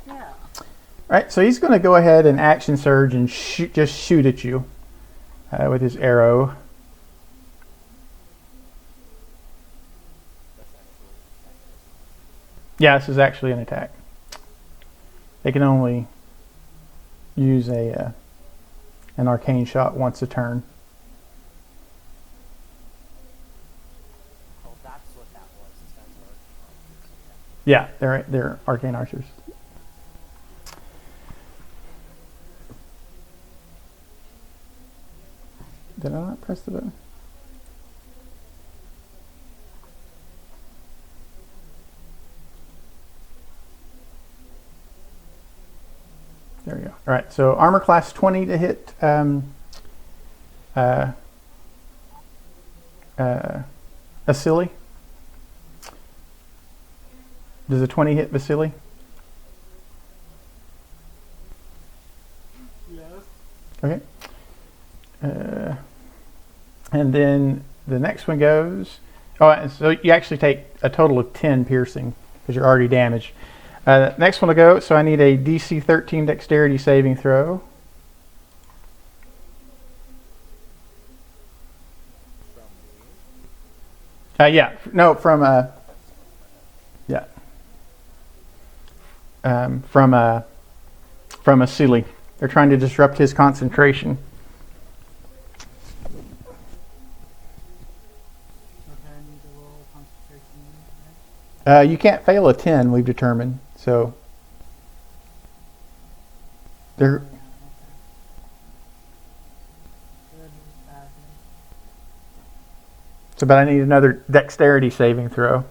Yeah. All right. So he's going to go ahead and action surge and just shoot at you with his arrow. Yeah, this is actually an attack. They can only use an arcane shot once a turn. Oh, that's what that was. These guys were archers. Yeah, they're arcane archers. Did I not press the button? There we go. All right, so armor class 20 to hit Vasily. Does a 20 hit Vasily? Yes. Okay. And then the next one goes. Oh, and so you actually take a total of 10 piercing because you're already damaged. Next one to go. So I need a DC 13 dexterity saving throw. Yeah. No, from yeah. From a silly. They're trying to disrupt his concentration. Okay, I need to roll concentration, right? You can't fail a 10, we've determined. So they're Yeah, okay. Good, bad, so, but I need another dexterity saving throw.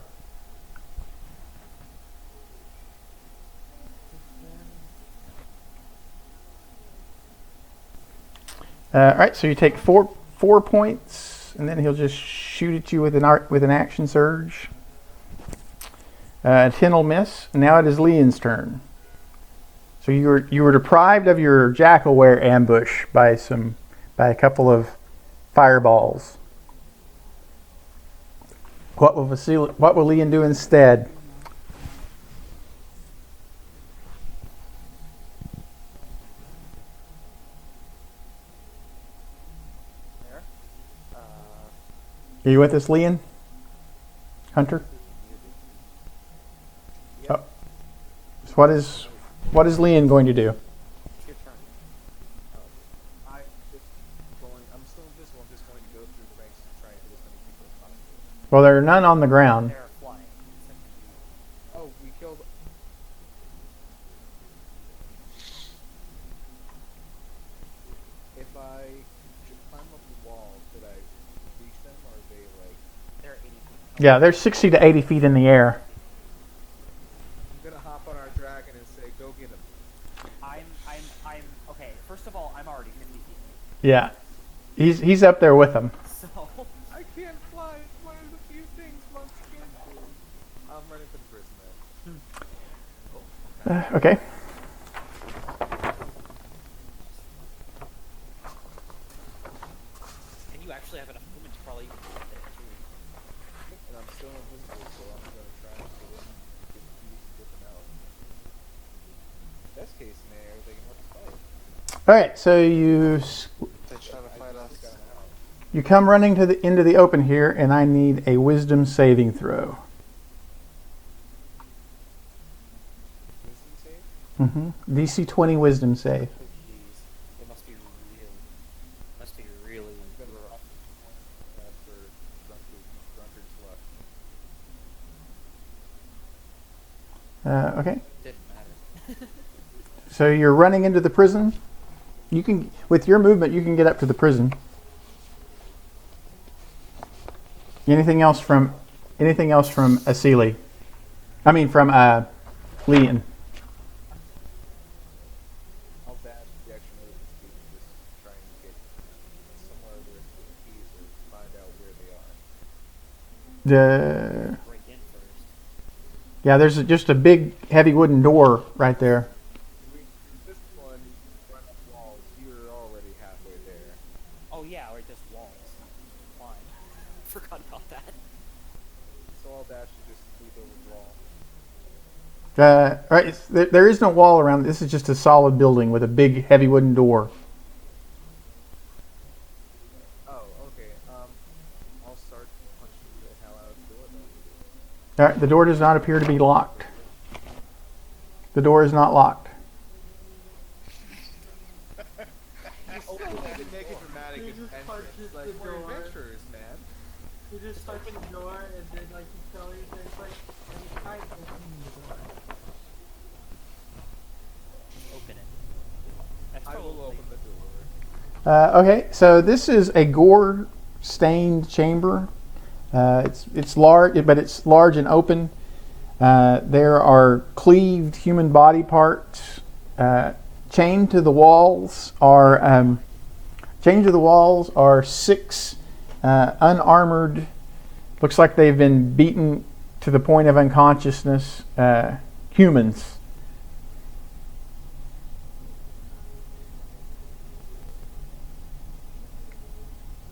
All right, so you take four points, and then he'll just shoot at you with an action surge. 10 will miss. Now it is Leon's turn. So you were deprived of your jackalware ambush by a couple of fireballs. What will Leon do instead? There. Are you with us, Leon? Hunter? Yep. Oh. So what is Leon going to do? It's your turn. I'm still invisible. I'm just going to go through the ranks and try and hit as many people as possible. Well, there are none on the ground. They're flying. Oh, we killed. If I should climb up the wall, could I reach them, or are they like? They're 80 feet. Yeah, they're 60 to 80 feet in the air. I'm gonna hop on our dragon and say, "Go get him." I'm okay. First of all, I'm already 50 feet. Yeah, he's up there with them. So I can't fly. It's one of the few things monks can't do. I'm running for the prison now. Okay. and you actually have enough movement to probably even get there too. And I'm still invisible, so I'm gonna try and get in, get them out. Best case scenario, they can help us fight. All right, so you They try to fight us. Got 'em out. you come running into the open here, and I need a wisdom saving throw. Wisdom save? DC 20 wisdom save. Oh jeez, it must be really Good rough. rough. For drunkards left. Okay. Didn't matter. So you're running into the prison. You can, with your movement, you can get up to the prison. Anything else from Asili? I mean, from Leon. I'll dash the extra movement speed and just try and get somewhere where the keys or find out where they are. Break in first. Yeah, there's just a big, heavy wooden door right there. This one, run up walls, you're already halfway there. Oh yeah, or just walls. Fine. Forgot about that. So I'll dash to just leap over the wall. Right, there is no wall around. This is just a solid building with a big, heavy wooden door. Oh, okay. I'll start punching the hell out of the door then. All right, the door does not appear to be locked. The door is not locked. Oh, we need to make a dramatic He just entrance. punches Like, the we're door. adventurers, man. You just touch the door and then like you tell you there's like any type opening the door. Open it. That's I will probably open the door. Okay, so this is a gore-stained chamber. It's large, but it's large and open. There are cleaved human body parts, chained to the walls are 6 unarmored. Looks like they've been beaten to the point of unconsciousness. Humans.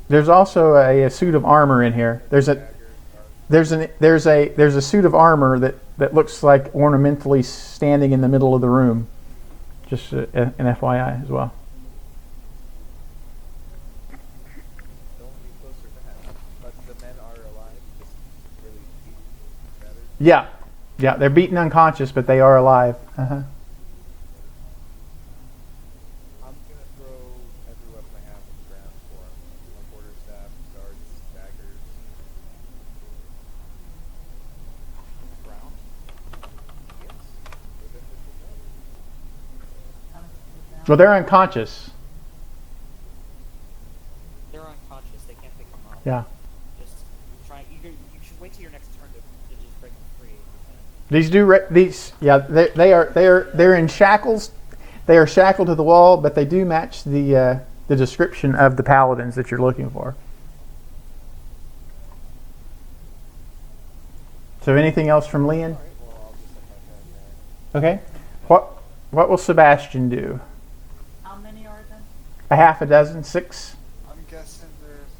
There's also a suit of armor in here. There's a suit of armor that looks like ornamentally standing in the middle of the room. Just an FYI as well. Don't be closer to him. But the men are alive, just really better. Yeah, they're beaten unconscious, but they are alive. Uh-huh. I'm gonna throw every weapon I have on the ground for him. My quarterstaff, darts, daggers. Ground. Yes. Within the ship. Come sit down. Well, they're unconscious. They're unconscious. They can't pick them up. Yeah. Just try. You should wait till your next turn to just break them free. They're in shackles. They are shackled to the wall, but they do match the description of the paladins that you're looking for. So anything else from Leon? Alright, well, I'll just set my turn there. Okay. What will Sebastian do? How many are there? A half a dozen, 6. I'm guessing there's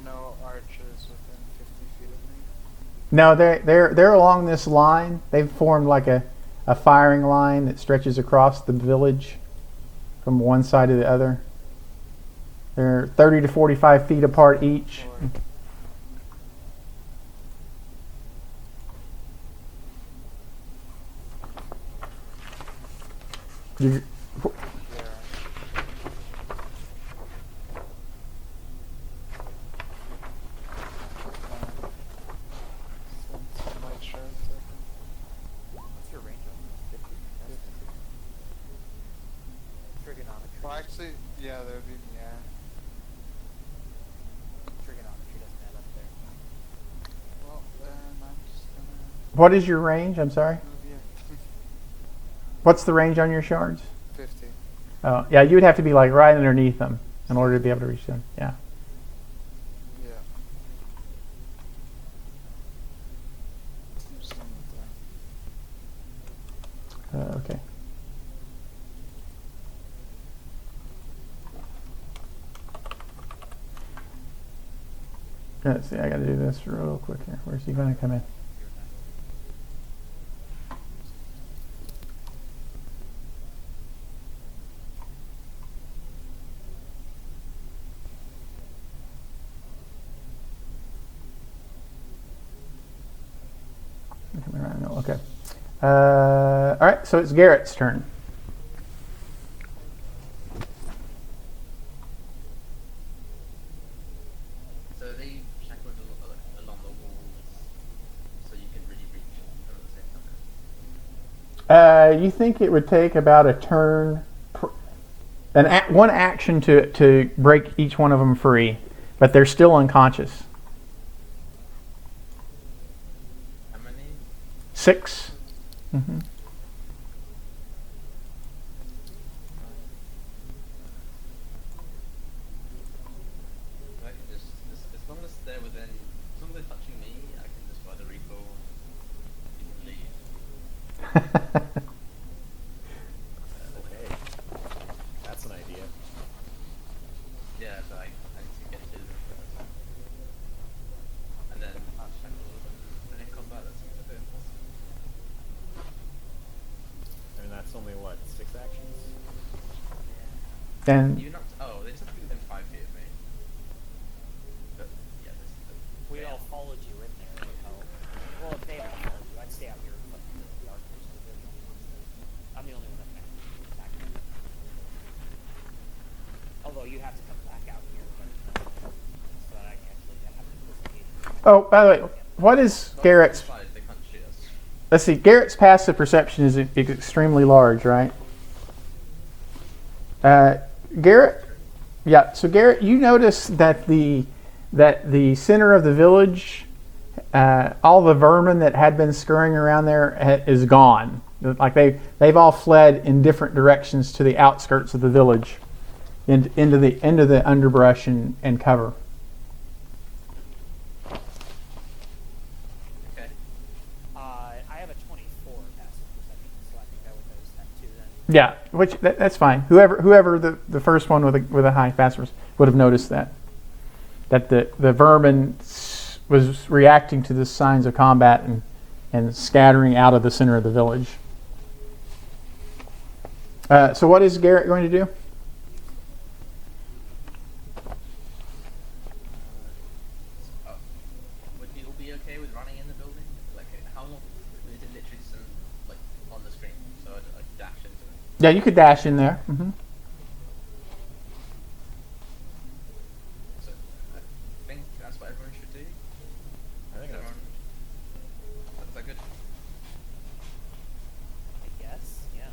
no archers within 50 feet of me. No, they're along this line. They've formed like a firing line that stretches across the village from one side to the other. They're 30 to 45 feet apart each. Or You- yeah. Since my charts open. What's your range on this? 50? Trigonometry. Well, actually, yeah, there would be, yeah. Trigonometry doesn't add up there. Well, then I'm just gonna What is your range? I'm sorry. move you. What's the range on your shards? 50. Oh, yeah, you would have to be like right underneath them in order to be able to reach them. Yeah. Yeah. I'm just gonna move that. Okay. Let's see. I got to do this real quick here. Where's he going to come in? Coming around. No, okay. All right. So it's Garrett's turn. So they shackled along the walls, so you can really reach them at the same time. You think it would take about a turn, one action to break each one of them free, but they're still unconscious. How many? 6. Mm-hmm. I can just, as long as they're within, as long as they're touching me, I can just fire the recall. You can leave. Okay. That's an idea. Yeah, but I need to get to them first. And then I'll shackle them, and in combat that seems a bit impossible. And that's only what, 6 actions? And You not? Oh, they just have to be within 5 feet of me. But yeah, this is We all followed you in there. It would help. Well, if they all followed you, I'd stay out here and fuck the archers because they're the only ones that. I'm the only one that can actually attack them. Although you have to come back out here, but so that I can actually have to participate. oh, by the way, what is Garrett's? Five, they can't shoot us. Let's see. Garrett's passive perception is extremely large, right? Garrett. Yeah. So Garrett, you notice that the center of the village, all the vermin that had been scurrying around there is gone. Like they've all fled in different directions to the outskirts of the village, into the underbrush and cover. Okay. I have a 24 passive perception, so I think I would notice that too then. Yeah, that's fine. Whoever the first one with a high phosphorus would have noticed that the vermin was reacting to the signs of combat and scattering out of the center of the village. So what is Garrett going to do? Would people be okay with running in the building? Like, how long? Is it literally just like on the screen? So I'd dash into it. Yeah, you could dash in there. Mm-hmm. So I think that's what everyone should do. I think that's Everyone. Is that good? I guess, yeah.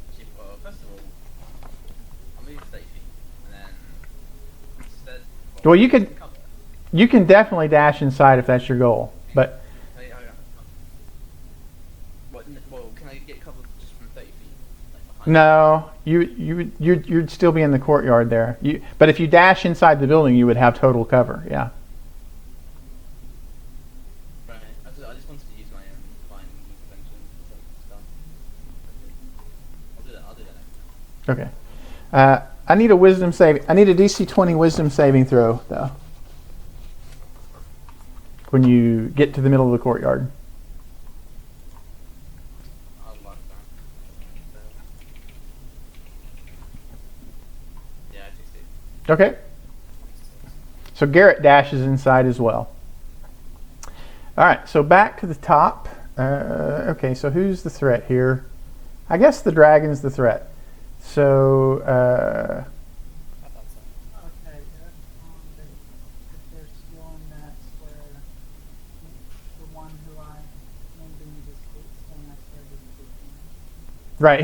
Actually, well, first of all, I'll move 30 feet, and then instead. Well, you could- cover. You can definitely dash inside if that's your goal, but Can I, well, can I get cover just from 30 feet? Like behind no, you'd still be in the courtyard there. But if you dash inside the building, you would have total cover. Yeah. Right. I just wanted to use my flying intervention stuff. I'll do that. Okay. I need a wisdom saving. I need a DC 20 wisdom saving throw though. When you get to the middle of the courtyard. I'll lock that. Yeah, I just did. Okay. So Garrett dashes inside as well. All right. So back to the top. Okay. So who's the threat here? I guess the dragon's the threat. So. I thought so. Okay, if they're stealing that where the one who I named in this thing I started speaking. Right.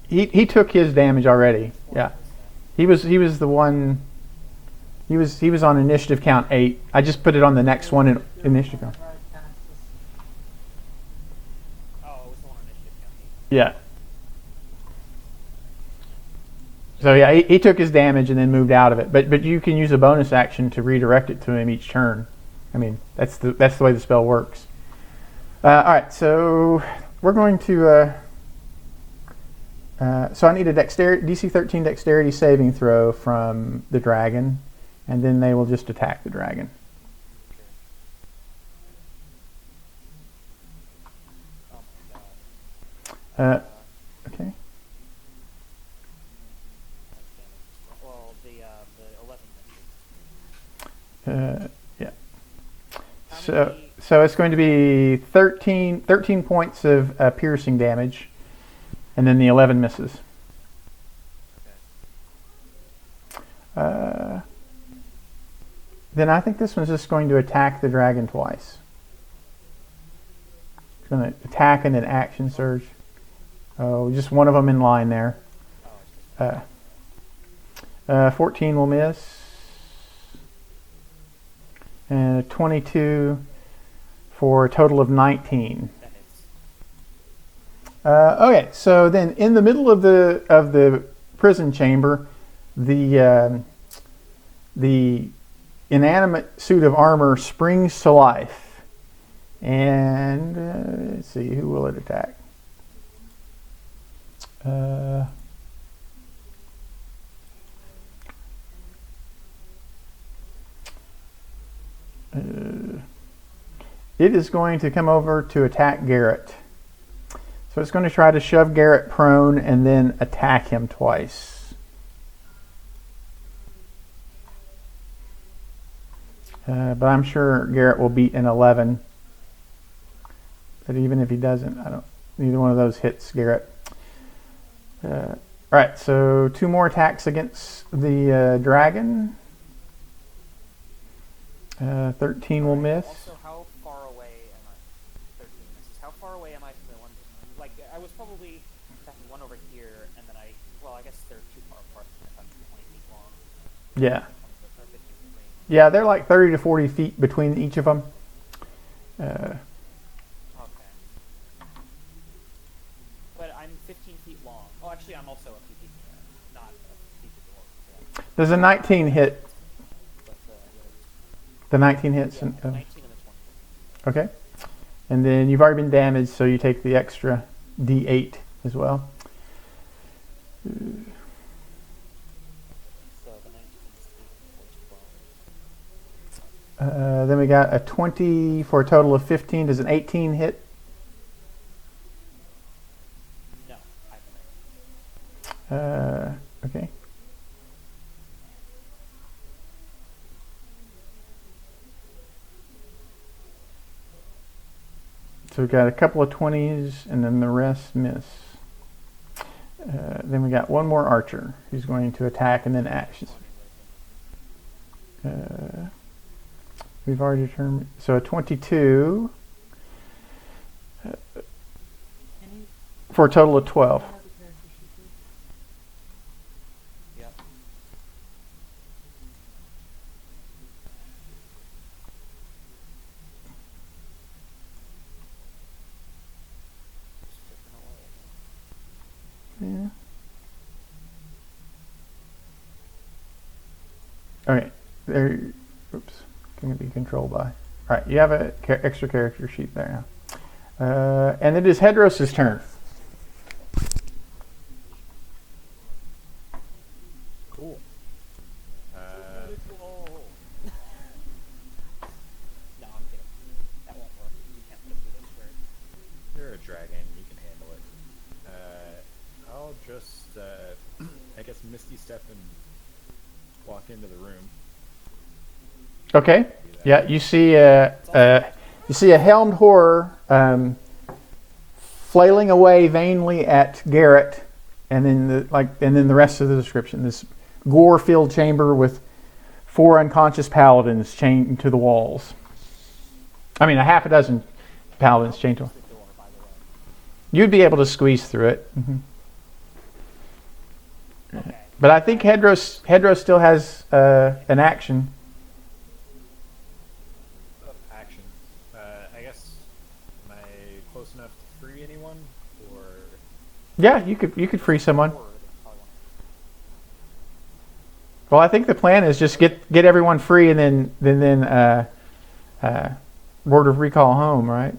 He took his damage already. Yeah. He was the one. He was on initiative count 8. I just put it on the next one in initiative count. Right past us. Oh, it was the one on initiative count. Yeah. So yeah, he took his damage and then moved out of it. But you can use a bonus action to redirect it to him each turn. I mean, that's the way the spell works. All right, so we're going to. So I need a DC 13 dexterity saving throw from the dragon, and then they will just attack the dragon. Oh my god. Okay. Well, the 11 misses. Yeah. How So many- so it's going to be 13 points of piercing damage, and then the 11 misses. Then I think this one's just going to attack the dragon twice. It's going to attack and then action surge. Oh, just one of them in line there. Oh, it's just 14 will miss. And a 22 for a total of 19. that hits. Okay, so then in the middle of the prison chamber, the inanimate suit of armor springs to life, and let's see, who will it attack? It is going to come over to attack Garrett. So it's going to try to shove Garrett prone and then attack him twice. But I'm sure Garrett will beat an 11. But even if he doesn't, neither one of those hits Garrett. Alright, so 2 more attacks against the dragon. 13 will miss. Also, how far away am I? 13 misses. How far away am I from the one? Like, I was probably attacking one over here, and then I guess they're too far apart if I'm 20 feet long. Yeah. 20 foot, or 15 feet range. Yeah, they're like 30 to 40 feet between each of them. Okay. Does a 19 hit? But The 19 hits? yeah, And, 19 and a 20. okay. And then you've already been damaged, so you take the extra D8 as well. So the 19 is 8 or 12. Then we got a 20 for a total of 15. Does an 18 hit? No, I have a 19. Okay. So we got a couple of 20s, and then the rest miss. Then we got one more archer who's going to attack and then actions. We've already determined. So a 22 Can you for a total of 12. have the character sheet, please? Yep. Just flipping away. Yeah. Okay. There. Oops. Can be controlled by. All right. You have a extra character sheet there now. And it is Hedros' turn. Cool. Whoa. No, I'm kidding. That won't work. You can't put it through those squares. You're a dragon. You can handle it. I'll just, I guess, Misty step and walk into the room. Okay. Yeah. You see a helmed horror flailing away vainly at Garrett, and then the rest of the description. This gore-filled chamber with 4 unconscious paladins chained to the walls. I mean, a half a dozen paladins chained to. The door, by the way. You'd be able to squeeze through it. Okay. But I think Hedros still has an action. Action. I guess, am I close enough to free anyone? Or... Yeah, you could free someone. Forward, probably won't. Well, I think the plan is just get everyone free and then Board of Recall home, right?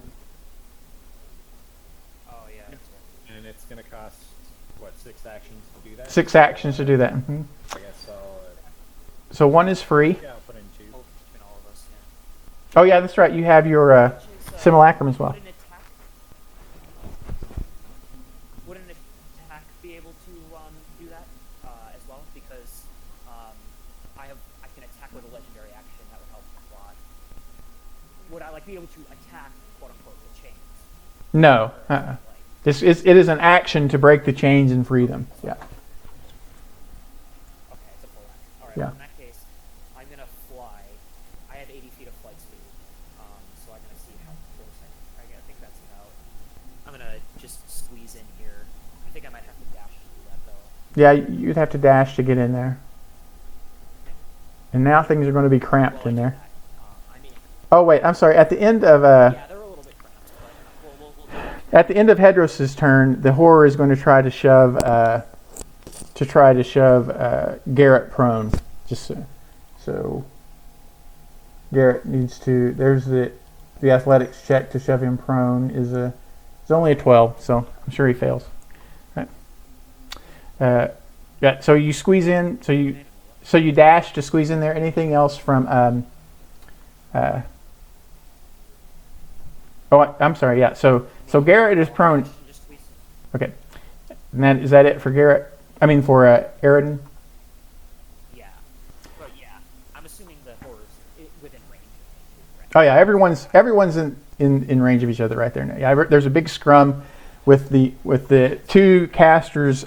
Oh, yeah. That's right. And it's going to cost, what, 6 actions to do that? 6 actions to do that. I guess I'll, So 1 is free. yeah, I'll put in 2. Both between all of us, yeah. Oh yeah, that's right. You have your Which is, simulacrum as well. Would an attack be able to do that as well? Because I can attack with a legendary action that would help a lot. Would I be able to attack, quote unquote, the chains? No. Like, It is an action to break the chains and free them. Yeah. okay, it's a full action. All right. Yeah. Well, in that case, I'm gonna fly. I have 80 feet of flight speed, so I'm gonna see how close I think that's about. I'm gonna just squeeze in here. I think I might have to dash to do that though. Yeah, you'd have to dash to get in there. And now things are going to be cramped Well, in I there. do that. I mean, Oh wait, I'm sorry. At the end of yeah, they're a little bit cramped, but we'll do that. At the end of Hedros' turn, the horror is going to try to shove Garrett prone. Just so Garrett needs to. There's the athletics check to shove him prone it's only a 12, so I'm sure he fails. Right. Yeah. So you squeeze in. So you dash to squeeze in there. Anything else from? I'm sorry. Yeah. So Garrett is prone. Just squeeze. Okay. And is that it for Garrett? I mean for Aridin? Yeah. But yeah, I'm assuming the horror's within range of me, Oh yeah, everyone's in range of each other right there now. Yeah, there's a big scrum with the 2 casters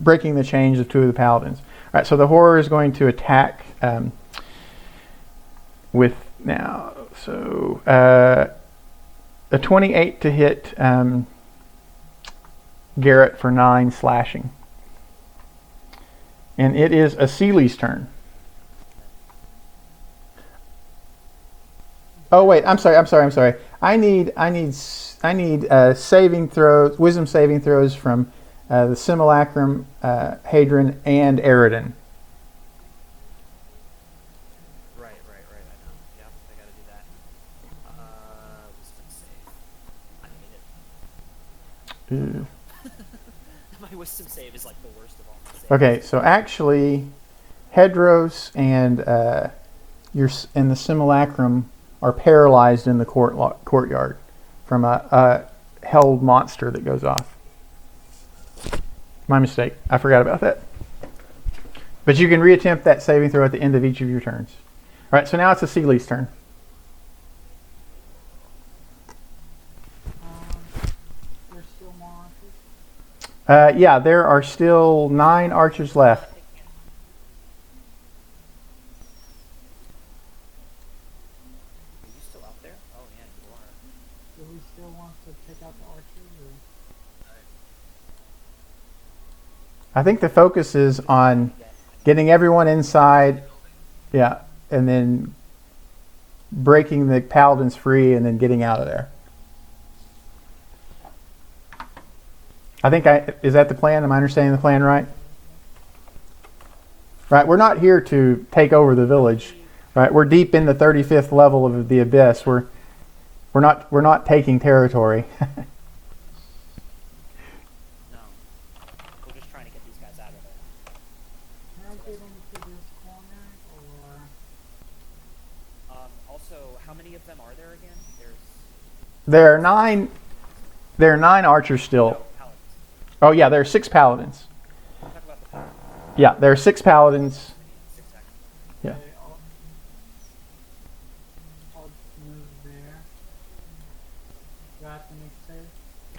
breaking the chains of 2 of the paladins. All right, so the horror is going to attack with now. So a 28 to hit Garrett for 9 slashing, and it is Asili's turn. Oh wait, I'm sorry. I need saving throws, wisdom saving throws from the Simulacrum, Hadron, and Eridan. Right. I know. Yep, I gotta do that. Wisdom save. I hate it. Ooh. My wisdom save is like the worst of all my saves. Okay, so actually, Hedros and the Simulacrum are paralyzed in the courtyard from a held monster that goes off. My mistake. I forgot about that. But you can reattempt that saving throw at the end of each of your turns. All right, so now it's the Sealy's turn. There's still more archers. Yeah, there are still 9 archers left. Are you still out there? Oh yeah, you are. Do we still want to take out the archers? Or? I think the focus is on getting everyone inside, yeah, and then breaking the paladins free and then getting out of there. Is that the plan? Am I understanding the plan right? Right, we're not here to take over the village. Right, we're deep in the 35th level of the abyss. We're not taking territory. No. We're just trying to get these guys out of there. Can I get into this corner? Or Also, how many of them are there again? There are 9. There are 9 archers still. No, paladins. Oh yeah, there are 6 paladins. Talk about the paladins. Yeah, there are 6 paladins. 6 seconds. Yeah. okay, I'll move there. Do I have to make a save?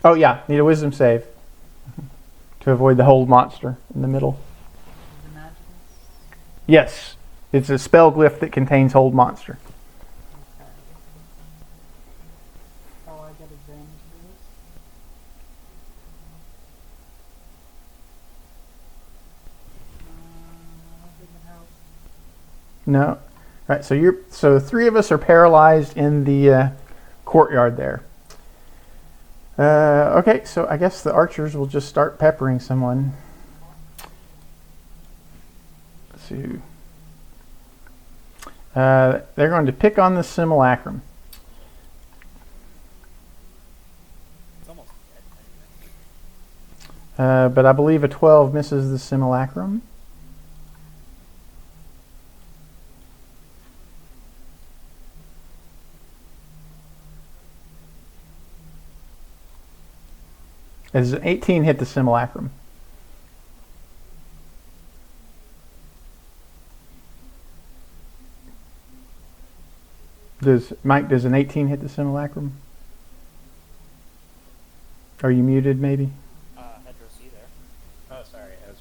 Oh yeah, need a wisdom save to avoid the hold monster in the middle. Is it magical? Yes, it's a spell glyph that contains hold monster. Okay. Oh, I get advantage for this? I don't think it helps. No, right. So 3 of us are paralyzed in the courtyard there. Okay, so I guess the archers will just start peppering someone. Let's see who. They're going to pick on the Simulacrum. It's almost dead. But I believe a 12 misses the Simulacrum. Does an 18 hit the Simulacrum? Does an 18 hit the Simulacrum? Are you muted maybe? Hedros, you there? Oh, sorry. I was.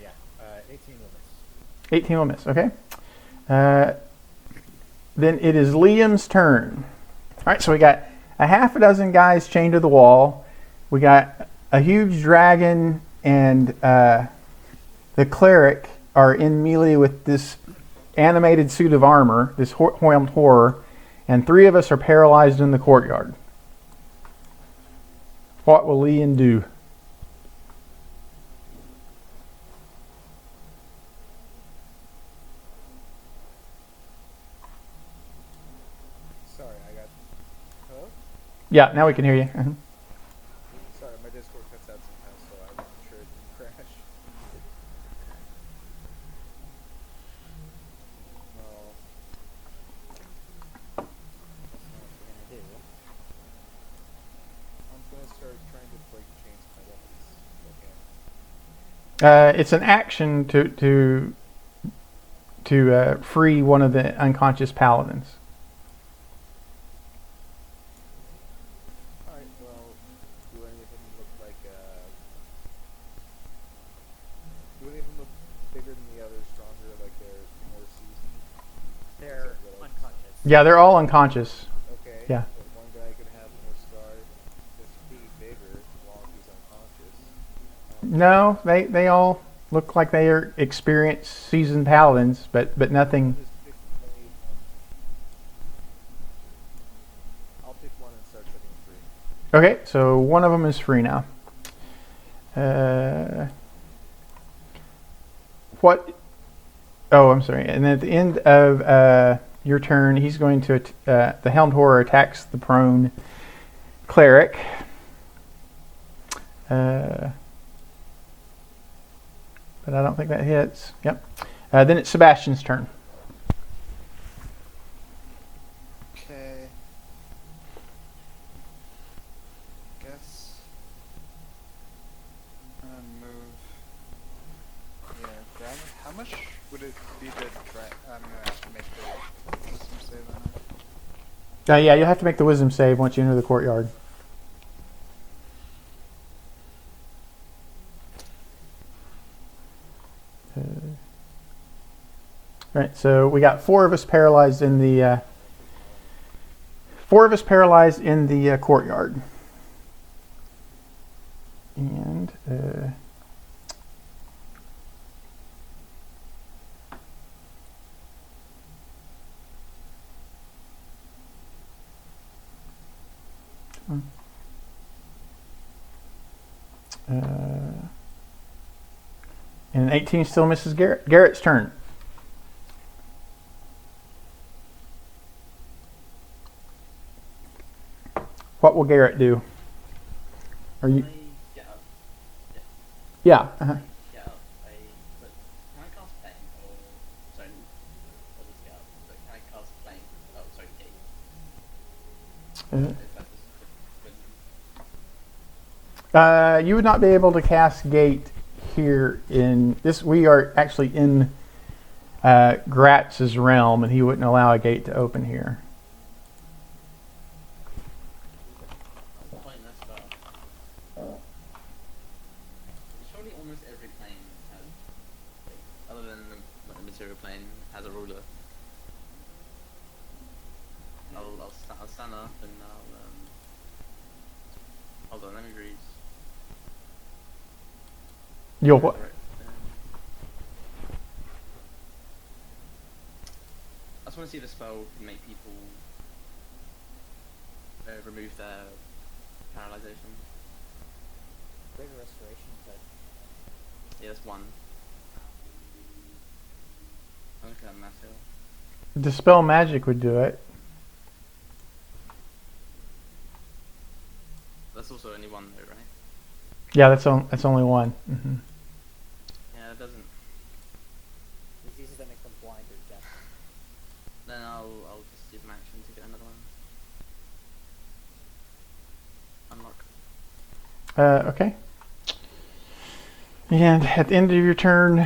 Yeah. 18 will miss. 18 will miss, okay. Then it is Liam's turn. All right, so we got a half a dozen guys chained to the wall. We got a huge dragon and the cleric are in melee with this animated suit of armor, this whelmed horror, and 3 of us are paralyzed in the courtyard. What will Liam do? Sorry, I got. Hello? Yeah, now we can hear you. Uh-huh. Sorry, my Discord cuts out sometimes, so I'm sure it didn't crash. No. That's not what we're gonna do. I'm gonna start trying to break chains with my weapons. Okay. It's an action to free one of the unconscious paladins. Alright, well, do any of them look like, do any of them look bigger than the others, stronger, like they're more seasoned? They're unconscious. Yeah, they're all unconscious. Okay. Yeah. But one guy could have more scars, just be bigger while he's unconscious. No, they all look like they are experienced, seasoned paladins, but nothing. Just pick I'll pick one and start setting him free. Okay, so one of them is free now. What? Oh, I'm sorry. And at the end of your turn, he's going to the Helmed Horror attacks the prone cleric. But I don't think that hits. Yep. Then it's Sebastian's turn. Okay. Guess I'm gonna move. Yeah, grab it. How much would it be to try? I'm gonna have to make the wisdom save on it. Yeah, you'll have to make the wisdom save once you enter the courtyard. All right, so we got four of us paralyzed in the courtyard, and and an 18 still misses Garrett. Garrett's turn. What will Garrett do? Are you? I get up. Yeah. Uh-huh. Get up. But can I cast flame or sorry? I'll just get up. But can I cast flame? Oh, sorry, gate. If that was You would not be able to cast gate here in this. We are actually in Gratz's realm, and he wouldn't allow a gate to open here. pointless, but surely almost every plane has, other than the material plane, has a ruler. I'll stand up and hold on, let me read. You'll what? I just want to see if the spell can make people remove their paralyzation. Greater restoration, but Yeah, that's one. I'm looking at massive. Dispel magic would do it. That's also only one though, right? Yeah, that's only one. Mm-hmm. Yeah, it doesn't. diseases that make them blind or deaf. Then I'll just use my action to get another one. Unlock. Okay. And at the end of your turn,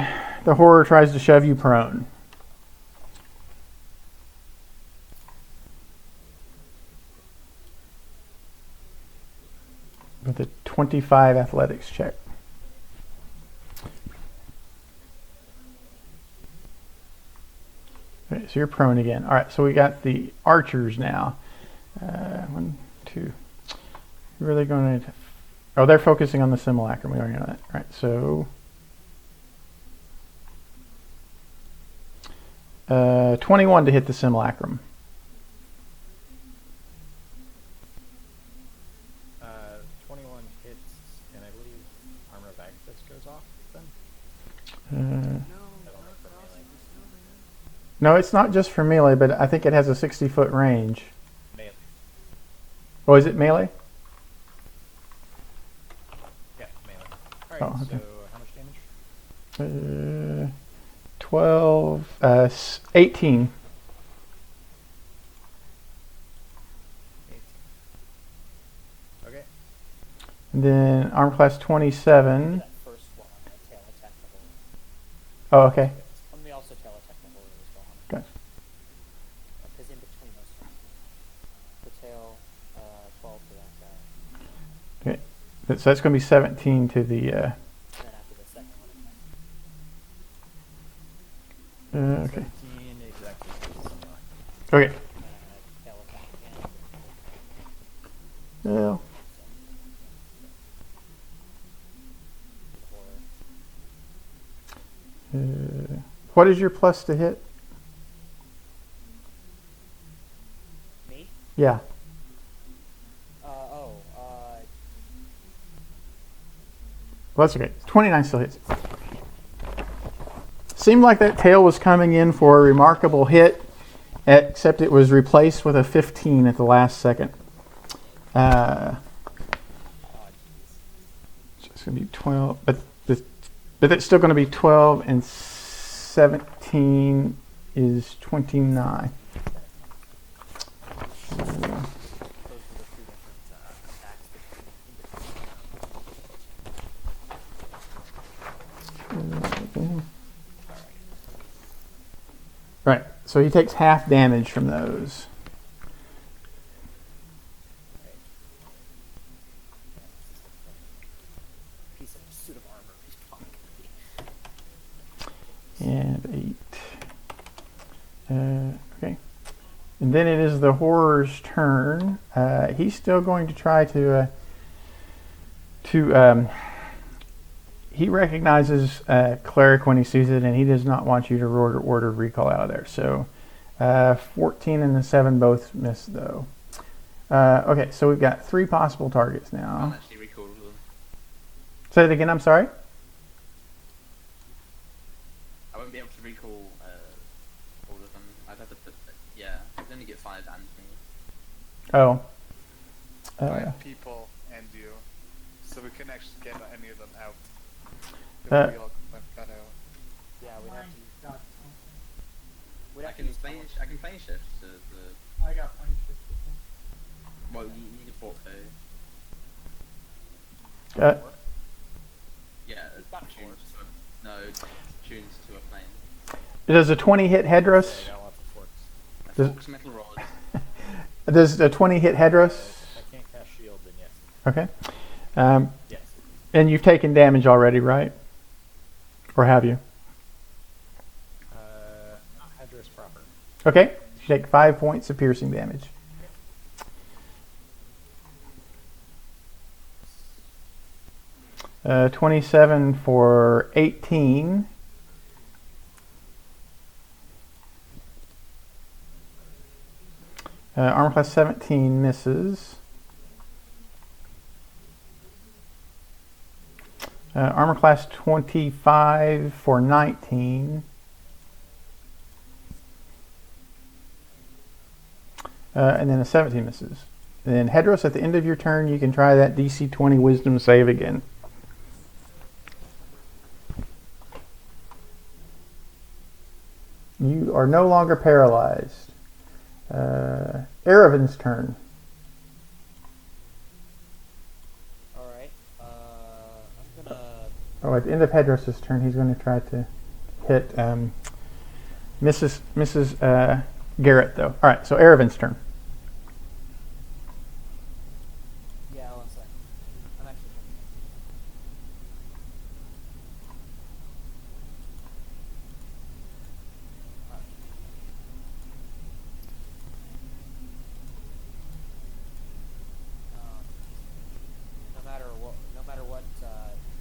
the horror tries to shove you prone. With a 25 athletics check. Okay, so you're prone again. All right, so we got the archers now. 1, 2. Who are they going to? Oh, they're focusing on the simulacrum. We already know that. All right, so 21 to hit the simulacrum. 21 hits, and I believe armor of access goes off then. No, it's not just for melee, but I think it has a 60-foot range. Melee. Oh, is it melee? Yeah, melee. Alright, Oh, okay. so how much damage? 12, 18. 8. Okay. And then armor class 27. That first one on the tail attack the horror. Oh, okay. And we also tail attack the horror as well. Gotcha. Because in between those ones. The tail, 12 to that guy. Okay. So that's going to be 17 to the. And then after the second one. Okay. 17 exactly. Okay. Tail attack again. Well, Horror. what is your plus to hit? Me? Yeah. Well, that's okay. 29 still hits. Seemed like that tail was coming in for a remarkable hit, except it was replaced with a 15 at the last second. So it's going to be 12, but it's still going to be 12, and 17 is 29. Those were the two different attacks between. Right, so he takes half damage from those. Piece of suit of armor. He's probably And 8. Okay. And then it is the horror's turn. He's still going to try to he recognizes cleric when he sees it, and he does not want you to order recall out of there. So 14 and the 7 both miss, though. Okay, so we've got 3 possible targets I'll now. actually recall them. Say it again, I'm sorry? I won't be able to recall all of them. I'd have to put. Yeah, I can only get 5 and me. Oh. 5 people and you, so we can actually get any of them out. If Uh, we all got out. Yeah, we'd have Mine to. got We'd I have to can use plane. I can plane shift to the. I got plane shift. Well, you can forfeit. Yeah, got tunes to a, no, tunes to a plane. Does a 20 hit Hedros? I got lots of forks. Does- Forks metal rod. Does a 20 hit Hedros? I can't cast shield, then yes. Okay. Yes. And you've taken damage already, right? Or have you? Hedris proper. Okay. You take 5 points of piercing damage. 27 for 18. Armor class 17 misses. Armor class 25 for 19. And then a 17 misses. And then Hedros, at the end of your turn, you can try that DC 20 Wisdom save again. You are no longer paralyzed. Aravin's turn. Alright. I'm gonna. Oh, at the end of Hedros' turn, he's going to try to hit Mrs. Garrett, though. All right, so Aravin's turn. Yeah, 1 second. I'm actually.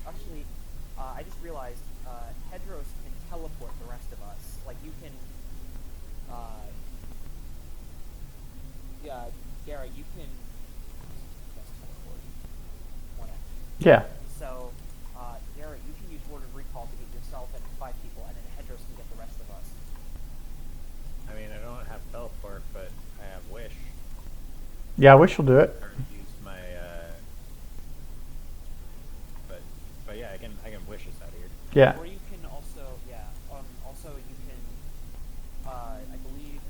Actually, I just realized Hedros can teleport the rest of us. Like you can. Yeah, Garrett, you can. That's teleport. 1 action. Yeah. So, Garrett, you can use Word of Recall to get yourself and 5 people, and then Hedros can get the rest of us. I mean, I don't have teleport, but I have wish. Yeah, I wish you'll do it. Or use my. But yeah, I can wish us out here. Yeah. Or you can also, also you can, I believe,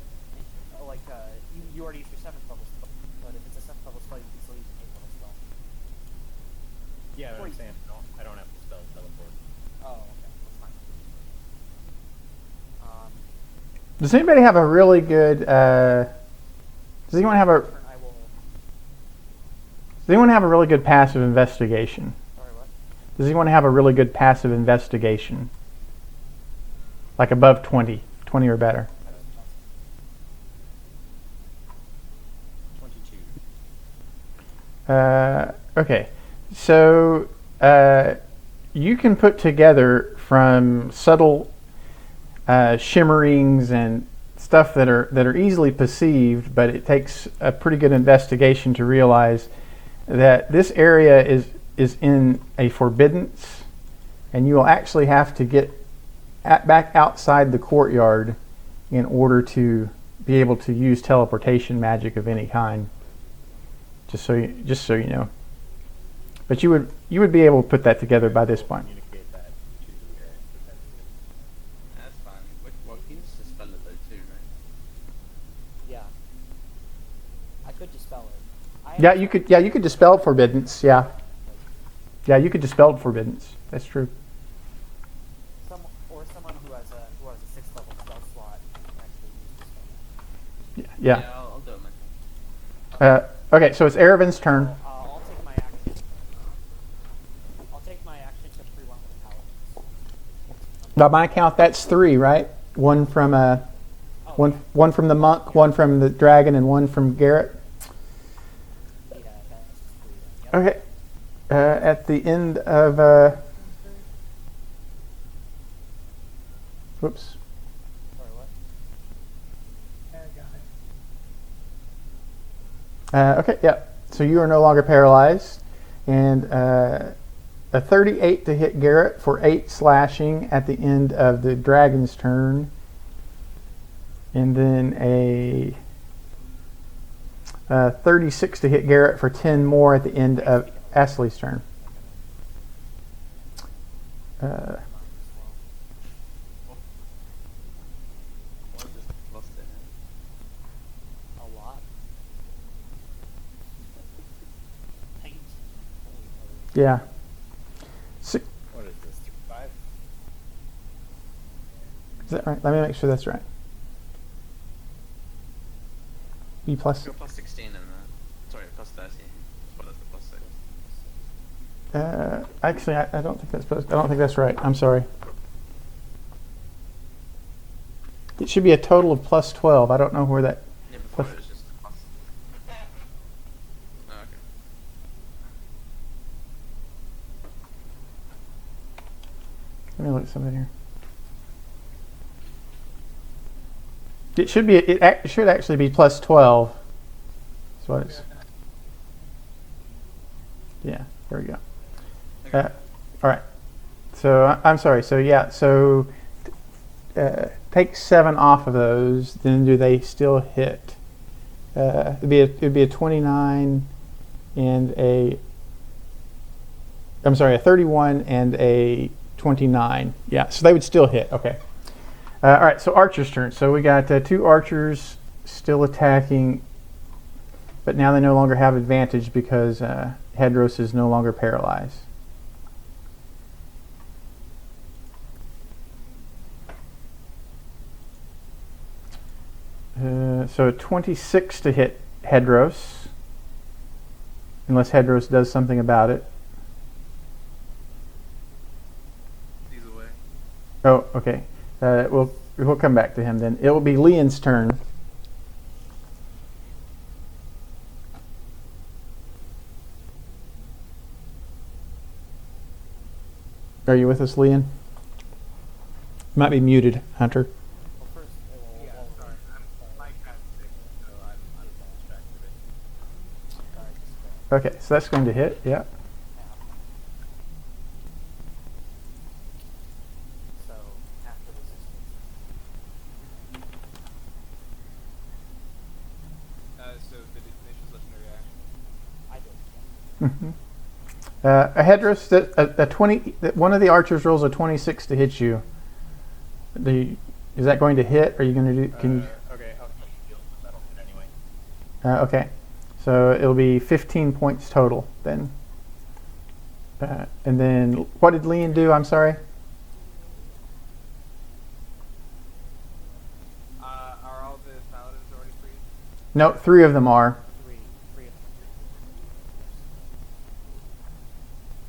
you already used your 7th level spell, but if it's a 7th level spell, you can still use an 8th level spell. Yeah, Or but I'm you- saying I don't have to spell teleport. Oh, okay, that's fine. Does anybody have a really good? Does anyone have a? Turn, I will. Does anyone have a really good passive investigation? Sorry, what? Does anyone have a really good passive investigation? Like above 20 or better. 22. Okay, so you can put together from subtle shimmerings and stuff that are easily perceived, but it takes a pretty good investigation to realize that this area is in a forbiddance, and you will actually have to get back outside the courtyard in order to be able to use teleportation magic of any kind. Just so you know. But you would be able to put that together by this point. Communicate that to Garrett. But That's fine. Well, he needs to spell it though too, right? Yeah. I could dispel it. I Yeah, you could. Yeah, you could dispel forbiddance. Yeah. Yeah, you could dispel forbiddance. That's true. Someone who has a 6th level spell slot can actually use dispel. Yeah. I'll do it myself. Okay, so it's Erevin's turn. I'll take my action. I'll take my action to free one with the paladins. By my count, that's 3, right? One from one from the monk, one from the dragon, and one from Garrett. Yeah, that's 3 then. Yep. Okay. At the end of whoops. Sorry, what? Yeah, I got it. Okay, yeah. So you are no longer paralyzed, and a 38 to hit Garrett for 8 slashing at the end of the dragon's turn, and then a 36 to hit Garrett for 10 more at the end of Ashley's turn. What is this plus to hit? A lot. Paint. Holy moly. Yeah. what is this? 5? Is that right? Let me make sure that's right. B plus. Got plus 16 in there. Sorry, plus 13. What is the plus 6? Actually, I don't think that's supposed. I don't think that's right. I'm sorry. It should be a total of plus 12. I don't know where that. Yeah, before Plus- it was just a plus. Oh, okay. Let me look at something here. It should be. It should actually be plus 12. That's what it's. Yeah. There we go. Okay. All right. So I'm sorry. So yeah. So take 7 off of those. Then do they still hit? It'd be a 29 and a. I'm sorry, a 31 and a 29. Yeah. So they would still hit. Okay. All right. So Archer's turn. So we got 2 archers still attacking, but now they no longer have advantage because Hedros is no longer paralyzed. So 26 to hit Hedros, unless Hedros does something about it. He's away. Oh, okay. We'll come back to him then. It will be Leon's turn. Are you with us, Leon? Might be muted, Hunter. Well, first, Yeah, sorry. My cat's sick, so I'm distracted. Okay, so that's going to hit. Yeah. So after resistance. So did it finish his legendary action? I did. A Hedros, a 20. One of the archers rolls a 26 to hit you. Is that going to hit? Are you going to do? Can you? Okay, I'll heal, but that'll hit anyway. Okay, so it'll be 15 points total then. And then what did Leon do? I'm sorry. Are all the paladins already freed? No, 3 of them are. Three of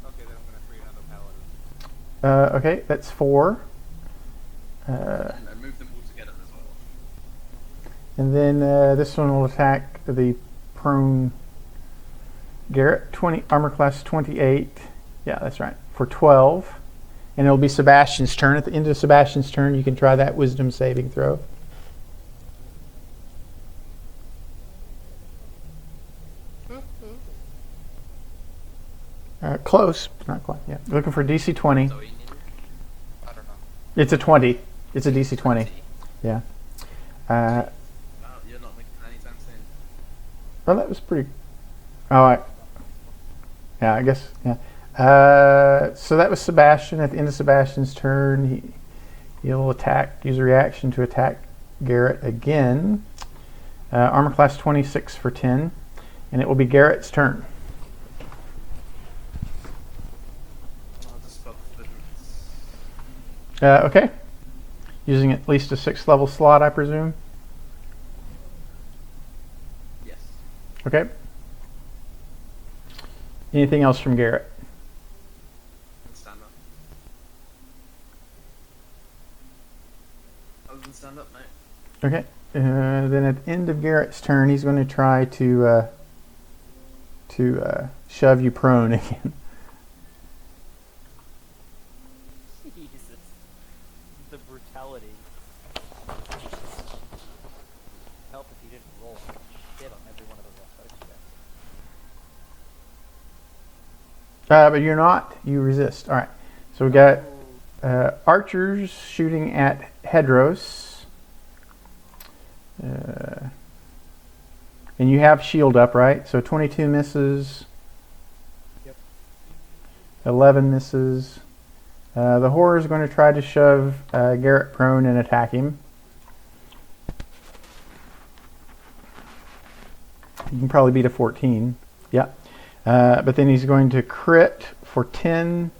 them. Okay, then I'm gonna free another paladin. Okay, that's 4. And move them all together as well. And then this one will attack the prone Garrett. 20 armor class 28. Yeah, that's right. For 12. And it'll be Sebastian's turn. At the end of Sebastian's turn, you can try that wisdom saving throw. Close, but not quite. Yeah, looking for DC 20. So you need I don't know. It's a 20. It's a DC 20. Yeah. Wow, you're not making it anytime soon. Well, that was pretty. Yeah, I guess. Yeah. So that was Sebastian. At the end of Sebastian's turn, he'll attack. Use a reaction to attack Garrett again. Armor class 26 for 10, and it will be Garrett's turn. I'll just spell the difference. Okay. Using at least a 6th level slot, I presume. Yes. Okay. Anything else from Garrett? And stand up. Other than stand up, no. Okay. Then at the end of Garrett's turn, he's going to try to shove you prone again. Jesus. The brutality. Help if you didn't roll shit on every one of those athletics checks. But you're not. You resist. All right. So we got archers shooting at Hedros. And you have shield up, right? So 22 misses. Yep. 11 misses. The horror is going to try to shove Garrett prone and attack him. You can probably beat a 14. Yeah. But then he's going to crit for 10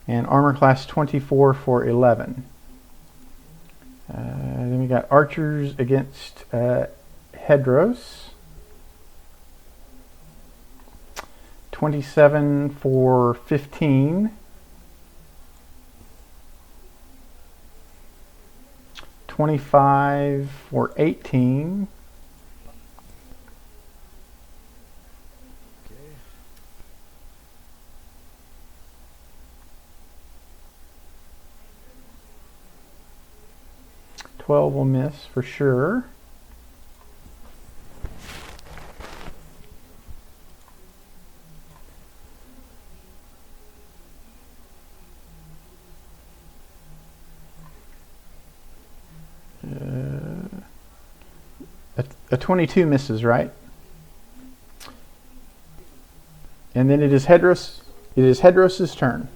and armor class 24 for 11. Then we got archers against Hedros. 27 for 15. 25 for 18. Okay. 12 will miss for sure. A 22 misses, right? And then it is Hedros. It is Hedros' turn.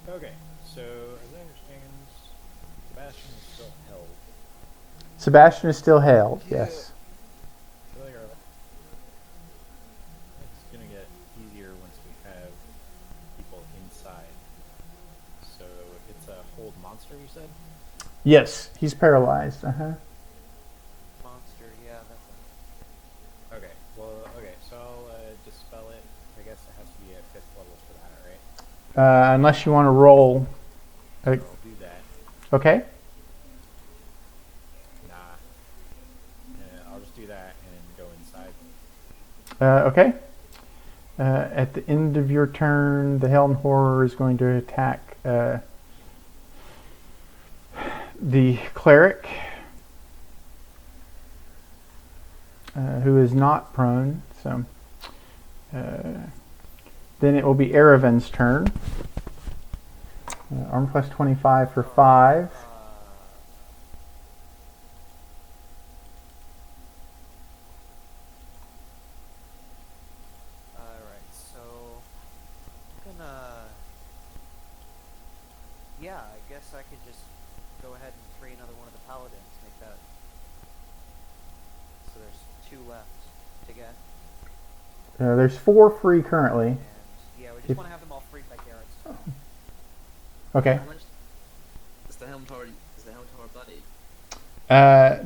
Okay, so as I understand, Sebastian is still held. Sebastian is still held. Yes. I feel like it's gonna get easier once we have people inside. So it's a hold monster, you said? Yes, he's paralyzed. Monster, yeah, that's Okay, well, okay, so I'll dispel it. I guess it has to be at 5th level for that, right? Unless you want to roll. So I'll do that. Okay. Nah. I'll just do that and go inside. Okay. At the end of your turn, the Helm Horror is going to attack the cleric, who is not prone. So then it will be Erevan's turn. Armor class 25 for 5. Alright, so I'm gonna yeah, I guess I could just go ahead and free another one of the paladins, make that so there's 2 left to get. There's 4 free currently. And yeah, we just want to have them all freed by Garrett's turn. Okay. How much is the helm tower bloody?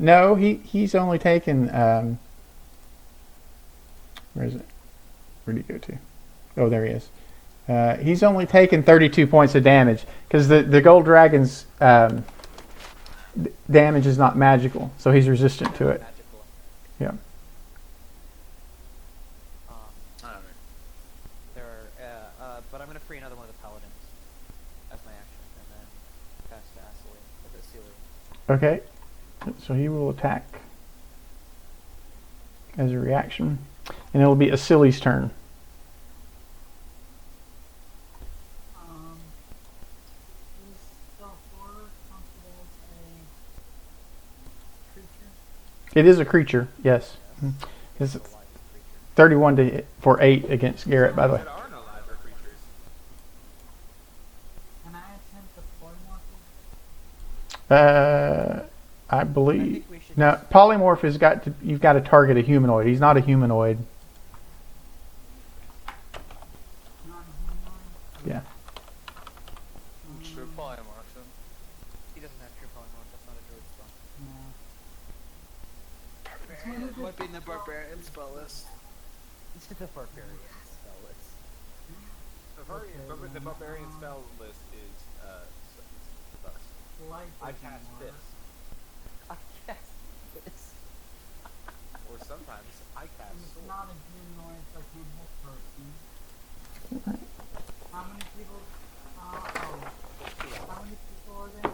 No, he's only taken. Where is it? Where'd he go to? Oh, there he is. He's only taken 32 points of damage because the gold dragon's damage is not magical, so he's resistant to it. Magical. Yeah. I don't know. There are, but I'm gonna free another one of the paladins as my action, and then pass to Asili. Okay. So he will attack as a reaction. and it'll be Asili's turn. Is the horror counted as a creature? It is a creature, yes. It's 31 for 8 against Garrett, by the way. There are no live or creatures. Can I attempt to polymorph? I believe. I think we should Now, just- polymorph has got to. You've got to target a humanoid. He's not a humanoid. Not a humanoid? Yeah. True polymorphism. He doesn't have true polymorph. That's not a druid spell. No. Might be in the barbarian spell list. This is the barbarian spell list. The barbarian spell list is thus. Light I is cast more. this, I guess this. or sometimes I cast It's sword. not a humanoid, so I can't hit person. How many people? How many people are there?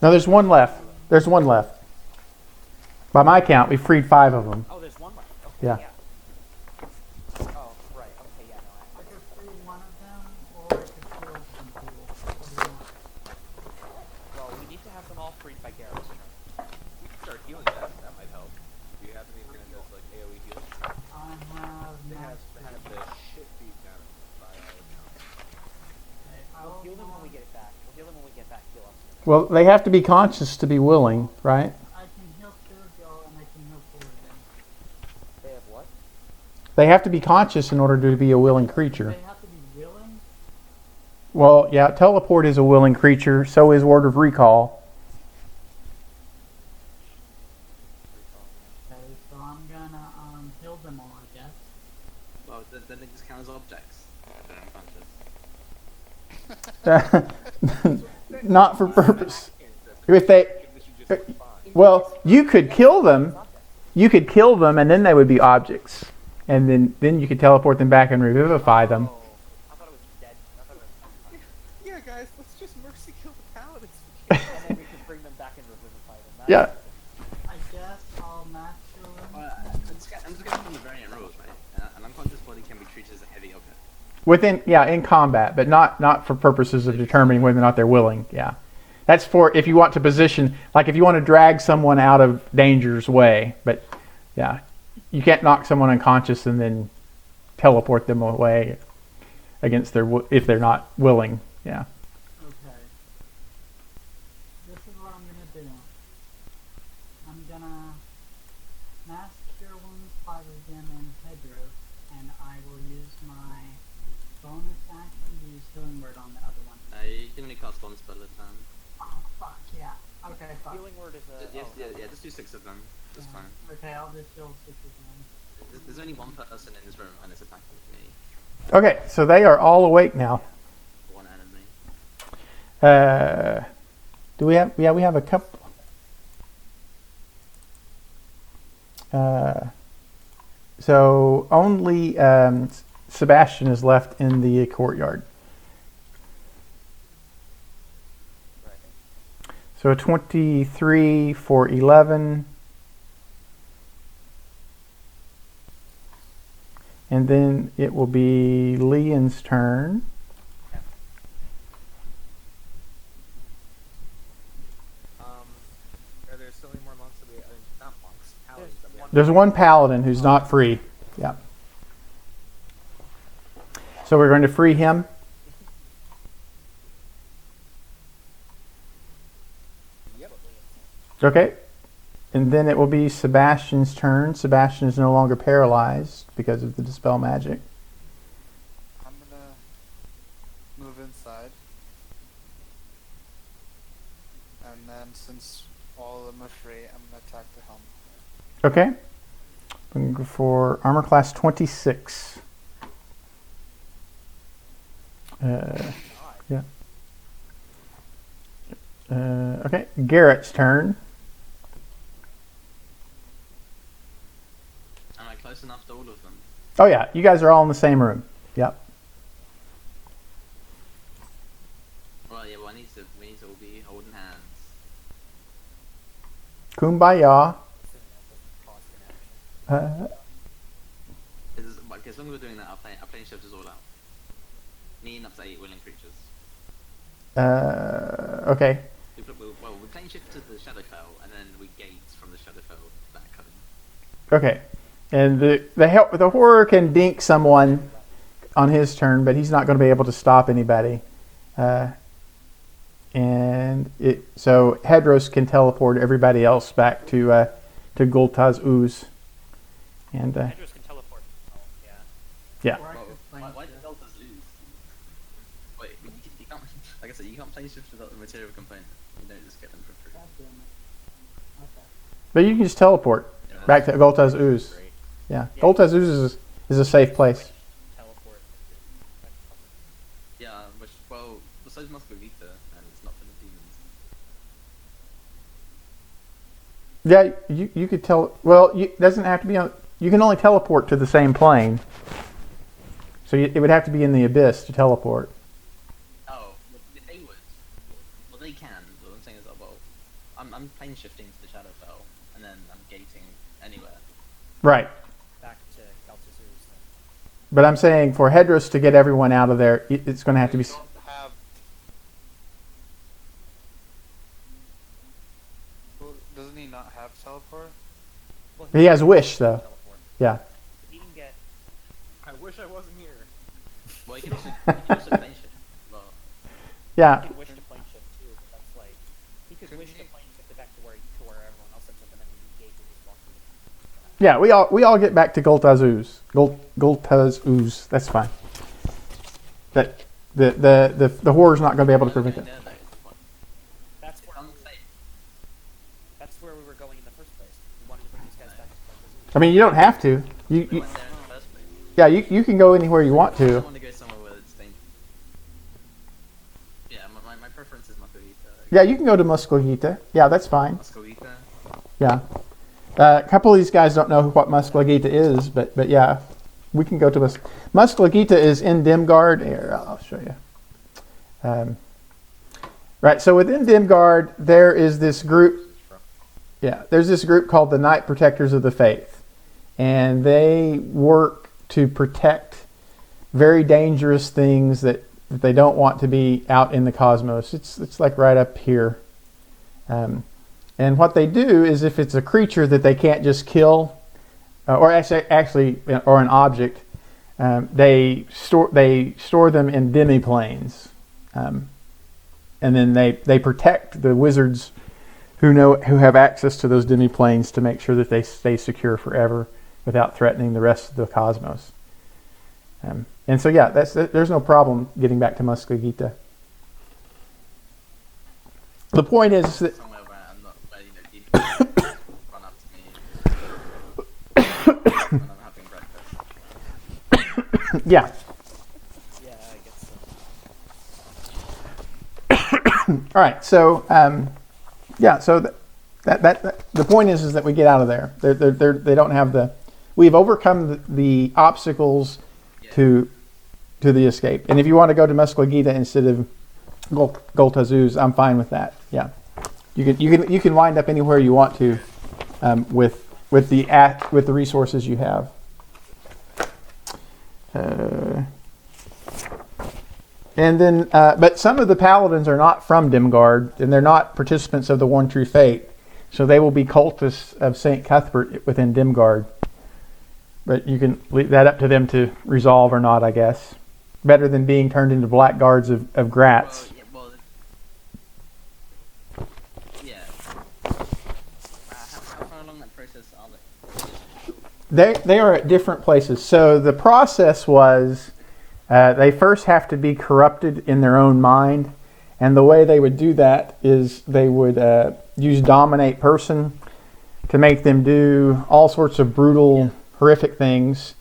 No, there's one left. There's one left. By my count, we freed 5 of them. Oh, there's one left. Okay, Yeah. Oh, right. Okay, yeah, no, I could free one of them, or I could kill some people. What do you want? well, we need to have them all freed by Garrett's turn. We can start healing them. That might help. Do you have anything that does like AOE heal? I have They have mastery. the shit beat down by all accounts. Okay, I We'll will heal them when we not- get it back. We'll heal them when we get back. Heal us. Well, they have to be conscious to be willing, right? I can heal 2 of y'all, and I can heal 4 of them. They have what? They have to be conscious in order to be a willing creature. They have to be willing. Well, yeah, teleport is a willing creature. So is word of recall. Okay, so I'm gonna heal them all, I guess. Well, then they just count as objects. They're unconscious. Not for purpose. If they, This should just be fine. well, you could kill them. You could kill them, and then they would be objects. And then you could teleport them back and revivify them. Oh, I thought it was dead. I thought it was Yeah, guys, let's just mercy kill the paladins. and then we could bring them back and revivify them. Yeah. I guess I'll match your I'm just getting from the variant rules, right? An unconscious body can be treated as a heavy object. Within, yeah, in combat, but not for purposes of determining whether or not they're willing. Yeah, that's for if you want to position, like if you want to drag someone out of danger's way. But yeah, you can't knock someone unconscious and then teleport them away against if they're not willing. Yeah. Okay. This is what I'm gonna do. I'm gonna mass cure wounds 5 of them in Hedgerow, and I will use my bonus action to use healing word on the other one. You can only cast one spell at a time. Oh fuck yeah. Okay, fuck. Healing word is a. Yeah, just do 6 of them. That's fine. Okay, I'll just heal 6 of them. There's only one person in this room and it's attacking me. Okay, so they are all awake now. One enemy. Do we have? Yeah, we have a couple. So only Sebastian is left in the courtyard. So a 23 for 11. And then it will be Leon's turn. Are there still any more monks that we not monks, paladins that we have? There's one paladin who's not free. Yeah. So we're going to free him. Yep. Okay. And then it will be Sebastian's turn. Sebastian is no longer paralyzed because of the dispel magic. I'm gonna move inside. And then since all of them are free, I'm gonna attack the helmet. Okay. I'm going to go for armor class 26. Yeah. Okay. Garrett's turn. Am I close enough to all of them? Oh yeah, you guys are all in the same room. Yep. Well, yeah, well, we need to all be holding hands. Kumbaya. Okay, as long as we're doing that, our plane shift is all out. Mean up to 8 willing creatures. Okay. We plane shift to the Shadowfell, and then we gate from the Shadowfell back home. Okay. And the horror can dink someone on his turn, but he's not going to be able to stop anybody. So Hedros can teleport everybody else back to Gultaz Ooze. And Hedros can teleport. Oh, yeah. Or I Well, could plane why did shift. Deltas lose? Wait, you can't. Like I said, you can't plane shift without the material component. You don't just get them for free. God damn it. Okay. But you can just teleport Yeah, back to Gultaz Ooze. Great. Yeah. Yeah. Gultaz Ooze is a safe place. Teleport. Yeah, well, besides Muscovita, and it's not for the demons. Yeah, you could tell. Well, it doesn't have to be on. You can only teleport to the same plane. So it would have to be in the abyss to teleport. Oh, well, they would. Well, they can. What I'm saying is, I'm plane shifting to the Shadowfell, and then I'm gating anywhere. Right. Back to Galtazuz. But I'm saying for Hedros to get everyone out of there, it's going to have to be. You don't have. Well, doesn't he not have teleport? Well, He has wish though. Teleport. Yeah. He can get. I wish I wasn't here. Well, you can also plane shift. Well, Yeah. He can wish to plane shift too, but that's like he could wish to plane shift it back to where everyone else ends up, and then we gate and just walk through. Yeah. We all get back to Gultaz Ooze. Gultaz Ooze. That's fine. But the horror's not going to be able to prevent it. That's where Unsafe. that's where we were going in the first place. We wanted to bring these guys back to Galtazuz. I mean, you don't have to. We You went there in the first place. yeah. You can go anywhere you want I to. don't want to go somewhere where it's dangerous. Yeah, my preference is Muscovita. Yeah, you can go to Muscogita. Yeah, that's fine. Muscovita. Yeah. A couple of these guys don't know what Muscogita is, but yeah, we can go to Muscogita is in Dimgaard. Here, I'll show you. Right, so within Dimgaard, there is this group. Yeah, there's this group called the Knight Protectors of the Faith, and they work to protect very dangerous things that they don't want to be out in the cosmos. It's like right up here. And what they do is, if it's a creature that they can't just kill, or actually, or an object, they store them in demi-planes, and then they protect the wizards who have access to those demi-planes to make sure that they stay secure forever without threatening the rest of the cosmos. And so yeah, there's no problem getting back to Muscogita. The point is that Somewhere where I'm not, where demons run up to me when I'm having breakfast. yeah. Yeah, I guess so. All right, so yeah, so that the point is that we get out of there. They don't have the. We've overcome the obstacles to the escape. And if you want to go to Muscogita instead of Gultaz Ooze, I'm fine with that. Yeah, you can wind up anywhere you want to with the resources you have. And then, but some of the paladins are not from Dimgaard, and they're not participants of the One True Fate, so they will be cultists of Saint Cuthbert within Dimgaard. But you can leave that up to them to resolve or not, I guess. Better than being turned into Blackguards of Gratz. Yeah. How far along that process are they? They are at different places. So the process was they first have to be corrupted in their own mind. And the way they would do that is they would use dominate person to make them do all sorts of brutal, horrific things.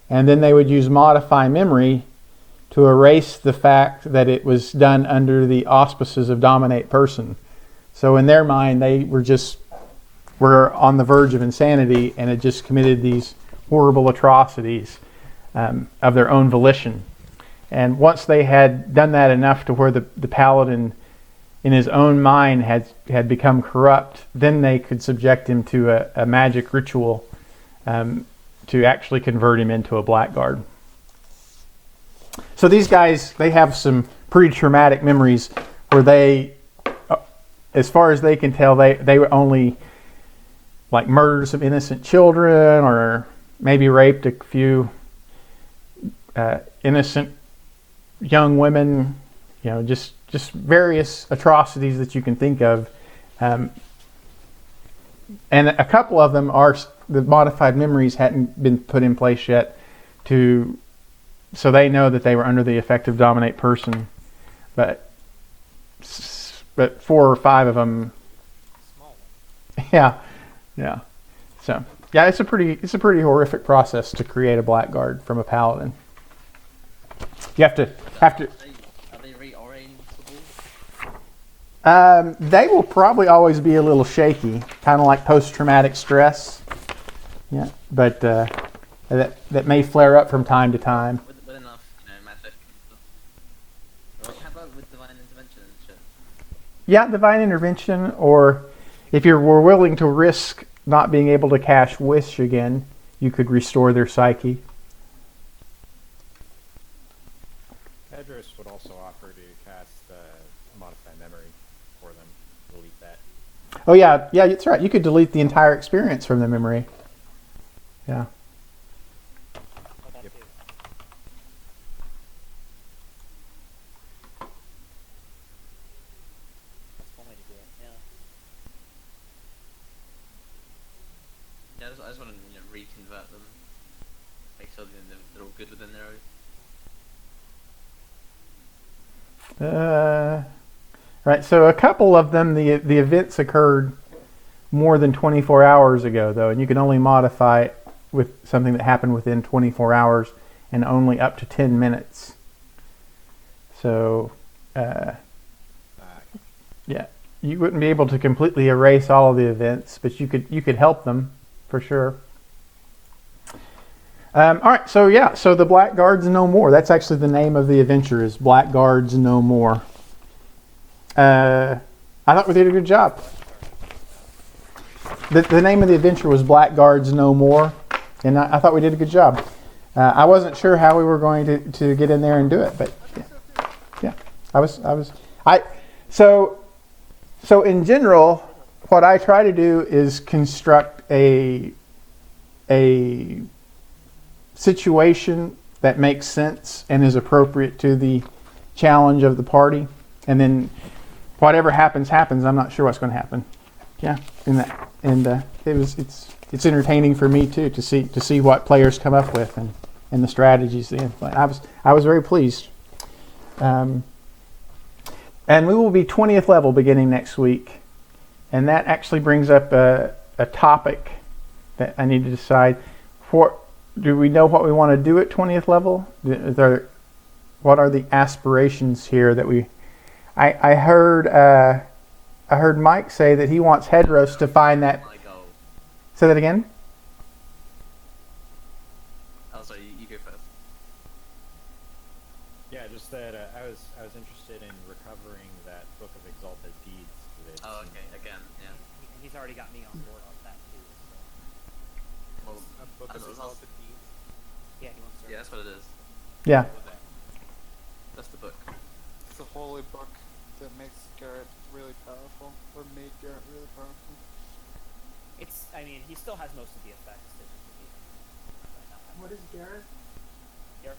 And then they would use modify memory to erase the fact that it was done under the auspices of dominate person. So in their mind, they were on the verge of insanity and had just committed these horrible atrocities of their own volition. And once they had done that enough to where the paladin in his own mind had become corrupt, then they could subject him to a magic ritual to actually convert him into a Blackguard. So these guys, they have some pretty traumatic memories where they, as far as they can tell, they were only like murdered some innocent children or maybe raped a few innocent young women, just various atrocities that you can think of. And a couple of them are, the modified memories hadn't been put in place yet so they know that they were under the effect of dominate person. But 4 or 5 of them, Small yeah. So yeah, it's a pretty horrific process to create a Blackguard from a paladin. You have to. Are they reorientable? They will probably always be a little shaky, kind of like post-traumatic stress. Yeah, but that may flare up from time to time. With enough, magic and stuff. How about with divine intervention and shit? Yeah, divine intervention, or if you were willing to risk not being able to cast wish again, you could restore their psyche. Hedros would also offer to cast modify memory for them. Delete that. Oh yeah, that's right. You could delete the entire experience from the memory. Yeah. What that Yep. do? That's one way to do it. Yeah. Yeah, I just want to reconvert them, make sure they're all good within their oath. Right. So a couple of them, the events occurred more than 24 hours ago, though, and you can only modify it with something that happened within 24 hours and only up to 10 minutes. So, yeah, you wouldn't be able to completely erase all of the events, but you could help them for sure. All right. So yeah. So the Blackguards No More. That's actually the name of the adventure, is Blackguards No More. I thought we did a good job. The name of the adventure was Blackguards No More, and I thought we did a good job. I wasn't sure how we were going to get in there and do it, but yeah, So in general, what I try to do is construct a situation that makes sense and is appropriate to the challenge of the party, and then whatever happens. I'm not sure what's going to happen. Yeah, it's entertaining for me too to see what players come up with and the strategies. I was very pleased. And we will be 20th level beginning next week, and that actually brings up a topic that I need to decide. Do we know what we want to do at 20th level? What are the aspirations here that we? I heard Mike say that he wants Hedros to find that. My goal. Say that again. Oh, sorry, you go first. Yeah, just that I was interested in recovering that book of exalted deeds. Oh, okay, again, yeah. He's already got me on board on that too. So. Well, A book of exalted deeds. Yeah, he wants to. yeah, that's what it is. Yeah. What was that? That's the book. It's a holy book that makes Garrett really powerful, or made Garrett really powerful. I mean, he still has most of the effects. What is Garrett?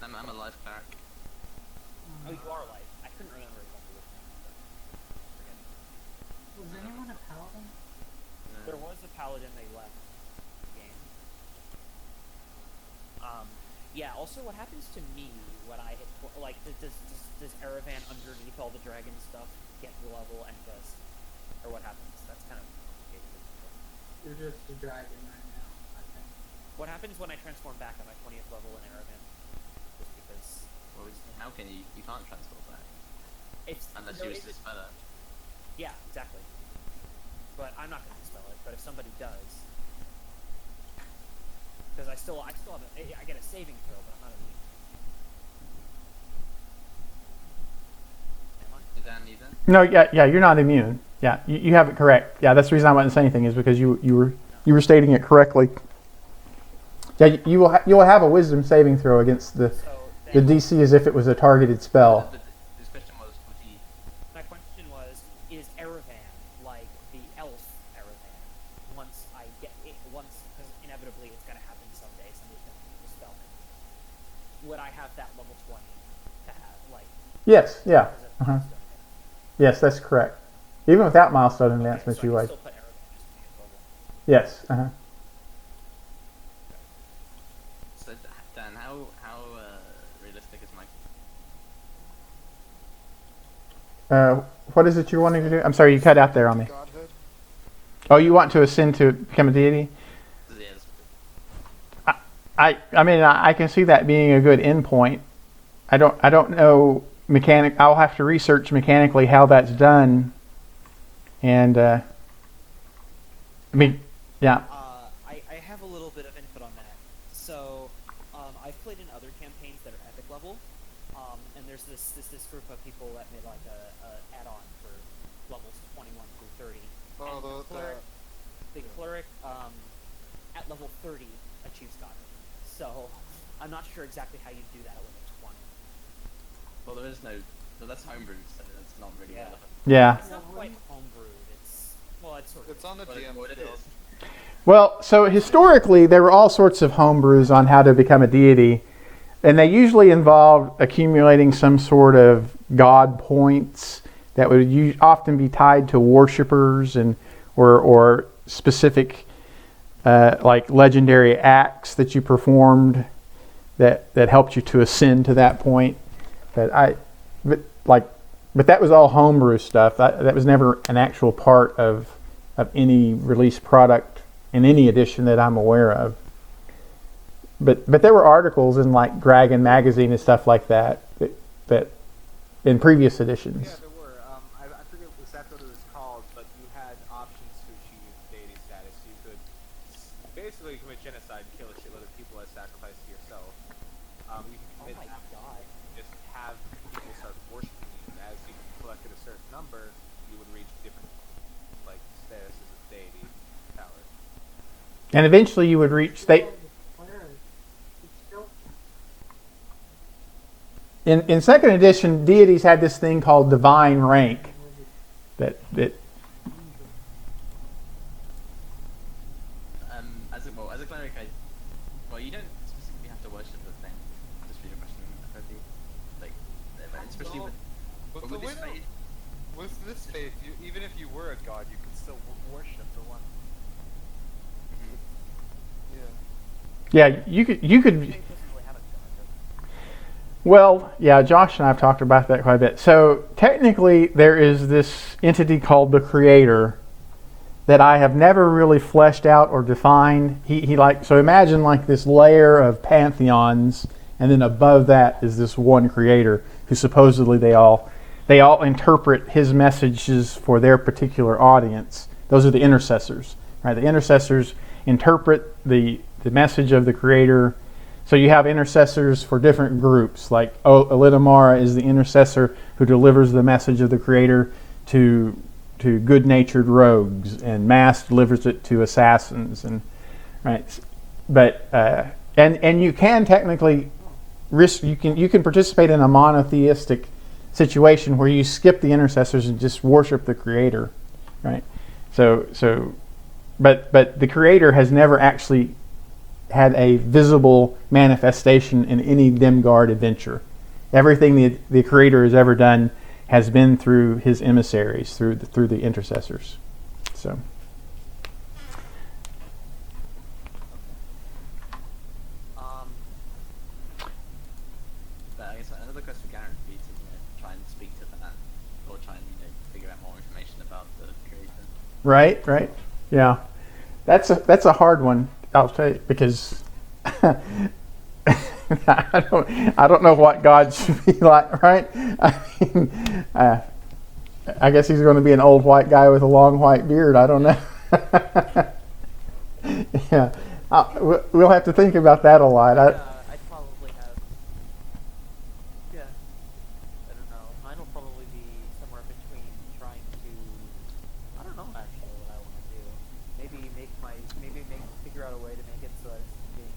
I'm a life cleric. Oh, you are life. I couldn't remember exactly what name. Forget it. Was anyone a paladin? There was a paladin they left the game. Yeah. Also, what happens to me when I hit does Erevan underneath all the dragon stuff get the level and does, or what happens? That's kind of complicated. You're just a dragon right now, I think. What happens when I transform back at my 20th level in Erevan? Just because Well, how can you? You can't transfer back it's unless there you use is this better. Yeah, exactly. But I'm not going to dispel it. But if somebody does, because I still have I get a saving throw, but I'm not immune. Am I? Did Dan need that? No, yeah, you're not immune. Yeah, you have it correct. Yeah, that's the reason I wasn't saying anything, is because you were stating it correctly. Yeah, you will have a wisdom saving throw against the So the then DC as if it was a targeted spell. But this question was, would he? my question was, is Erevan like the elf Erevan? Because inevitably it's gonna happen someday. Somebody's gonna use the spell. Would I have that level 20 to have like? Yes, yeah, As a milestone yes, that's correct. Even without milestone event? advancements, Okay, you so I would. can still put Erevan just to be a total. Yes. So Dan, how realistic is my? What is it you're wanting to do? I'm sorry, you cut out there on me. Godhood. Oh, you want to ascend to become a deity? Yeah, that's I mean, I can see that being a good endpoint. I don't know I'll have to research mechanically how that's done. And I mean, yeah. I have a little bit of input on that. So, I've played in other campaigns that are epic level, and there's this group of people that made like a add-on for levels 21 through 30. And the cleric at level 30 achieves godhood. So, I'm not sure exactly how you do that at level 20. well, there is no. Well, that's homebrewed, so that's not really Yeah. relevant. Yeah. It's not quite homebrewed. It's sort of. It's on the But DM what it field. is. Well, so historically, there were all sorts of homebrews on how to become a deity, and they usually involved accumulating some sort of god points that would often be tied to worshippers and or specific like legendary acts that you performed that helped you to ascend to that point. But that was all homebrew stuff. That was never an actual part of any released product in any edition that I'm aware of. But there were articles in like Dragon magazine and stuff like that in previous editions. Yeah, there were. I forget exactly what it was called, but you had options to achieve deity status. You could basically commit genocide and kill a shitload of people as sacrifice to yourself. You can Oh commit my god. just have people start worshiping you, and as you collected a certain number, you would reach different like statuses of deity power. And eventually you would reach in second edition, deities had this thing called divine rank that As a cleric, you don't specifically have to worship the thing. Just for your question, Freddie. Like, especially Well, with the this way phase. with this faith, even if you were a god, you can still worship the one. Yeah. yeah, you could They doesn't really have a god. well, yeah, Josh and I have talked about that quite a bit. So technically there is this entity called the creator that I have never really fleshed out or defined. So imagine like this layer of pantheons, and then above that is this one creator who supposedly they all interpret his messages for their particular audience. Those are the intercessors, right? The intercessors interpret the message of the creator. So you have intercessors for different groups, like Elidamara is the intercessor who delivers the message of the creator to good-natured rogues, and Mass delivers it to assassins, and right. But and you can technically you can participate in a monotheistic situation where you skip the intercessors and just worship the creator, right? But the creator has never actually had a visible manifestation in any Dimgaard adventure. Everything the creator has ever done has been through his emissaries, through the intercessors. So. But I guess another question for Garrett would be to try and speak to that, or try and figure out more information about the creator. Right. Yeah. That's a hard one, I'll tell you, because I don't know what God should be like, right? I mean, I guess he's going to be an old white guy with a long white beard. I don't know. Yeah, we'll have to think about that a lot. I'd probably have. Yeah. I don't know. Mine will probably be somewhere between trying to. I don't know actually what I want to do. Maybe figure out a way to make it so that it's being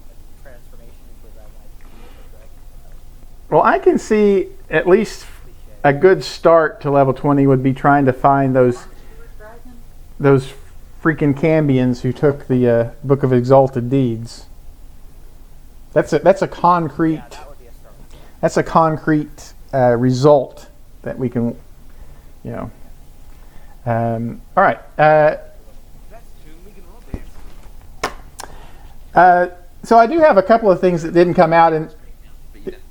Well, I can see at least a good start to level 20 would be trying to find those freaking Cambions who took the Book of Exalted Deeds. That's a concrete Yeah, that would be a start. that's a concrete result that we can, you know. All right. That's two. We can roll days. So I do have a couple of things that didn't come out, and But you get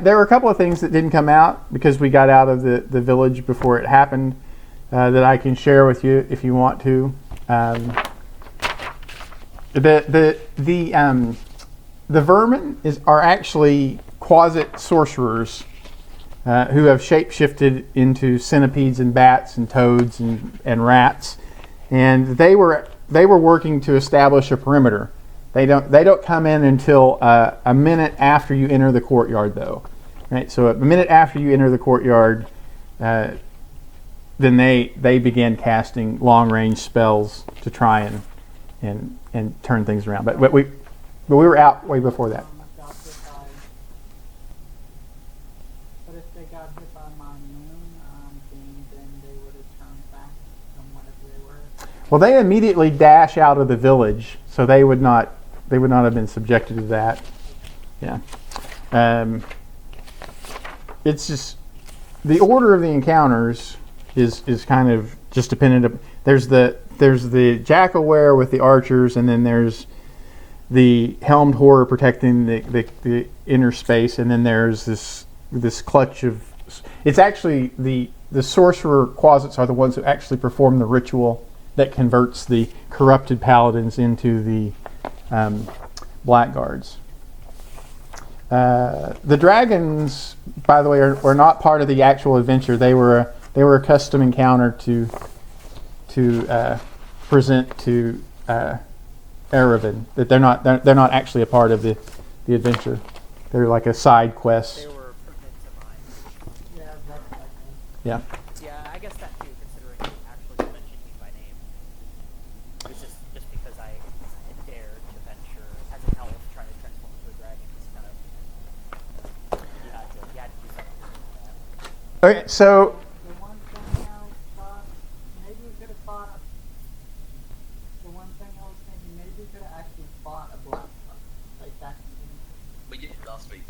there were a couple of things that didn't come out because we got out of the village before it happened that I can share with you if you want to. The vermin are actually quasit sorcerers who have shapeshifted into centipedes and bats and toads and rats, and they were working to establish a perimeter. They don't come in until a minute after you enter the courtyard, though. Right. So a minute after you enter the courtyard, then they begin casting long range spells to try and turn things around. But we were out way before that. Got hit by, but if they got hit by my moon beam, then they would have turned back from whatever they were. Well, they immediately dash out of the village, so they would not have been subjected to that. Yeah. It's just the order of the encounters is kind of just dependent of, there's the Jackalware with the archers, and then there's the helmed horror protecting the inner space, and then there's this clutch of, it's actually the sorcerer quasits are the ones who actually perform the ritual that converts the corrupted paladins into the Blackguards. The dragons, by the way, are not part of the actual adventure. They were a custom encounter to present to Erevan. That they're not actually a part of the adventure. They're like a side quest. They were pertinent to mine. Yeah, that's like Yeah. Yeah, I guess that too, considering you actually mentioned me by name. It's just because I had dared to venture as an elf trying to transform into a dragon. It's kind of you had to do something like that. Okay, so the one thing I thought maybe we could have fought. The one thing I was thinking maybe we could have actually fought a black like that. we did it last week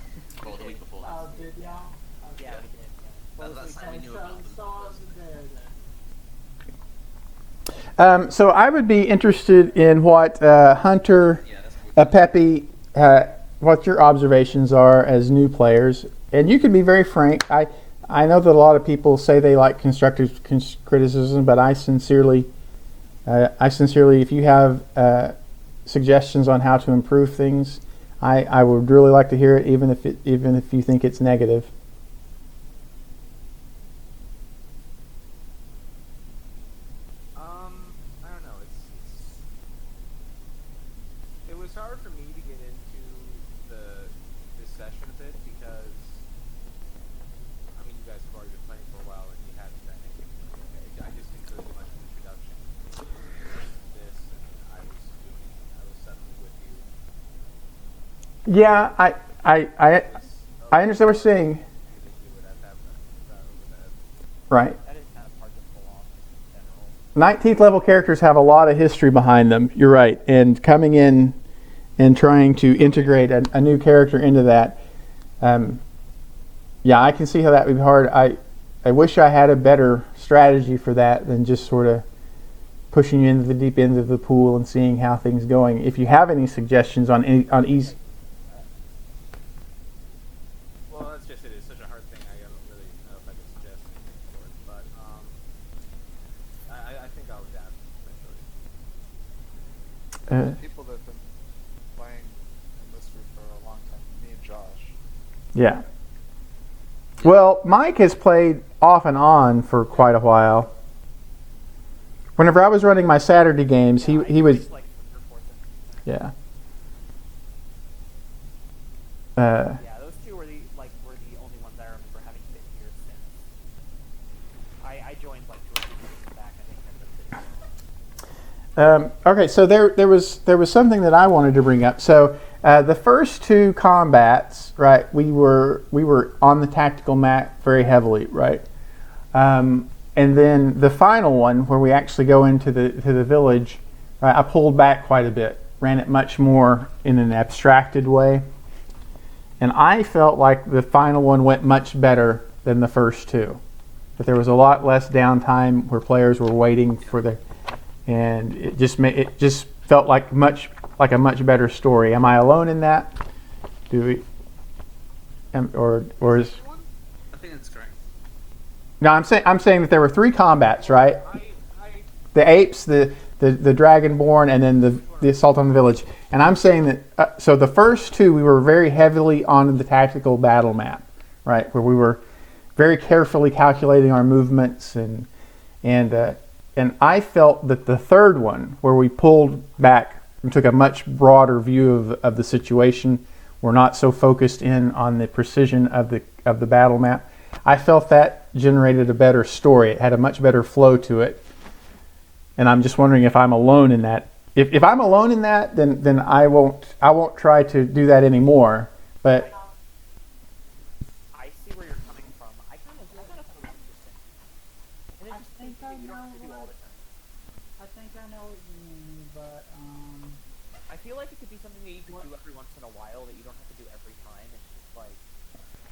or the week before Oh, last. did y'all? Okay. Yeah, we did. Yeah. That's how we knew about them. Saw us there then. so I would be interested in what Hunter, Yeah, that's cool. Pepe, what your observations are as new players, and you can be very frank. I know that a lot of people say they like constructive criticism, but I sincerely, if you have suggestions on how to improve things, I would really like to hear it, even if you think it's negative. I don't know. It was hard for me to get into this session a bit because I mean you guys have already been playing for a while and you haven't done anything. I just didn't really do much of an introduction to this, and I was suddenly with you. Yeah, I understand what you're saying. You would have to have that over the head. Right. That is kind of hard to pull off in general. 19th level characters have a lot of history behind them. You're right. And coming in and trying to integrate a new character into that, yeah, I can see how that would be hard. I wish I had a better strategy for that than just sort of pushing you into the deep end of the pool and seeing how things going. If you have any suggestions on easy, Well, that's just it. It's such a hard thing. I don't really know if I can suggest anything for it, but I think I'll adapt eventually. People that have been playing in this group for a long time, me and Josh. yeah. Well, Mike has played off and on for quite a while. Whenever I was running my Saturday games, he was, Like 3 or 4 sentences. yeah. Yeah, those two were the only ones I remember having been here since. I joined like 2 or 3 years back, I think. Okay, so there was something that I wanted to bring up. So the first two combats, right? We were on the tactical map very heavily, right? And then the final one, where we actually go into the village, right, I pulled back quite a bit, ran it much more in an abstracted way, and I felt like the final one went much better than the first two. That there was a lot less downtime where players were waiting for the, and it just felt like a much better story. Am I alone in that? Do we? Or is? I think that's correct. No, I'm saying that there were three combats, right? The apes, the dragonborn, and then the assault on the village. And I'm saying that so the first two we were very heavily on the tactical battle map, right, where we were very carefully calculating our movements and I felt that the third one, where we pulled back and took a much broader view of the situation, we're not so focused in on the precision of the battle map. I felt that generated a better story. It had a much better flow to it. And I'm just wondering if I'm alone in that. If I'm alone in that, then I won't try to do that anymore. But I see where you're coming from. I kind of find it interesting. And I think I you don't have to do know all the time. I think I know what you mean, but I feel like it could be something that you can do every once in a while that you don't have to do every time. It's just like,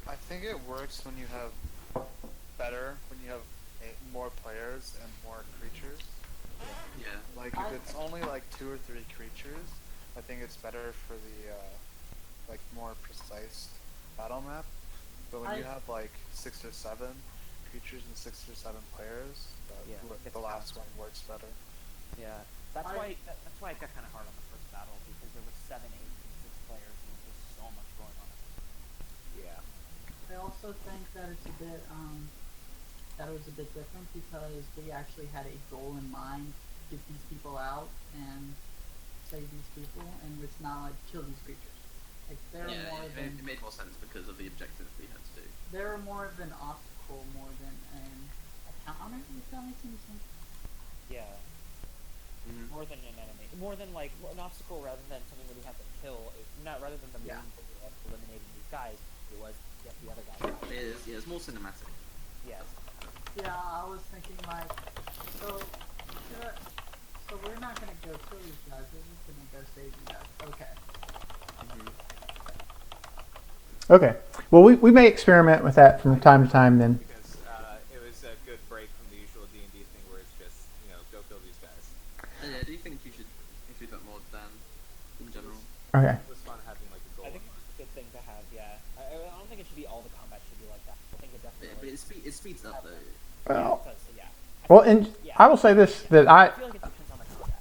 I think it works when you have more players and more creatures. Yeah. Like if it's only like 2 or 3 creatures, I think it's better for the like more precise battle map. But when you have like 6 or 7 creatures and 6 or 7 players, the last one works better. yeah. That's why it got kind of hard on the first battle, because there was 7, 8, and 6 players, and there was just so much going on. Yeah. I also think that it's a bit that it was a bit different because we actually had a goal in mind: get these people out and save these people, and it's not like kill these creatures. Like It made more sense because of the objective we had to do. they're more of an obstacle more than a counter. If that makes any sense. Yeah. Mm-hmm. More than an enemy. More than like an obstacle rather than something that we have to kill. Not rather than the main goal of eliminating these guys. It was get the other guys. It's more cinematic. Yes. Yeah, I was thinking like, so we're not gonna go kill these guys. We're just gonna go save you guys. Okay. okay, well we may experiment with that from time to time then. Because it was a good break from the usual D&D thing where it's just, go kill these guys. Yeah, do you think you should include that more than in general? Okay. It was fun having like a goal I think in mind. it's a good thing to have, yeah. I don't think it should be all the combat should be like that. I think it But definitely it speeds up though. Well, does, yeah. well, and I will say this, that I feel like it depends on the combat.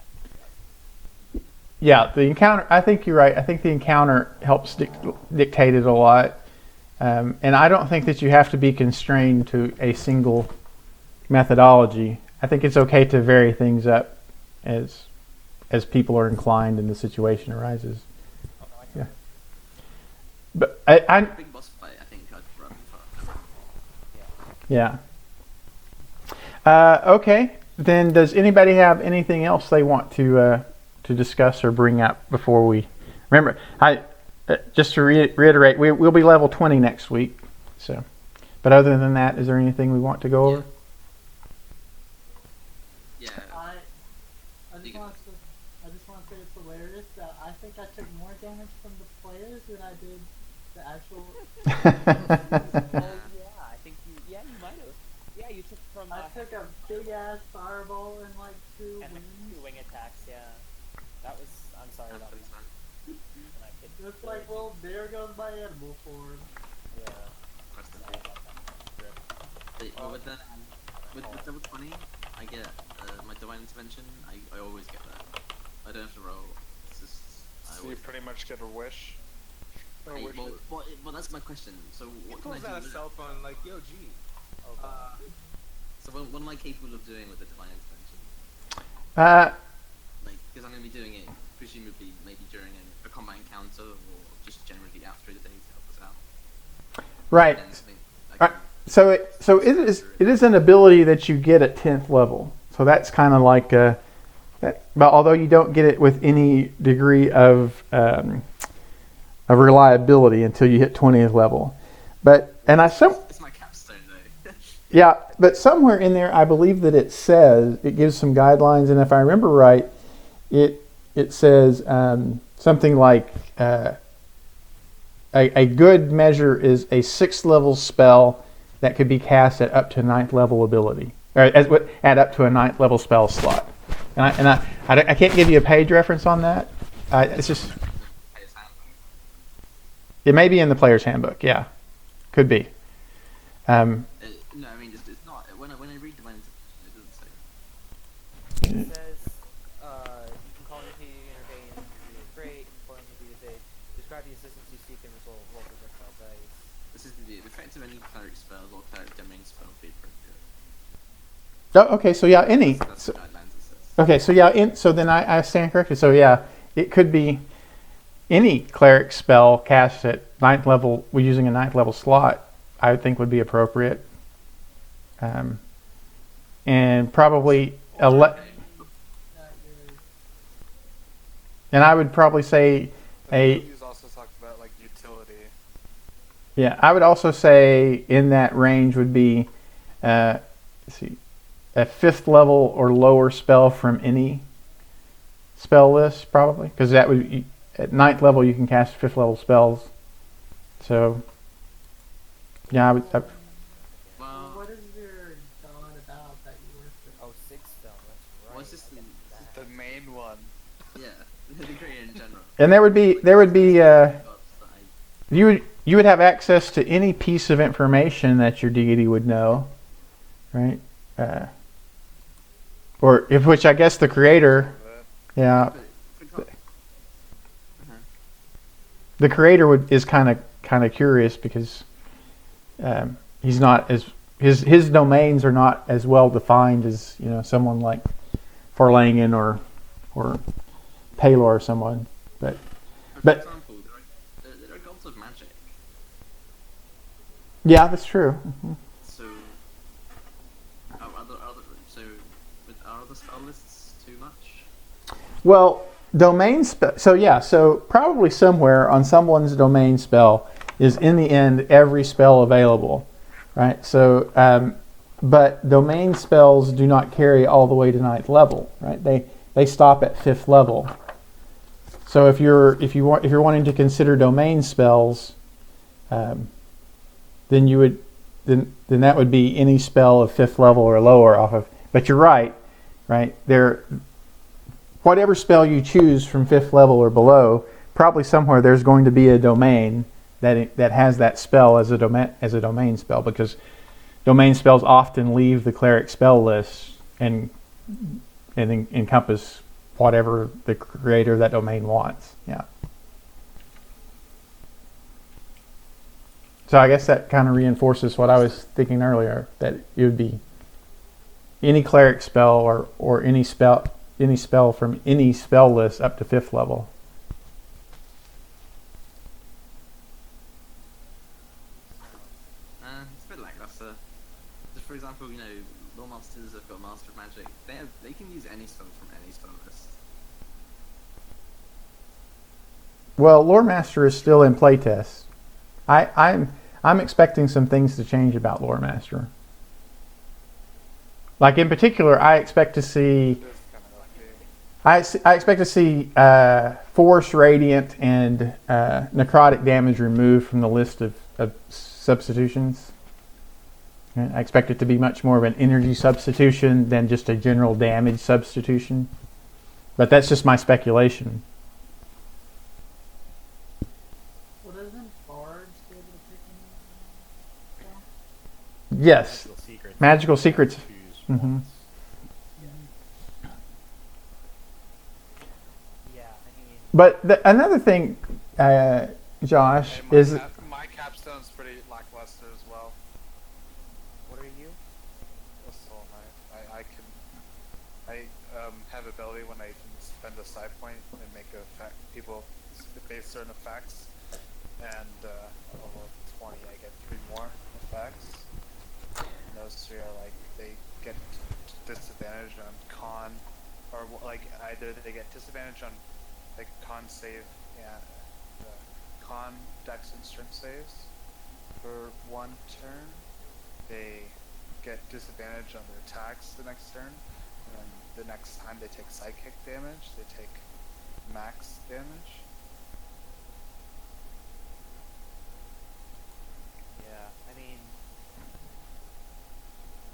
yeah, the encounter, I think you're right. I think the encounter helps dictate it a lot. And I don't think that you have to be constrained to a single methodology. I think it's okay to vary things up as people are inclined and the situation arises. Yeah. But I Big boss fight, I think I'd run for. yeah. Okay. Then does anybody have anything else they want to discuss or bring up before we remember? Just to reiterate, we'll be level 20 next week. So, but other than that, is there anything we want to go over? Yeah. I just want to say it's hilarious that I think I took more damage from the players than I did the actual. Yeah, I think you might have. Yeah, you took from. I took a big ass fireball and like 2 and wings. 2 wing attacks, yeah. That was. I'm sorry about Happens, that. man. And I could. It's like, well, there goes my animal form. Yeah. Rest in Sorry peace. about that. But with level 20, I get my divine intervention. I always get that. I don't have to roll. It's just I So you always. pretty much get a wish. Or Hey, wish well, it. well, that's my question. So He what can I pulls do? out a with it? cell phone like, yo, G. Oh, God. So what am I capable of doing with the divine intervention? Like, because I'm going to be doing it presumably maybe during a combat encounter or just generally out through the day to help us out. Right. And something I can- So it is an ability that you get at 10th level. So that's kind of like But although you don't get it with any degree of reliability until you hit 20th level. It's my capstone though. Yeah, but somewhere in there, I believe that it says, it gives some guidelines, and if I remember right, it says something like a good measure is a 6th level spell that could be cast at up to 9th level ability, or at up to a 9th level spell slot. And I can't give you a page reference on that. It's just, Player's handbook. it may be in the player's handbook. Yeah, could be. No, I mean it's not. When I read the manual, it doesn't say. It says, you can call me intervene, really great, important to do today. Describe the assistance you seek and roll projectile dice. This is the effect of any cleric spells or cleric domain spells be appropriate. Oh, okay, so yeah, any. That's the guidelines it says. Okay, so yeah, so then I stand corrected. So yeah, it could be any cleric spell cast at 9th level using a 9th level slot. I would think would be appropriate, and probably That you're- and I would probably say The movies also talked about like utility. yeah, I would also say in that range would be, let's see, a 5th level or lower spell from any spell list, probably, because that would at 9th level you can cast 5th level spells. So, yeah, I would. Well, What is your god about that you worship? Oh, 6 spell, that's right. what's this? I get The that. main one. Yeah, the degree in general. And there would be Gods that I- you would have access to any piece of information that your deity would know, right? Or if which I guess the creator, yeah, but for example- Uh-huh. the creator is kind of curious because he's not as his domains are not as well defined as someone like Farlangan or Palor or someone, but For example, there are gods of magic. yeah, that's true. So, are other spell lists too much? Well, domain spell. So probably somewhere on someone's domain spell is in the end every spell available, right? So, but domain spells do not carry all the way to 9th level, right? They stop at 5th level. So if you're wanting to consider domain spells, then you would then that would be any spell of 5th level or lower off of. But you're right? There, whatever spell you choose from 5th level or below, probably somewhere there's going to be a domain that has that spell as a domain spell, because domain spells often leave the cleric spell list and encompass whatever the creator of that domain wants. Yeah. So I guess that kind of reinforces what I was thinking earlier, that it would be any cleric spell or any spell from any spell list up to 5th level. It's a bit lackluster. Just for example, Lore Masters have got Master of Magic. They can use any spell from any spell list. Well, Lore Master is still in playtest. I'm expecting some things to change about Lore Master. Like in particular, I expect to see. It is kind of lucky. I expect to see Force, Radiant, and Necrotic damage removed from the list of substitutions. And I expect it to be much more of an energy substitution than just a general damage substitution. But that's just my speculation. Well, doesn't Bards be able to pick any spell? Yes, Magical secrets. Magical secrets. Choose Mhm. once. Yeah, I mean, But another thing, Josh, Hey, is my capstone's pretty lackluster as well. what are you? A soul knight. I have ability when I can spend a side point and make people base certain effects, and level 20 I get 3 more effects. And those 3 are like they get disadvantage on con, or like either they get disadvantage on like con save and con dex and strength saves for 1 turn. They get disadvantage on their attacks the next turn, and then the next time they take psychic damage, they take max damage. Yeah, I mean,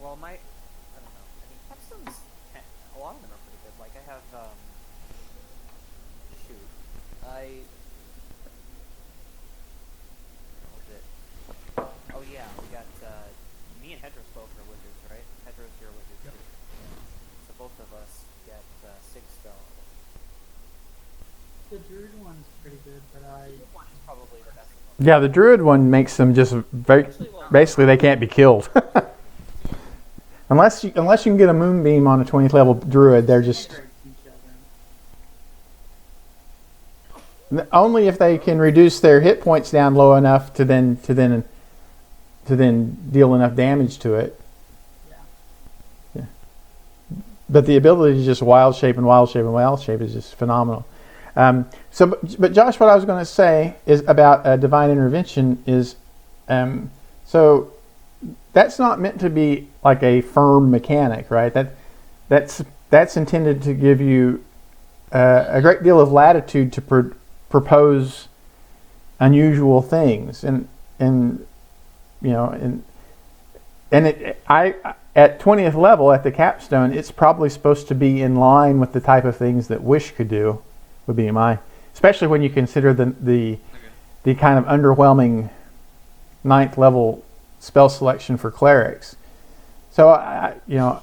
well, I don't know. I mean, capstones, a lot of them are pretty good. Like I have, shoot, what was it? Oh yeah, we got, me and Hedros both are wizards, right? Hedros, you're a wizard too. So both of us get 6 stone. The druid one's pretty good, but The one is probably the best of them. Yeah, the druid one makes them just basically they can't be killed. unless you can get a moonbeam on a 20th level druid, they're just breaks each other. only if they can reduce their hit points down low enough to then deal enough damage to it. Yeah. But the ability to just wild shape is just phenomenal. But Josh, what I was going to say is about divine intervention is, so that's not meant to be like a firm mechanic, right? That's intended to give you a great deal of latitude to propose unusual things, and at 20th level at the capstone, it's probably supposed to be in line with the type of things that Wish could do. Would be especially when you consider the kind of underwhelming 9th level spell selection for clerics. So Yeah. I'm gonna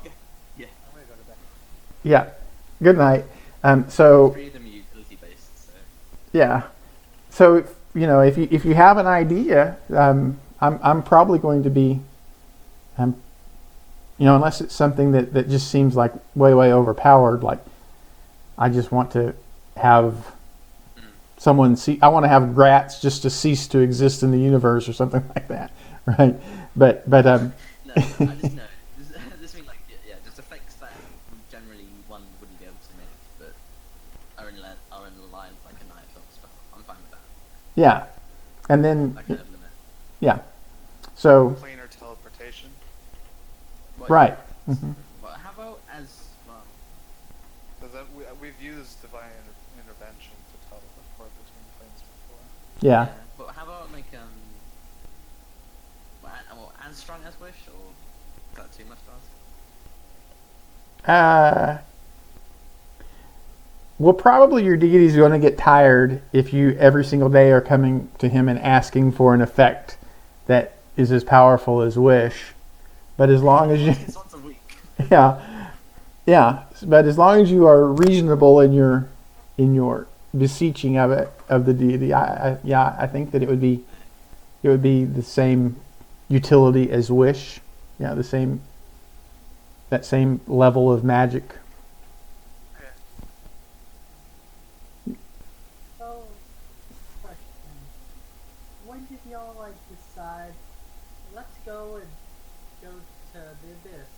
go to bed. yeah, good night. So Three of them are utility based, so yeah, so if you have an idea, I'm probably going to be, unless it's something that just seems like way overpowered, like I just want to have someone I want to have Gratz just to cease to exist in the universe or something like that, right? But no, I just know. This thing like just effects that generally one wouldn't be able to make, but are in line with like a night film spell. I'm fine with that. yeah, and then That kind of limit. yeah, so Cleaner teleportation. Well, right. yeah. But how about as well? Because we've used divine intervention to teleport between planes before. Yeah. But how about like as strong as Wish, or is that too much to ask? Well, probably your deity's going to get tired if you every single day are coming to him and asking for an effect that is as powerful as Wish. But as long as you, It's once a week. yeah. But as long as you are reasonable in your beseeching of the deity, I think that it would be the same utility as Wish. Yeah, that same level of magic. So, question. When did y'all decide, let's go to the Abyss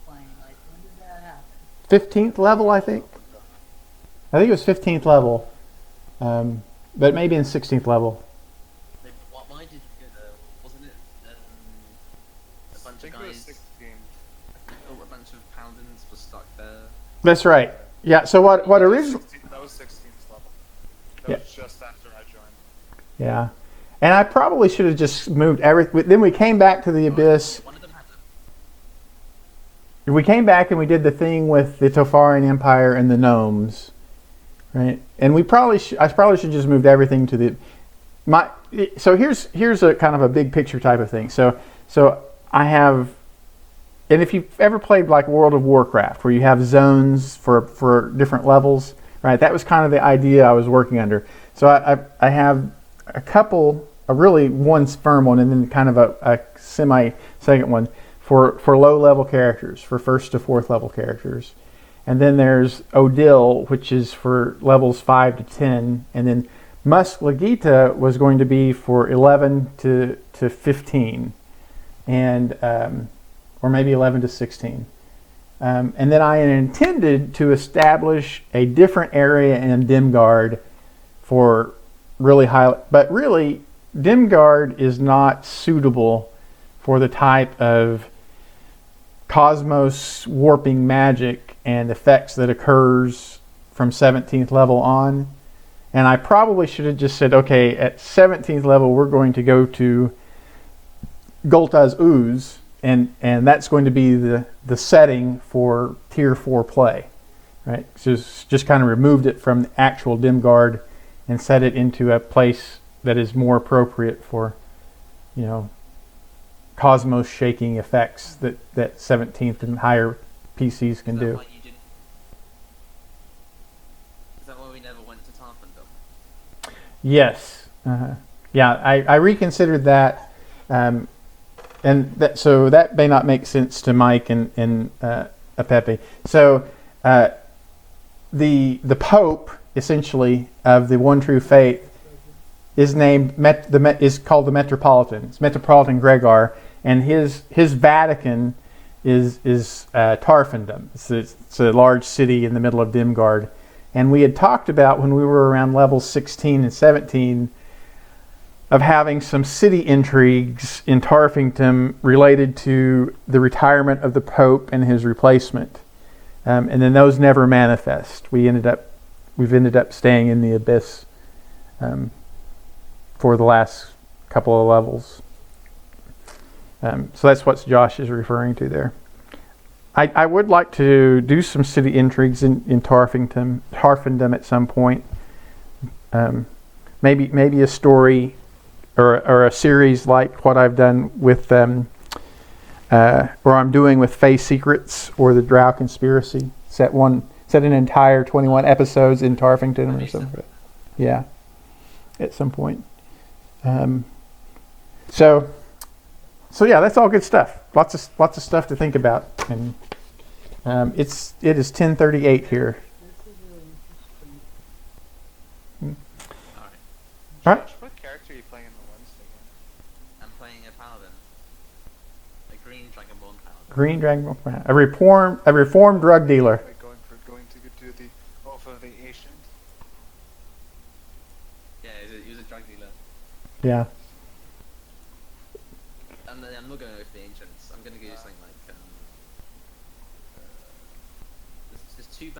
plane? Like, when did that happen? 15th level, I think. I think it was 15th level, but maybe in 16th level. Why did you go there? Wasn't it a bunch I of think it was guys? 16. A bunch of paladins were stuck there. That's right. Yeah. So what originally? That was 16th level. That Yeah. was just after I joined. Yeah. And I probably should have just moved everything. Then we came back to the Abyss. One of them had We came back and we did the thing with the Tofarian Empire and the gnomes, right? And I probably should just moved everything to the So here's a kind of a big picture type of thing. So I have, and if you've ever played like World of Warcraft, where you have zones for different levels, right? That was kind of the idea I was working under. So I have really one firm one, and then kind of a semi second one for low level characters, for 1st to 4th level characters. And then there's Odil, which is for levels 5 to 10, and then Musk Legita was going to be for 11 to 15, and or maybe 11 to 16. And then I intended to establish a different area in Dimgaard for really high, but really Dimgaard is not suitable for the type of cosmos warping magic and effects that occurs from 17th level on. And I probably should have just said, okay, at 17th level we're going to go to Golta's Ooze, and that's going to be the setting for tier 4 play, right? So just kind of removed it from the actual Dimgaard and set it into a place that is more appropriate for, cosmos shaking effects that 17th and higher PCs can do. Is that why we never went to Tarpendom? Yes. Yeah, I reconsidered that. And so that may not make sense to Mike and Pepe. So the Pope, essentially, of the One True Faith is named is called the Metropolitan. It's Metropolitan Gregor, and his Vatican is Tarfendom. It's a large city in the middle of Dimgaard, and we had talked about when we were around levels 16 and 17. Of having some city intrigues in Tarfington related to the retirement of the Pope and his replacement, and then those never manifest. We've ended up staying in the Abyss for the last couple of levels. So that's what Josh is referring to there. I would like to do some city intrigues in Tarfington at some point. Maybe a story. Or a series like what I've done with or I'm doing with Face Secrets or the Drow Conspiracy. Set an entire 21 episodes in Tarfington or something. Yeah, at some point. So yeah, that's all good stuff. Lots of stuff to think about, and it is 10:38 here. This is really interesting. All right. What character are you playing in the Wednesday game? I'm playing a paladin. A green dragonborn paladin. Green Dragon, a reformed drug dealer. Like going to do the Oath of the Ancient? Yeah, he was a drug dealer. Yeah. I'm not going with the ancients. I'm going to do something like